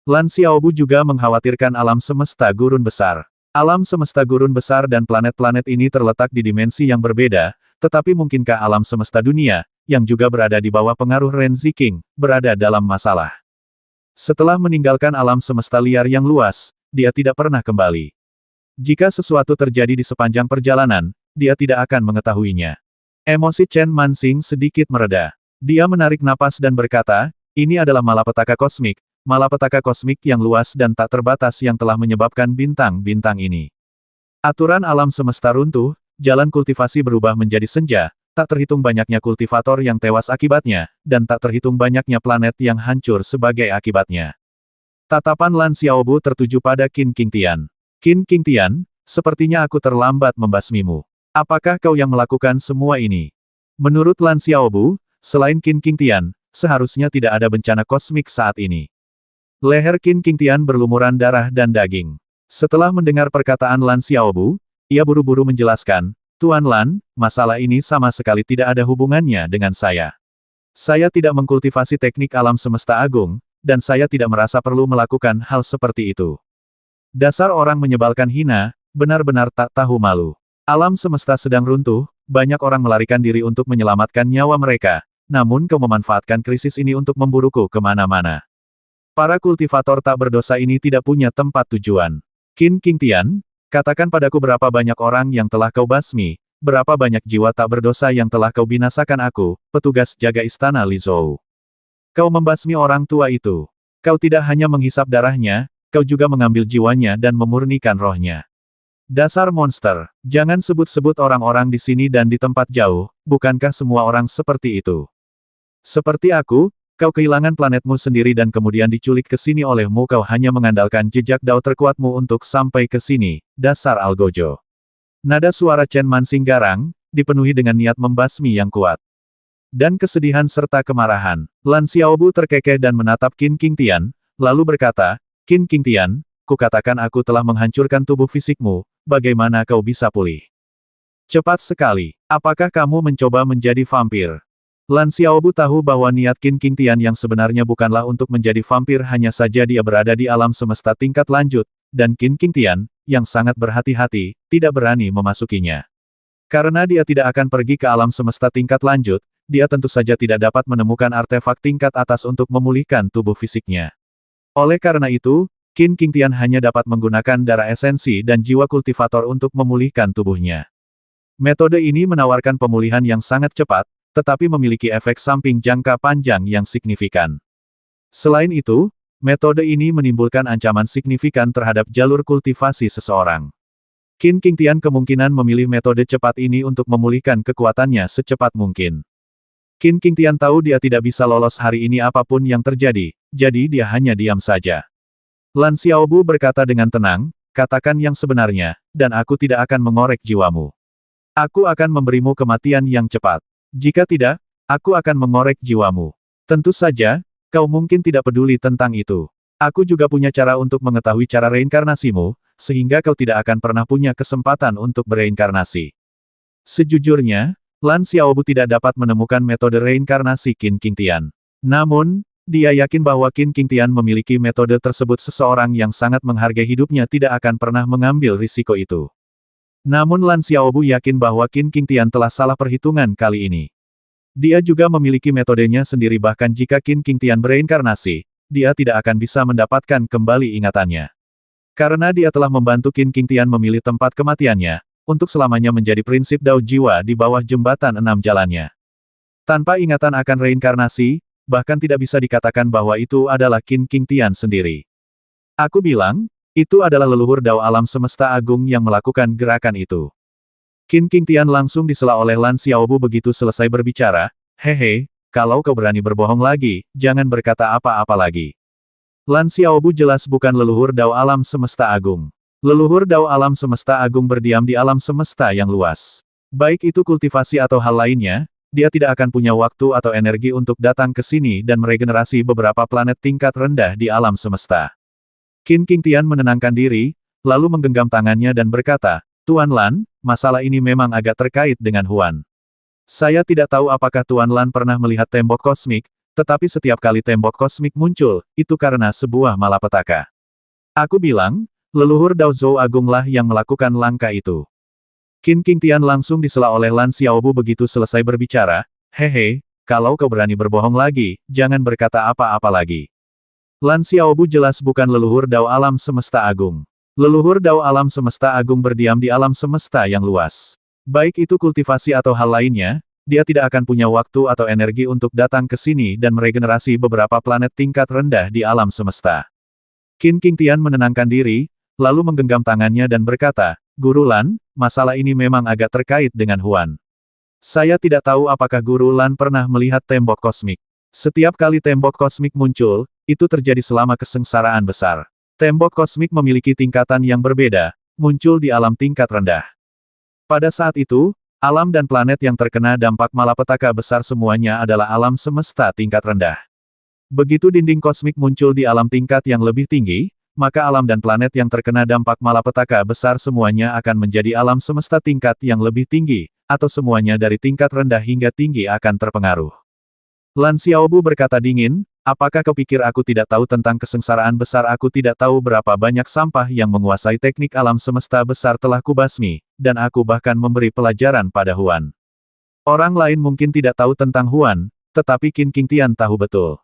Lan Xiaobu juga mengkhawatirkan alam semesta gurun besar. Alam semesta gurun besar dan planet-planet ini terletak di dimensi yang berbeda, tetapi mungkinkah alam semesta dunia, yang juga berada di bawah pengaruh Ren Ziking, berada dalam masalah? Setelah meninggalkan alam semesta liar yang luas, dia tidak pernah kembali. Jika sesuatu terjadi di sepanjang perjalanan, dia tidak akan mengetahuinya. Emosi Chen Mansing sedikit mereda. Dia menarik napas dan berkata, ini adalah malapetaka kosmik, malapetaka kosmik yang luas dan tak terbatas yang telah menyebabkan bintang-bintang ini. Aturan alam semesta runtuh, jalan kultivasi berubah menjadi senja, tak terhitung banyaknya kultivator yang tewas akibatnya, dan tak terhitung banyaknya planet yang hancur sebagai akibatnya. Tatapan Lan Xiaobu tertuju pada Qin Qingtian. Qin Qingtian, sepertinya aku terlambat membasmimu. Apakah kau yang melakukan semua ini? Menurut Lan Xiaobu, selain Qin Qingtian, seharusnya tidak ada bencana kosmik saat ini. Leher Qin Qingtian berlumuran darah dan daging. Setelah mendengar perkataan Lan Xiaobu, ia buru-buru menjelaskan, Tuan Lan, masalah ini sama sekali tidak ada hubungannya dengan saya. Saya tidak mengkultivasi teknik alam semesta agung, dan saya tidak merasa perlu melakukan hal seperti itu. Dasar orang menyebalkan hina, benar-benar tak tahu malu. Alam semesta sedang runtuh, banyak orang melarikan diri untuk menyelamatkan nyawa mereka, namun kau memanfaatkan krisis ini untuk memburuku kemana-mana. Para kultivator tak berdosa ini tidak punya tempat tujuan. Qin Qingtian, katakan padaku berapa banyak orang yang telah kau basmi, berapa banyak jiwa tak berdosa yang telah kau binasakan aku, petugas jaga istana Li Zhou. Kau membasmi orang tua itu. Kau tidak hanya menghisap darahnya, kau juga mengambil jiwanya dan memurnikan rohnya. Dasar monster, jangan sebut-sebut orang-orang di sini dan di tempat jauh, bukankah semua orang seperti itu? Seperti aku, kau kehilangan planetmu sendiri dan kemudian diculik ke sini olehmu, kau hanya mengandalkan jejak dao terkuatmu untuk sampai ke sini, dasar algojo. Nada suara Chen Mansing garang, dipenuhi dengan niat membasmi yang kuat. Dan kesedihan serta kemarahan, Lan Xiaobu terkekeh dan menatap Qin Qingtian, lalu berkata, Qin Qingtian, kukatakan aku telah menghancurkan tubuh fisikmu, bagaimana kau bisa pulih? Cepat sekali, apakah kamu mencoba menjadi vampir? Lan Xiaobu tahu bahwa niat Qin Qingtian yang sebenarnya bukanlah untuk menjadi vampir, hanya saja dia berada di alam semesta tingkat lanjut, dan Qin Qingtian, yang sangat berhati-hati, tidak berani memasukinya. Karena dia tidak akan pergi ke alam semesta tingkat lanjut, dia tentu saja tidak dapat menemukan artefak tingkat atas untuk memulihkan tubuh fisiknya. Oleh karena itu, Qin Qingtian hanya dapat menggunakan darah esensi dan jiwa kultivator untuk memulihkan tubuhnya. Metode ini menawarkan pemulihan yang sangat cepat, tetapi memiliki efek samping jangka panjang yang signifikan. Selain itu, metode ini menimbulkan ancaman signifikan terhadap jalur kultivasi seseorang. Qin Qingtian kemungkinan memilih metode cepat ini untuk memulihkan kekuatannya secepat mungkin. Qin Qingtian tahu dia tidak bisa lolos hari ini apapun yang terjadi, jadi dia hanya diam saja. Lan Xiaobu berkata dengan tenang, katakan yang sebenarnya, dan aku tidak akan mengorek jiwamu. Aku akan memberimu kematian yang cepat. Jika tidak, aku akan mengorek jiwamu. Tentu saja, kau mungkin tidak peduli tentang itu. Aku juga punya cara untuk mengetahui cara reinkarnasimu, sehingga kau tidak akan pernah punya kesempatan untuk bereinkarnasi. Sejujurnya, Lan Xiaobu tidak dapat menemukan metode reinkarnasi Qin Qingtian. Namun, dia yakin bahwa Qin Qingtian memiliki metode tersebut. Seseorang yang sangat menghargai hidupnya tidak akan pernah mengambil risiko itu. Namun Lan Xiaobu yakin bahwa Qin Qingtian telah salah perhitungan kali ini. Dia juga memiliki metodenya sendiri, bahkan jika Qin Qingtian bereinkarnasi, dia tidak akan bisa mendapatkan kembali ingatannya. Karena dia telah membantu Qin Qingtian memilih tempat kematiannya, untuk selamanya menjadi prinsip Dao Jiwa di bawah jembatan 6 jalannya. Tanpa ingatan akan reinkarnasi, bahkan tidak bisa dikatakan bahwa itu adalah Qin Qingtian sendiri. Aku bilang, itu adalah leluhur Dao alam semesta agung yang melakukan gerakan itu. Qin Qingtian langsung disela oleh Lan Xiaobu begitu selesai berbicara, hehe, kalau kau berani berbohong lagi, jangan berkata apa-apa lagi. Lan Xiaobu jelas bukan leluhur Dao alam semesta agung. Leluhur Dao alam semesta agung berdiam di alam semesta yang luas. Baik itu kultivasi atau hal lainnya, dia tidak akan punya waktu atau energi untuk datang ke sini dan meregenerasi beberapa planet tingkat rendah di alam semesta. Qin Qingtian menenangkan diri, lalu menggenggam tangannya dan berkata, Tuan Lan, masalah ini memang agak terkait dengan Huan. Saya tidak tahu apakah Tuan Lan pernah melihat tembok kosmik, tetapi setiap kali tembok kosmik muncul, itu karena sebuah malapetaka. Aku bilang, leluhur Dao Zhou Agunglah yang melakukan langkah itu. Qin Qingtian langsung disela oleh Lan Xiaobu begitu selesai berbicara, hehe, kalau kau berani berbohong lagi, jangan berkata apa-apa lagi. Lan Xiaobu jelas bukan leluhur Dao alam semesta agung. Leluhur Dao alam semesta agung berdiam di alam semesta yang luas. Baik itu kultivasi atau hal lainnya, dia tidak akan punya waktu atau energi untuk datang ke sini dan meregenerasi beberapa planet tingkat rendah di alam semesta. Qin Qingtian menenangkan diri, lalu menggenggam tangannya dan berkata, Guru Lan, masalah ini memang agak terkait dengan Huan. Saya tidak tahu apakah Guru Lan pernah melihat tembok kosmik. Setiap kali tembok kosmik muncul, itu terjadi selama kesengsaraan besar. Tembok kosmik memiliki tingkatan yang berbeda, muncul di alam tingkat rendah. Pada saat itu, alam dan planet yang terkena dampak malapetaka besar semuanya adalah alam semesta tingkat rendah. Begitu dinding kosmik muncul di alam tingkat yang lebih tinggi, maka alam dan planet yang terkena dampak malapetaka besar semuanya akan menjadi alam semesta tingkat yang lebih tinggi, atau semuanya dari tingkat rendah hingga tinggi akan terpengaruh. Lan Xiaobu berkata dingin, apakah kau pikir aku tidak tahu tentang kesengsaraan besar? Aku tidak tahu berapa banyak sampah yang menguasai teknik alam semesta besar telah kubasmi, dan aku bahkan memberi pelajaran pada Huan. Orang lain mungkin tidak tahu tentang Huan, tetapi Qin Qingtian tahu betul.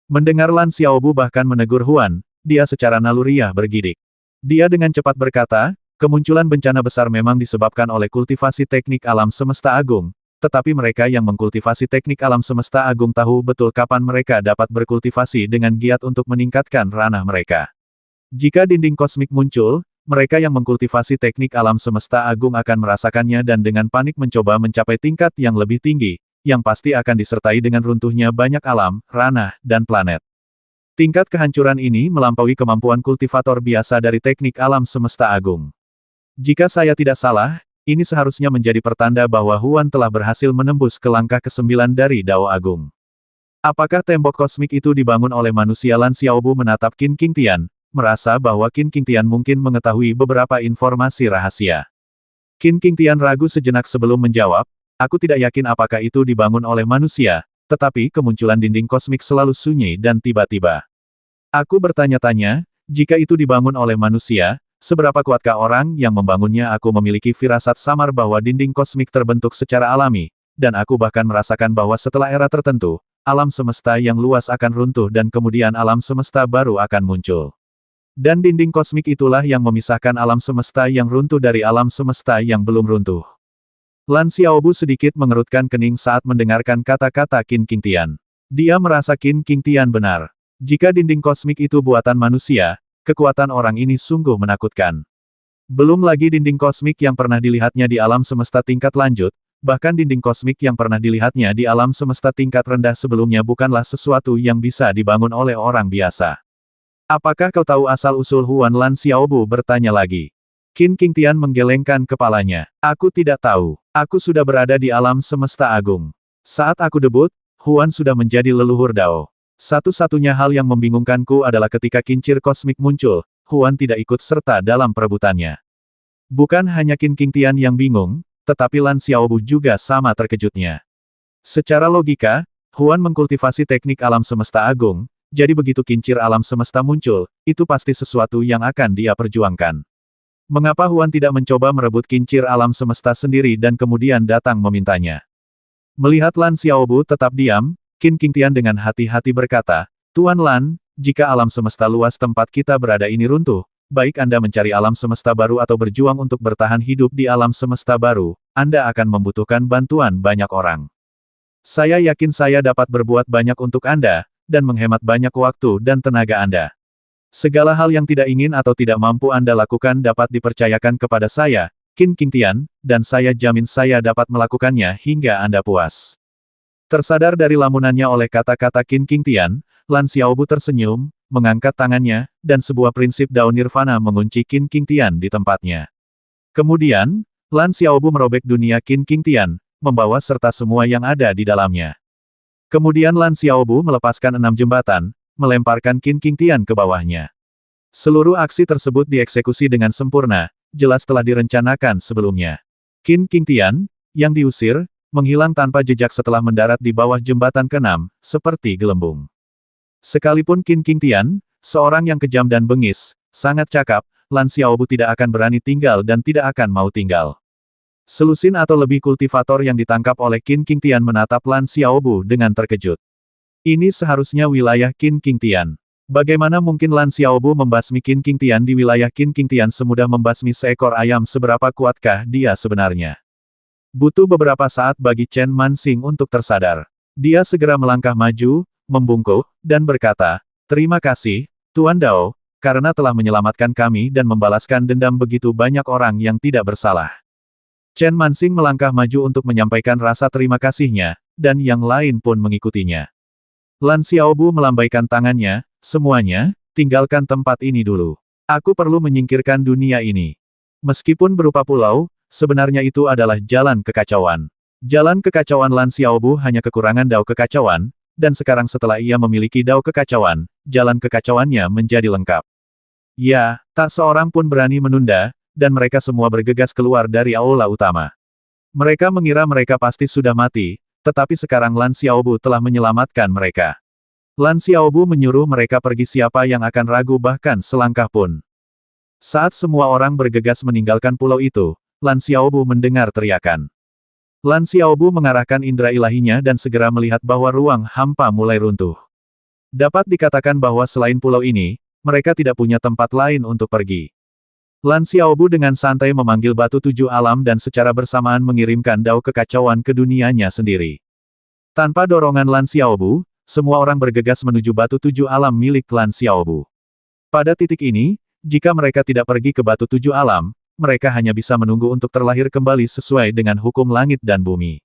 Mendengar Lan Xiaobu bahkan menegur Huan, dia secara naluriah bergidik. Dia dengan cepat berkata, kemunculan bencana besar memang disebabkan oleh kultivasi teknik alam semesta agung, tetapi mereka yang mengkultivasi teknik alam semesta agung tahu betul kapan mereka dapat berkultivasi dengan giat untuk meningkatkan ranah mereka. Jika dinding kosmik muncul, mereka yang mengkultivasi teknik alam semesta agung akan merasakannya dan dengan panik mencoba mencapai tingkat yang lebih tinggi, yang pasti akan disertai dengan runtuhnya banyak alam, ranah, dan planet. Tingkat kehancuran ini melampaui kemampuan kultivator biasa dari teknik alam semesta agung. Jika saya tidak salah, ini seharusnya menjadi pertanda bahwa Huan telah berhasil menembus ke langkah ke-9 dari Dao Agung. Apakah tembok kosmik itu dibangun oleh manusia? Lan Xiaobu menatap Qin Qingtian, merasa bahwa Qin Qingtian mungkin mengetahui beberapa informasi rahasia. Qin Qingtian ragu sejenak sebelum menjawab, aku tidak yakin apakah itu dibangun oleh manusia, tetapi kemunculan dinding kosmik selalu sunyi dan tiba-tiba. Aku bertanya-tanya, jika itu dibangun oleh manusia, seberapa kuatkah orang yang membangunnya? Aku memiliki firasat samar bahwa dinding kosmik terbentuk secara alami, dan aku bahkan merasakan bahwa setelah era tertentu, alam semesta yang luas akan runtuh dan kemudian alam semesta baru akan muncul. Dan dinding kosmik itulah yang memisahkan alam semesta yang runtuh dari alam semesta yang belum runtuh. Lan Xiaobu sedikit mengerutkan kening saat mendengarkan kata-kata Qin Qingtian. Dia merasa Qin Qingtian benar. Jika dinding kosmik itu buatan manusia, kekuatan orang ini sungguh menakutkan. Belum lagi dinding kosmik yang pernah dilihatnya di alam semesta tingkat lanjut, bahkan dinding kosmik yang pernah dilihatnya di alam semesta tingkat rendah sebelumnya bukanlah sesuatu yang bisa dibangun oleh orang biasa. Apakah kau tahu asal-usul Huan? Lan Xiaobu bertanya lagi. Qin Qingtian menggelengkan kepalanya. Aku tidak tahu. Aku sudah berada di alam semesta agung. Saat aku debut, Huan sudah menjadi leluhur Dao. Satu-satunya hal yang membingungkanku adalah ketika kincir kosmik muncul, Huan tidak ikut serta dalam perebutannya. Bukan hanya Qin Qingtian yang bingung, tetapi Lan Xiaobu juga sama terkejutnya. Secara logika, Huan mengkultivasi teknik alam semesta agung, jadi begitu kincir alam semesta muncul, itu pasti sesuatu yang akan dia perjuangkan. Mengapa Huan tidak mencoba merebut kincir alam semesta sendiri dan kemudian datang memintanya? Melihat Lan Xiaobu tetap diam, Qin Qingtian dengan hati-hati berkata, Tuan Lan, jika alam semesta luas tempat kita berada ini runtuh, baik Anda mencari alam semesta baru atau berjuang untuk bertahan hidup di alam semesta baru, Anda akan membutuhkan bantuan banyak orang. Saya yakin saya dapat berbuat banyak untuk Anda, dan menghemat banyak waktu dan tenaga Anda. Segala hal yang tidak ingin atau tidak mampu Anda lakukan dapat dipercayakan kepada saya, Qin Qingtian, dan saya jamin saya dapat melakukannya hingga Anda puas. Tersadar dari lamunannya oleh kata-kata Qin Qingtian, Lan Xiaobu tersenyum, mengangkat tangannya, dan sebuah prinsip Dao Nirvana mengunci Qin Qingtian di tempatnya. Kemudian, Lan Xiaobu merobek dunia Qin Qingtian, membawa serta semua yang ada di dalamnya. Kemudian Lan Xiaobu melepaskan 6 jembatan, melemparkan Qin Qingtian ke bawahnya. Seluruh aksi tersebut dieksekusi dengan sempurna, jelas telah direncanakan sebelumnya. Qin Qingtian, yang diusir, menghilang tanpa jejak setelah mendarat di bawah jembatan ke-6, seperti gelembung. Sekalipun Qin Qingtian, seorang yang kejam dan bengis, sangat cakap, Lan Xiaobu tidak akan berani tinggal dan tidak akan mau tinggal. Selusin atau lebih kultivator yang ditangkap oleh Qin Qingtian menatap Lan Xiaobu dengan terkejut. Ini seharusnya wilayah Qin Qingtian. Bagaimana mungkin Lan Xiaobu membasmi Qin Qingtian di wilayah Qin Qingtian semudah membasmi seekor ayam? Seberapa kuatkah dia sebenarnya? Butuh beberapa saat bagi Chen Manxing untuk tersadar. Dia segera melangkah maju, membungkuk, dan berkata, terima kasih, Tuan Dao, karena telah menyelamatkan kami dan membalaskan dendam begitu banyak orang yang tidak bersalah. Chen Manxing melangkah maju untuk menyampaikan rasa terima kasihnya, dan yang lain pun mengikutinya. Lan Xiaobu melambaikan tangannya, semuanya, tinggalkan tempat ini dulu. Aku perlu menyingkirkan dunia ini. Meskipun berupa pulau, sebenarnya itu adalah jalan kekacauan. Jalan kekacauan Lan Xiaobu hanya kekurangan dao kekacauan, dan sekarang setelah ia memiliki dao kekacauan, jalan kekacauannya menjadi lengkap. Ya, tak seorang pun berani menunda, dan mereka semua bergegas keluar dari aula utama. Mereka mengira mereka pasti sudah mati, tetapi sekarang Lan Xiaobu telah menyelamatkan mereka. Lan Xiaobu menyuruh mereka pergi, siapa yang akan ragu bahkan selangkah pun. Saat semua orang bergegas meninggalkan pulau itu, Lan Xiaobu mendengar teriakan. Lan Xiaobu mengarahkan indera ilahinya dan segera melihat bahwa ruang hampa mulai runtuh. Dapat dikatakan bahwa selain pulau ini, mereka tidak punya tempat lain untuk pergi. Lan Xiaobu dengan santai memanggil batu tujuh alam dan secara bersamaan mengirimkan dao kekacauan ke dunianya sendiri. Tanpa dorongan Lan Xiaobu, semua orang bergegas menuju batu tujuh alam milik Lan Xiaobu. Pada titik ini, jika mereka tidak pergi ke batu tujuh alam, mereka hanya bisa menunggu untuk terlahir kembali sesuai dengan hukum langit dan bumi.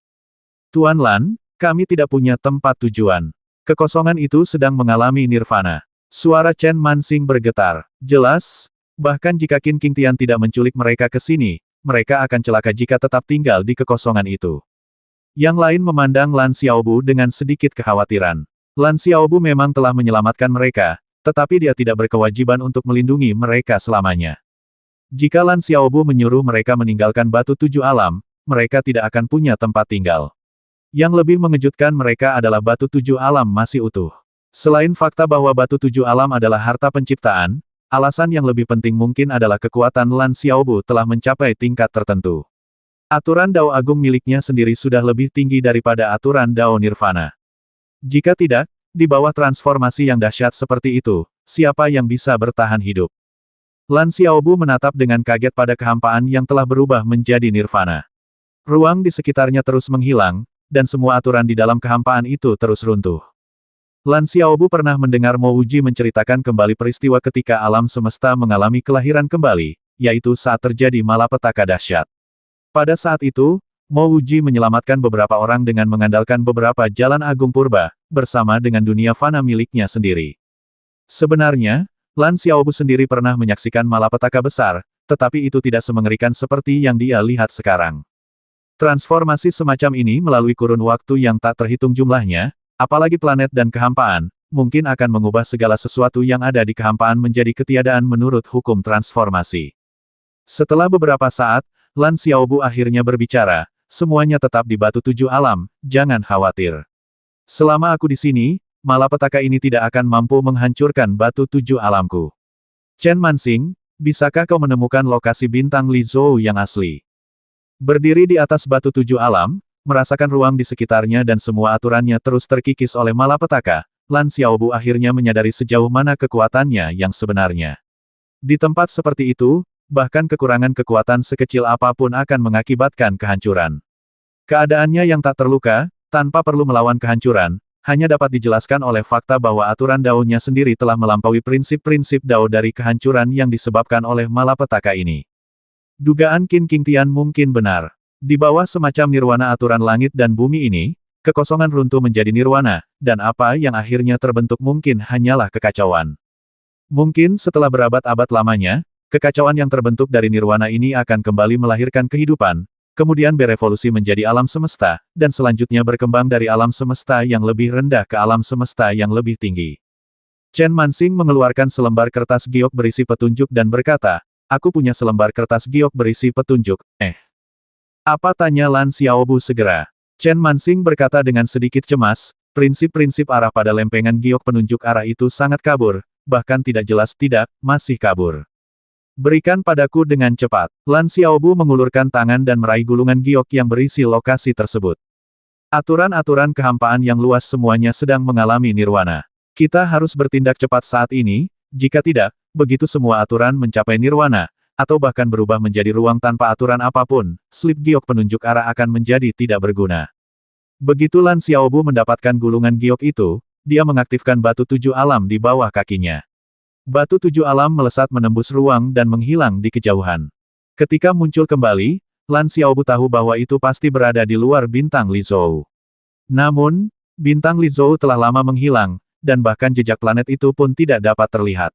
Tuan Lan, kami tidak punya tempat tujuan. Kekosongan itu sedang mengalami nirvana. Suara Chen Manxing bergetar. Jelas, bahkan jika Qin Qingtian tidak menculik mereka ke sini, mereka akan celaka jika tetap tinggal di kekosongan itu. Yang lain memandang Lan Xiaobu dengan sedikit kekhawatiran. Lan Xiaobu memang telah menyelamatkan mereka, tetapi dia tidak berkewajiban untuk melindungi mereka selamanya. Jika Lan Xiaobu menyuruh mereka meninggalkan batu tujuh alam, mereka tidak akan punya tempat tinggal. Yang lebih mengejutkan mereka adalah batu tujuh alam masih utuh. Selain fakta bahwa batu tujuh alam adalah harta penciptaan, alasan yang lebih penting mungkin adalah kekuatan Lan Xiaobu telah mencapai tingkat tertentu. Aturan Dao Agung miliknya sendiri sudah lebih tinggi daripada aturan Dao Nirvana. Jika tidak, di bawah transformasi yang dahsyat seperti itu, siapa yang bisa bertahan hidup? Lan Xiaobu menatap dengan kaget pada kehampaan yang telah berubah menjadi nirvana. Ruang di sekitarnya terus menghilang, dan semua aturan di dalam kehampaan itu terus runtuh. Lan Xiaobu pernah mendengar Mo Wuji menceritakan kembali peristiwa ketika alam semesta mengalami kelahiran kembali, yaitu saat terjadi malapetaka dahsyat. Pada saat itu, Mo Wuji menyelamatkan beberapa orang dengan mengandalkan beberapa jalan agung purba, bersama dengan dunia fana miliknya sendiri. Sebenarnya, Lan Xiaobu sendiri pernah menyaksikan malapetaka besar, tetapi itu tidak semengerikan seperti yang dia lihat sekarang. Transformasi semacam ini melalui kurun waktu yang tak terhitung jumlahnya, apalagi planet dan kehampaan, mungkin akan mengubah segala sesuatu yang ada di kehampaan menjadi ketiadaan menurut hukum transformasi. Setelah beberapa saat, Lan Xiaobu akhirnya berbicara, semuanya tetap di batu tujuh alam, jangan khawatir. Selama aku di sini, malapetaka ini tidak akan mampu menghancurkan batu tujuh alamku. Chen Manxing, bisakah kau menemukan lokasi bintang Li Zhou yang asli? Berdiri di atas batu tujuh alam, merasakan ruang di sekitarnya dan semua aturannya terus terkikis oleh malapetaka, Lan Xiaobu akhirnya menyadari sejauh mana kekuatannya yang sebenarnya. Di tempat seperti itu, bahkan kekurangan kekuatan sekecil apapun akan mengakibatkan kehancuran. Keadaannya yang tak terluka, tanpa perlu melawan kehancuran, hanya dapat dijelaskan oleh fakta bahwa aturan Dao-nya sendiri telah melampaui prinsip-prinsip Dao dari kehancuran yang disebabkan oleh malapetaka ini. Dugaan Qin Qingtian mungkin benar. Di bawah semacam nirwana aturan langit dan bumi ini, kekosongan runtuh menjadi nirwana, dan apa yang akhirnya terbentuk mungkin hanyalah kekacauan. Mungkin setelah berabad-abad lamanya, kekacauan yang terbentuk dari nirwana ini akan kembali melahirkan kehidupan, kemudian berevolusi menjadi alam semesta, dan selanjutnya berkembang dari alam semesta yang lebih rendah ke alam semesta yang lebih tinggi. Chen Manxing mengeluarkan selembar kertas giok berisi petunjuk dan berkata, aku punya selembar kertas giok berisi petunjuk, Apa tanya Lan Xiaobu segera? Chen Manxing berkata dengan sedikit cemas, prinsip-prinsip arah pada lempengan giok penunjuk arah itu sangat kabur, bahkan tidak jelas tidak, masih kabur. Berikan padaku dengan cepat. Lan Xiaobu mengulurkan tangan dan meraih gulungan giok yang berisi lokasi tersebut. Aturan-aturan kehampaan yang luas semuanya sedang mengalami nirwana. Kita harus bertindak cepat saat ini, jika tidak, begitu semua aturan mencapai nirwana, atau bahkan berubah menjadi ruang tanpa aturan apapun, slip giok penunjuk arah akan menjadi tidak berguna. Begitu Lan Xiaobu mendapatkan gulungan giok itu, dia mengaktifkan batu tujuh alam di bawah kakinya. Batu tujuh alam melesat menembus ruang dan menghilang di kejauhan. Ketika muncul kembali, Lan Xiaobu tahu bahwa itu pasti berada di luar bintang Li Zhou. Namun, bintang Li Zhou telah lama menghilang, dan bahkan jejak planet itu pun tidak dapat terlihat.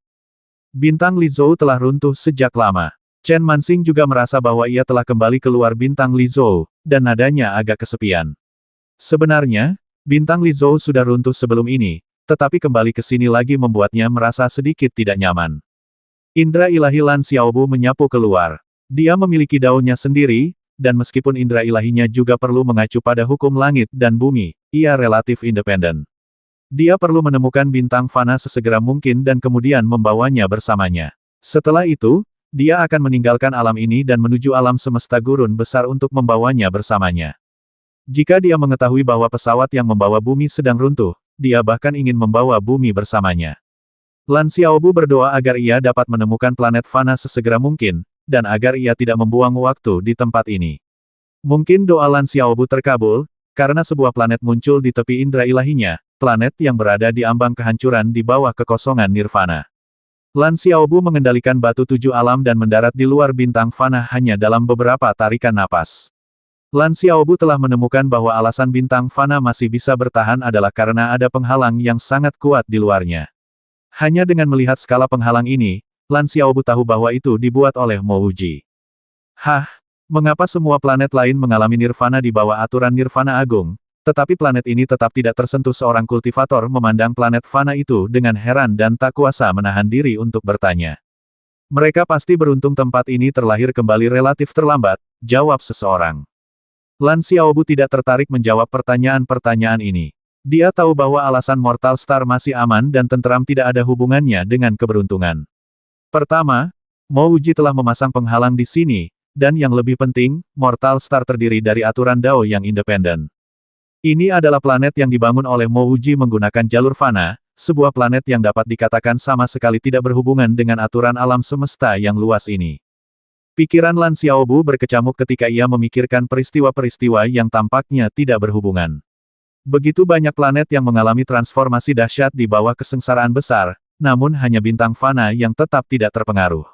Bintang Li Zhou telah runtuh sejak lama. Chen Manxing juga merasa bahwa ia telah kembali keluar bintang Li Zhou, dan nadanya agak kesepian. Sebenarnya, bintang Li Zhou sudah runtuh sebelum ini, tetapi kembali ke sini lagi membuatnya merasa sedikit tidak nyaman. Indra ilahi Lan Xiaobu menyapu keluar. Dia memiliki daunnya sendiri, dan meskipun indra ilahinya juga perlu mengacu pada hukum langit dan bumi, ia relatif independen. Dia perlu menemukan bintang fana sesegera mungkin dan kemudian membawanya bersamanya. Setelah itu, dia akan meninggalkan alam ini dan menuju alam semesta gurun besar untuk membawanya bersamanya. Jika dia mengetahui bahwa pesawat yang membawa bumi sedang runtuh, dia bahkan ingin membawa bumi bersamanya. Lan Xiaobu berdoa agar ia dapat menemukan planet fana sesegera mungkin, dan agar ia tidak membuang waktu di tempat ini. Mungkin doa Lan Xiaobu terkabul, karena sebuah planet muncul di tepi indra ilahinya, planet yang berada di ambang kehancuran di bawah kekosongan nirvana. Lan Xiaobu mengendalikan batu tujuh alam dan mendarat di luar bintang fana hanya dalam beberapa tarikan napas. Lan Xiaobu telah menemukan bahwa alasan bintang fana masih bisa bertahan adalah karena ada penghalang yang sangat kuat di luarnya. Hanya dengan melihat skala penghalang ini, Lan Xiaobu tahu bahwa itu dibuat oleh Mo Wuji. Hah? Mengapa semua planet lain mengalami nirvana di bawah aturan nirvana agung, tetapi planet ini tetap tidak tersentuh? Seorang kultivator memandang planet fana itu dengan heran dan tak kuasa menahan diri untuk bertanya. Mereka pasti beruntung tempat ini terlahir kembali relatif terlambat, jawab seseorang. Lan Xiaobu tidak tertarik menjawab pertanyaan-pertanyaan ini. Dia tahu bahwa alasan Mortal Star masih aman dan tenteram tidak ada hubungannya dengan keberuntungan. Pertama, Mo Wuji telah memasang penghalang di sini, dan yang lebih penting, Mortal Star terdiri dari aturan Dao yang independen. Ini adalah planet yang dibangun oleh Mo Wuji menggunakan jalur fana, sebuah planet yang dapat dikatakan sama sekali tidak berhubungan dengan aturan alam semesta yang luas ini. Pikiran Lan Xiaobu berkecamuk ketika ia memikirkan peristiwa-peristiwa yang tampaknya tidak berhubungan. Begitu banyak planet yang mengalami transformasi dahsyat di bawah kesengsaraan besar, namun hanya bintang fana yang tetap tidak terpengaruh.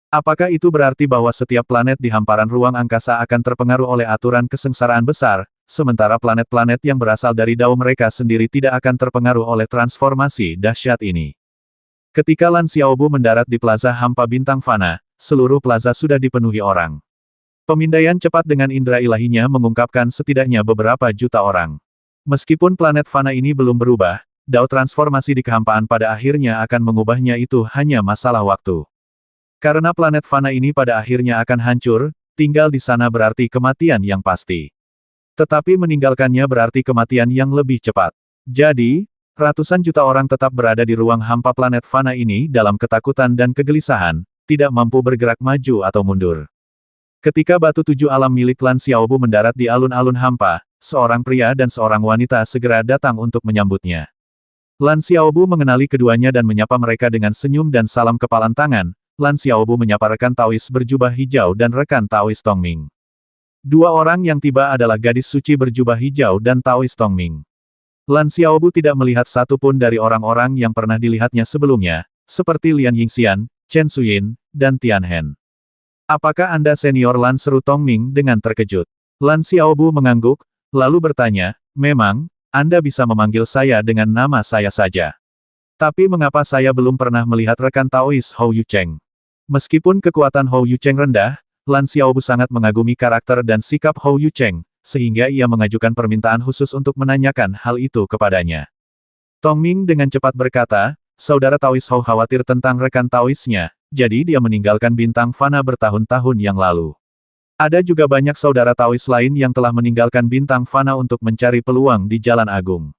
Apakah itu berarti bahwa setiap planet di hamparan ruang angkasa akan terpengaruh oleh aturan kesengsaraan besar, sementara planet-planet yang berasal dari Dao mereka sendiri tidak akan terpengaruh oleh transformasi dahsyat ini? Ketika Lan Xiaobu mendarat di plaza hampa bintang fana, seluruh plaza sudah dipenuhi orang. Pemindaian cepat dengan indra ilahinya mengungkapkan setidaknya beberapa juta orang. Meskipun planet fana ini belum berubah, Dao transformasi di kehampaan pada akhirnya akan mengubahnya, itu hanya masalah waktu. Karena planet fana ini pada akhirnya akan hancur, tinggal di sana berarti kematian yang pasti. Tetapi meninggalkannya berarti kematian yang lebih cepat. Jadi, ratusan juta orang tetap berada di ruang hampa planet fana ini dalam ketakutan dan kegelisahan, tidak mampu bergerak maju atau mundur. Ketika batu tujuh alam milik Lan Xiaobu mendarat di alun-alun hampa, seorang pria dan seorang wanita segera datang untuk menyambutnya. Lan Xiaobu mengenali keduanya dan menyapa mereka dengan senyum dan salam kepalan tangan. Lan Xiaobu menyapa rekan Taois berjubah hijau dan rekan Taois Tongming. Dua orang yang tiba adalah gadis suci berjubah hijau dan Taois Tongming. Lan Xiaobu tidak melihat satu pun dari orang-orang yang pernah dilihatnya sebelumnya, seperti Lian Yingxian, Chen Suyin, dan Tian Hen. Apakah Anda senior Lan, seru Tongming dengan terkejut. Lan Xiaobu mengangguk, lalu bertanya, memang, Anda bisa memanggil saya dengan nama saya saja. Tapi mengapa saya belum pernah melihat rekan Taois Hou Yucheng? Meskipun kekuatan Hou Yucheng rendah, Lan Xiaobu sangat mengagumi karakter dan sikap Hou Yucheng, sehingga ia mengajukan permintaan khusus untuk menanyakan hal itu kepadanya. Tongming dengan cepat berkata, saudara Taois Hou khawatir tentang rekan Taoisnya, jadi dia meninggalkan bintang fana bertahun-tahun yang lalu. Ada juga banyak saudara Taois lain yang telah meninggalkan bintang fana untuk mencari peluang di Jalan Agung.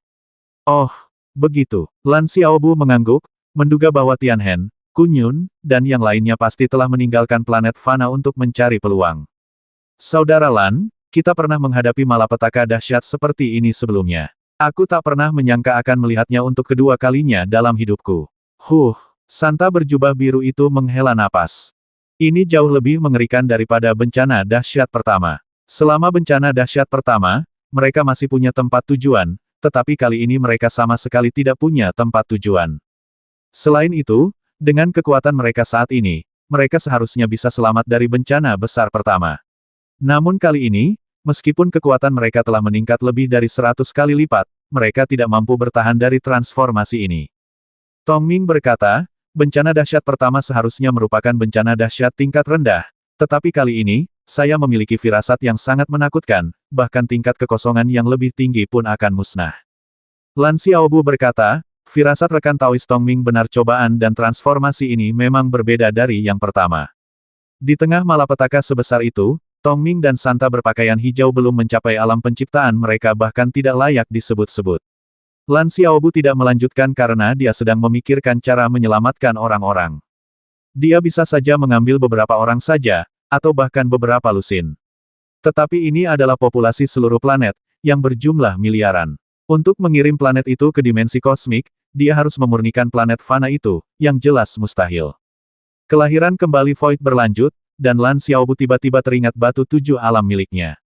Oh, begitu. Lan Xiaobu mengangguk, menduga bahwa Tian Hen, Kun Yun, dan yang lainnya pasti telah meninggalkan planet fana untuk mencari peluang. Saudara Lan, kita pernah menghadapi malapetaka dahsyat seperti ini sebelumnya. Aku tak pernah menyangka akan melihatnya untuk kedua kalinya dalam hidupku. Santa berjubah biru itu menghela napas. Ini jauh lebih mengerikan daripada bencana dahsyat pertama. Selama bencana dahsyat pertama, mereka masih punya tempat tujuan, tetapi kali ini mereka sama sekali tidak punya tempat tujuan. Selain itu, dengan kekuatan mereka saat ini, mereka seharusnya bisa selamat dari bencana besar pertama. Namun kali ini, meskipun kekuatan mereka telah meningkat lebih dari 100 kali lipat, mereka tidak mampu bertahan dari transformasi ini. Tongming berkata, Bencana dahsyat pertama seharusnya merupakan bencana dahsyat tingkat rendah. Tetapi kali ini, saya memiliki firasat yang sangat menakutkan, bahkan tingkat kekosongan yang lebih tinggi pun akan musnah. Lan Xiaobu berkata, firasat rekan Taois Tongming benar, cobaan dan transformasi ini memang berbeda dari yang pertama. Di tengah malapetaka sebesar itu, Tongming dan Santa berpakaian hijau belum mencapai alam penciptaan mereka, bahkan tidak layak disebut-sebut. Lan Xiaobu tidak melanjutkan karena dia sedang memikirkan cara menyelamatkan orang-orang. Dia bisa saja mengambil beberapa orang saja, atau bahkan beberapa lusin. Tetapi ini adalah populasi seluruh planet, yang berjumlah miliaran. Untuk mengirim planet itu ke dimensi kosmik, dia harus memurnikan planet fana itu, yang jelas mustahil. Kelahiran kembali Void berlanjut, dan Lan Xiaobu tiba-tiba teringat batu 7 alam miliknya.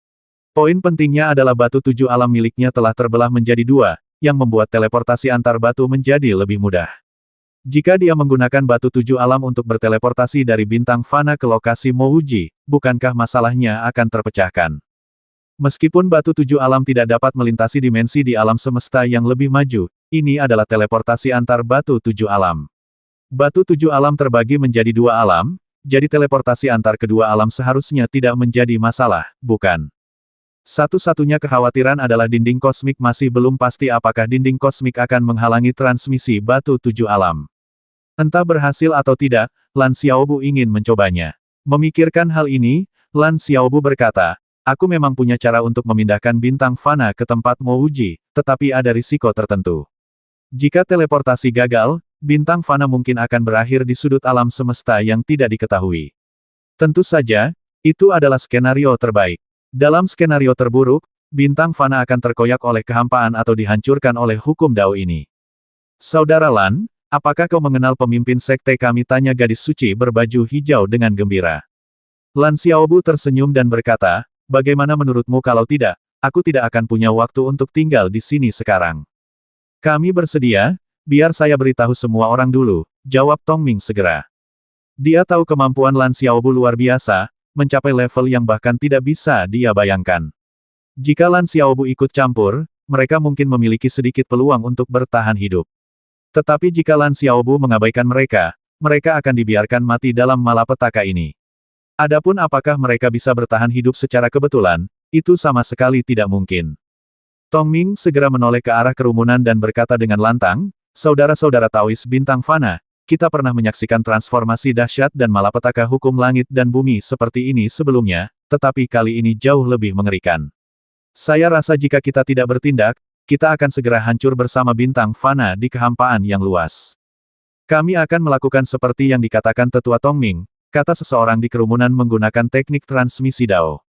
Poin pentingnya adalah batu 7 alam miliknya telah terbelah menjadi 2, yang membuat teleportasi antar batu menjadi lebih mudah. Jika dia menggunakan batu 7 alam untuk berteleportasi dari bintang fana ke lokasi Mouji, bukankah masalahnya akan terpecahkan? Meskipun batu 7 alam tidak dapat melintasi dimensi di alam semesta yang lebih maju, ini adalah teleportasi antar batu 7 alam. Batu 7 alam terbagi menjadi 2 alam, jadi teleportasi antar kedua alam seharusnya tidak menjadi masalah, bukan? Satu-satunya kekhawatiran adalah dinding kosmik masih belum pasti apakah dinding kosmik akan menghalangi transmisi batu 7 alam. Entah berhasil atau tidak, Lan Xiaobu ingin mencobanya. Memikirkan hal ini, Lan Xiaobu berkata, aku memang punya cara untuk memindahkan bintang fana ke tempat Mouji, tetapi ada risiko tertentu. Jika teleportasi gagal, bintang fana mungkin akan berakhir di sudut alam semesta yang tidak diketahui. Tentu saja, itu adalah skenario terbaik. Dalam skenario terburuk, bintang fana akan terkoyak oleh kehampaan atau dihancurkan oleh hukum Dao ini. Saudara Lan, apakah kau mengenal pemimpin sekte kami? Tanya gadis suci berbaju hijau dengan gembira. Lan Xiaobu tersenyum dan berkata, bagaimana menurutmu kalau tidak, aku tidak akan punya waktu untuk tinggal di sini sekarang. Kami bersedia, biar saya beritahu semua orang dulu, jawab Tongming segera. Dia tahu kemampuan Lan Xiaobu luar biasa, mencapai level yang bahkan tidak bisa dia bayangkan. Jika Lan Xiaobu ikut campur, mereka mungkin memiliki sedikit peluang untuk bertahan hidup. Tetapi jika Lan Xiaobu mengabaikan mereka, mereka akan dibiarkan mati dalam malapetaka ini. Adapun apakah mereka bisa bertahan hidup secara kebetulan, itu sama sekali tidak mungkin. Tongming segera menoleh ke arah kerumunan dan berkata dengan lantang, saudara-saudara Taois bintang fana, kita pernah menyaksikan transformasi dahsyat dan malapetaka hukum langit dan bumi seperti ini sebelumnya, tetapi kali ini jauh lebih mengerikan. Saya rasa jika kita tidak bertindak, kita akan segera hancur bersama bintang fana di kehampaan yang luas. Kami akan melakukan seperti yang dikatakan tetua Tongming, kata seseorang di kerumunan menggunakan teknik transmisi Dao.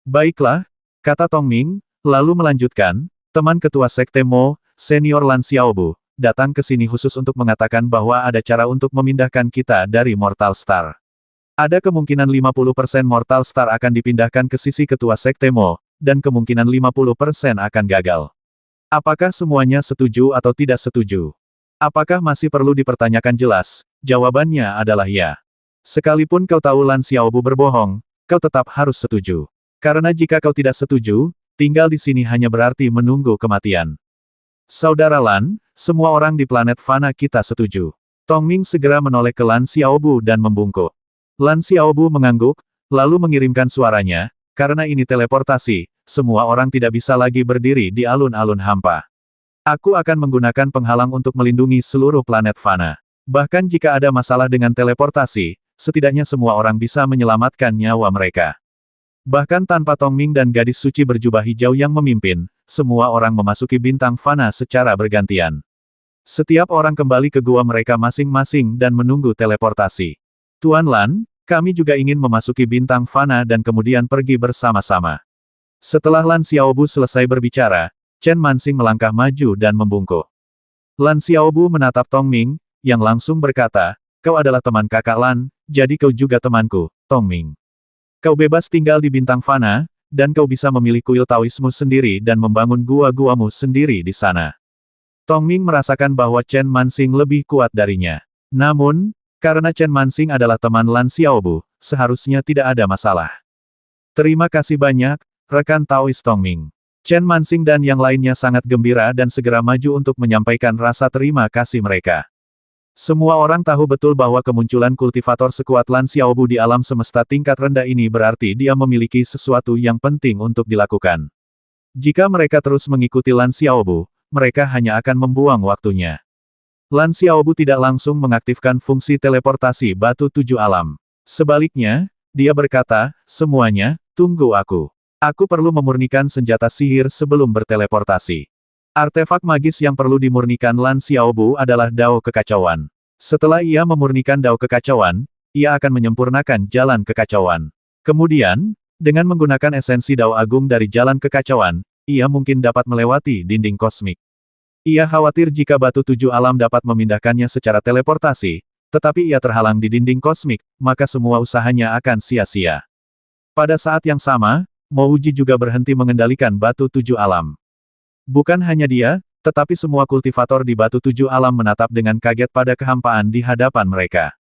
Baiklah, kata Tongming, lalu melanjutkan, teman ketua sekte Mo, senior Lan Xiaobu, datang ke sini khusus untuk mengatakan bahwa ada cara untuk memindahkan kita dari Mortal Star. Ada kemungkinan 50% Mortal Star akan dipindahkan ke sisi ketua sekte Mo, dan kemungkinan 50% akan gagal. Apakah semuanya setuju atau tidak setuju? Apakah masih perlu dipertanyakan jelas? Jawabannya adalah ya. Sekalipun kau tahu Lan Xiaobu berbohong, kau tetap harus setuju. Karena jika kau tidak setuju, tinggal di sini hanya berarti menunggu kematian. Saudara Lan, semua orang di planet fana kita setuju. Tongming segera menoleh ke Lan Xiaobu dan membungkuk. Lan Xiaobu mengangguk, lalu mengirimkan suaranya, karena ini teleportasi, semua orang tidak bisa lagi berdiri di alun-alun hampa. Aku akan menggunakan penghalang untuk melindungi seluruh planet fana. Bahkan jika ada masalah dengan teleportasi, setidaknya semua orang bisa menyelamatkan nyawa mereka. Bahkan tanpa Tongming dan gadis suci berjubah hijau yang memimpin, semua orang memasuki bintang fana secara bergantian. Setiap orang kembali ke gua mereka masing-masing dan menunggu teleportasi. Tuan Lan, kami juga ingin memasuki bintang fana dan kemudian pergi bersama-sama. Setelah Lan Xiaobu selesai berbicara, Chen Manxing melangkah maju dan membungkuk. Lan Xiaobu menatap Tongming, yang langsung berkata, kau adalah teman kakak Lan, jadi kau juga temanku, Tongming. Kau bebas tinggal di bintang fana, dan kau bisa memilih kuil Taoismu sendiri dan membangun gua-guamu sendiri di sana. Tongming merasakan bahwa Chen Manxing lebih kuat darinya. Namun, karena Chen Manxing adalah teman Lan Xiaobu, seharusnya tidak ada masalah. Terima kasih banyak, rekan Taois Tongming. Chen Manxing dan yang lainnya sangat gembira dan segera maju untuk menyampaikan rasa terima kasih mereka. Semua orang tahu betul bahwa kemunculan kultivator sekuat Lan Xiaobu di alam semesta tingkat rendah ini berarti dia memiliki sesuatu yang penting untuk dilakukan. Jika mereka terus mengikuti Lan Xiaobu, mereka hanya akan membuang waktunya. Lan Xiaobu tidak langsung mengaktifkan fungsi teleportasi batu tujuh alam. Sebaliknya, dia berkata, semuanya, tunggu aku. Aku perlu memurnikan senjata sihir sebelum berteleportasi. Artefak magis yang perlu dimurnikan Lan Xiaobu adalah Dao Kekacauan. Setelah ia memurnikan Dao Kekacauan, ia akan menyempurnakan Jalan Kekacauan. Kemudian, dengan menggunakan esensi Dao Agung dari Jalan Kekacauan, ia mungkin dapat melewati dinding kosmik. Ia khawatir jika batu tujuh alam dapat memindahkannya secara teleportasi, tetapi ia terhalang di dinding kosmik, maka semua usahanya akan sia-sia. Pada saat yang sama, Mo Wuji juga berhenti mengendalikan batu tujuh alam. Bukan hanya dia, tetapi semua kultivator di batu tujuh alam menatap dengan kaget pada kehampaan di hadapan mereka.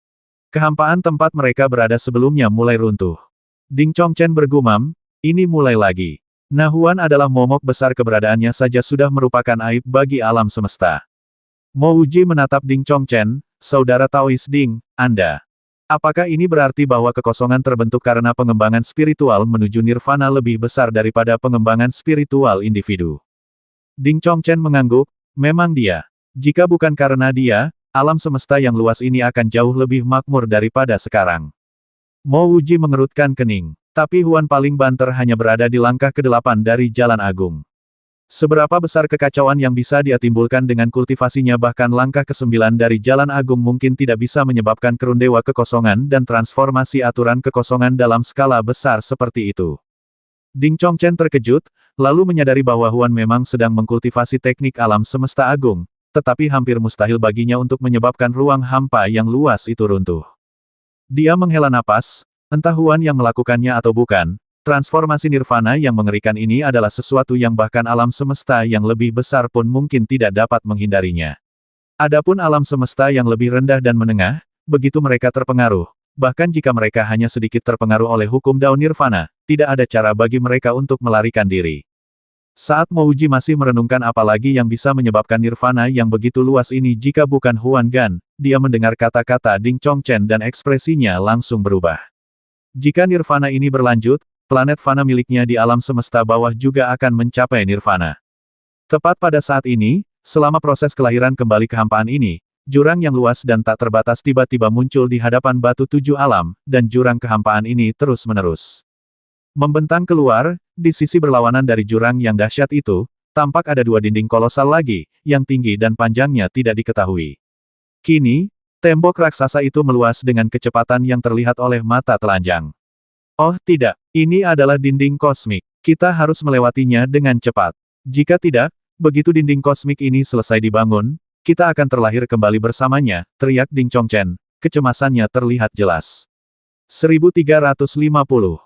Kehampaan tempat mereka berada sebelumnya mulai runtuh. Ding Chongchen bergumam, ini mulai lagi. Nahuan adalah momok besar keberadaannya saja sudah merupakan aib bagi alam semesta. Mo Wuji menatap Ding Chongchen, saudara Taois Ding, Anda. Apakah ini berarti bahwa kekosongan terbentuk karena pengembangan spiritual menuju nirvana lebih besar daripada pengembangan spiritual individu? Ding Chongchen mengangguk, memang dia. Jika bukan karena dia, alam semesta yang luas ini akan jauh lebih makmur daripada sekarang. Mo Wuji mengerutkan kening. Tapi Huan paling banter hanya berada di langkah ke-8 dari Jalan Agung. Seberapa besar kekacauan yang bisa dia timbulkan dengan kultivasinya bahkan langkah ke-9 dari Jalan Agung mungkin tidak bisa menyebabkan kerundewa kekosongan dan transformasi aturan kekosongan dalam skala besar seperti itu. Ding Chongchen terkejut, lalu menyadari bahwa Huan memang sedang mengkultivasi teknik alam semesta agung, tetapi hampir mustahil baginya untuk menyebabkan ruang hampa yang luas itu runtuh. Dia menghela napas, entah Huan yang melakukannya atau bukan, transformasi nirvana yang mengerikan ini adalah sesuatu yang bahkan alam semesta yang lebih besar pun mungkin tidak dapat menghindarinya. Adapun alam semesta yang lebih rendah dan menengah, begitu mereka terpengaruh, bahkan jika mereka hanya sedikit terpengaruh oleh hukum Dao Nirvana, tidak ada cara bagi mereka untuk melarikan diri. Saat Mo Wuji masih merenungkan apa lagi yang bisa menyebabkan nirvana yang begitu luas ini jika bukan Huan Gan, dia mendengar kata-kata Ding Chongchen dan ekspresinya langsung berubah. Jika nirvana ini berlanjut, planet fana miliknya di alam semesta bawah juga akan mencapai nirvana. Tepat pada saat ini, selama proses kelahiran kembali kehampaan ini, jurang yang luas dan tak terbatas tiba-tiba muncul di hadapan batu tujuh alam, dan jurang kehampaan ini terus-menerus membentang keluar. Di sisi berlawanan dari jurang yang dahsyat itu, tampak ada dua dinding kolosal lagi, yang tinggi dan panjangnya tidak diketahui. Kini, tembok raksasa itu meluas dengan kecepatan yang terlihat oleh mata telanjang. Oh tidak, ini adalah dinding kosmik. Kita harus melewatinya dengan cepat. Jika tidak, begitu dinding kosmik ini selesai dibangun, kita akan terlahir kembali bersamanya, teriak Ding Chongchen. Kecemasannya terlihat jelas. 1350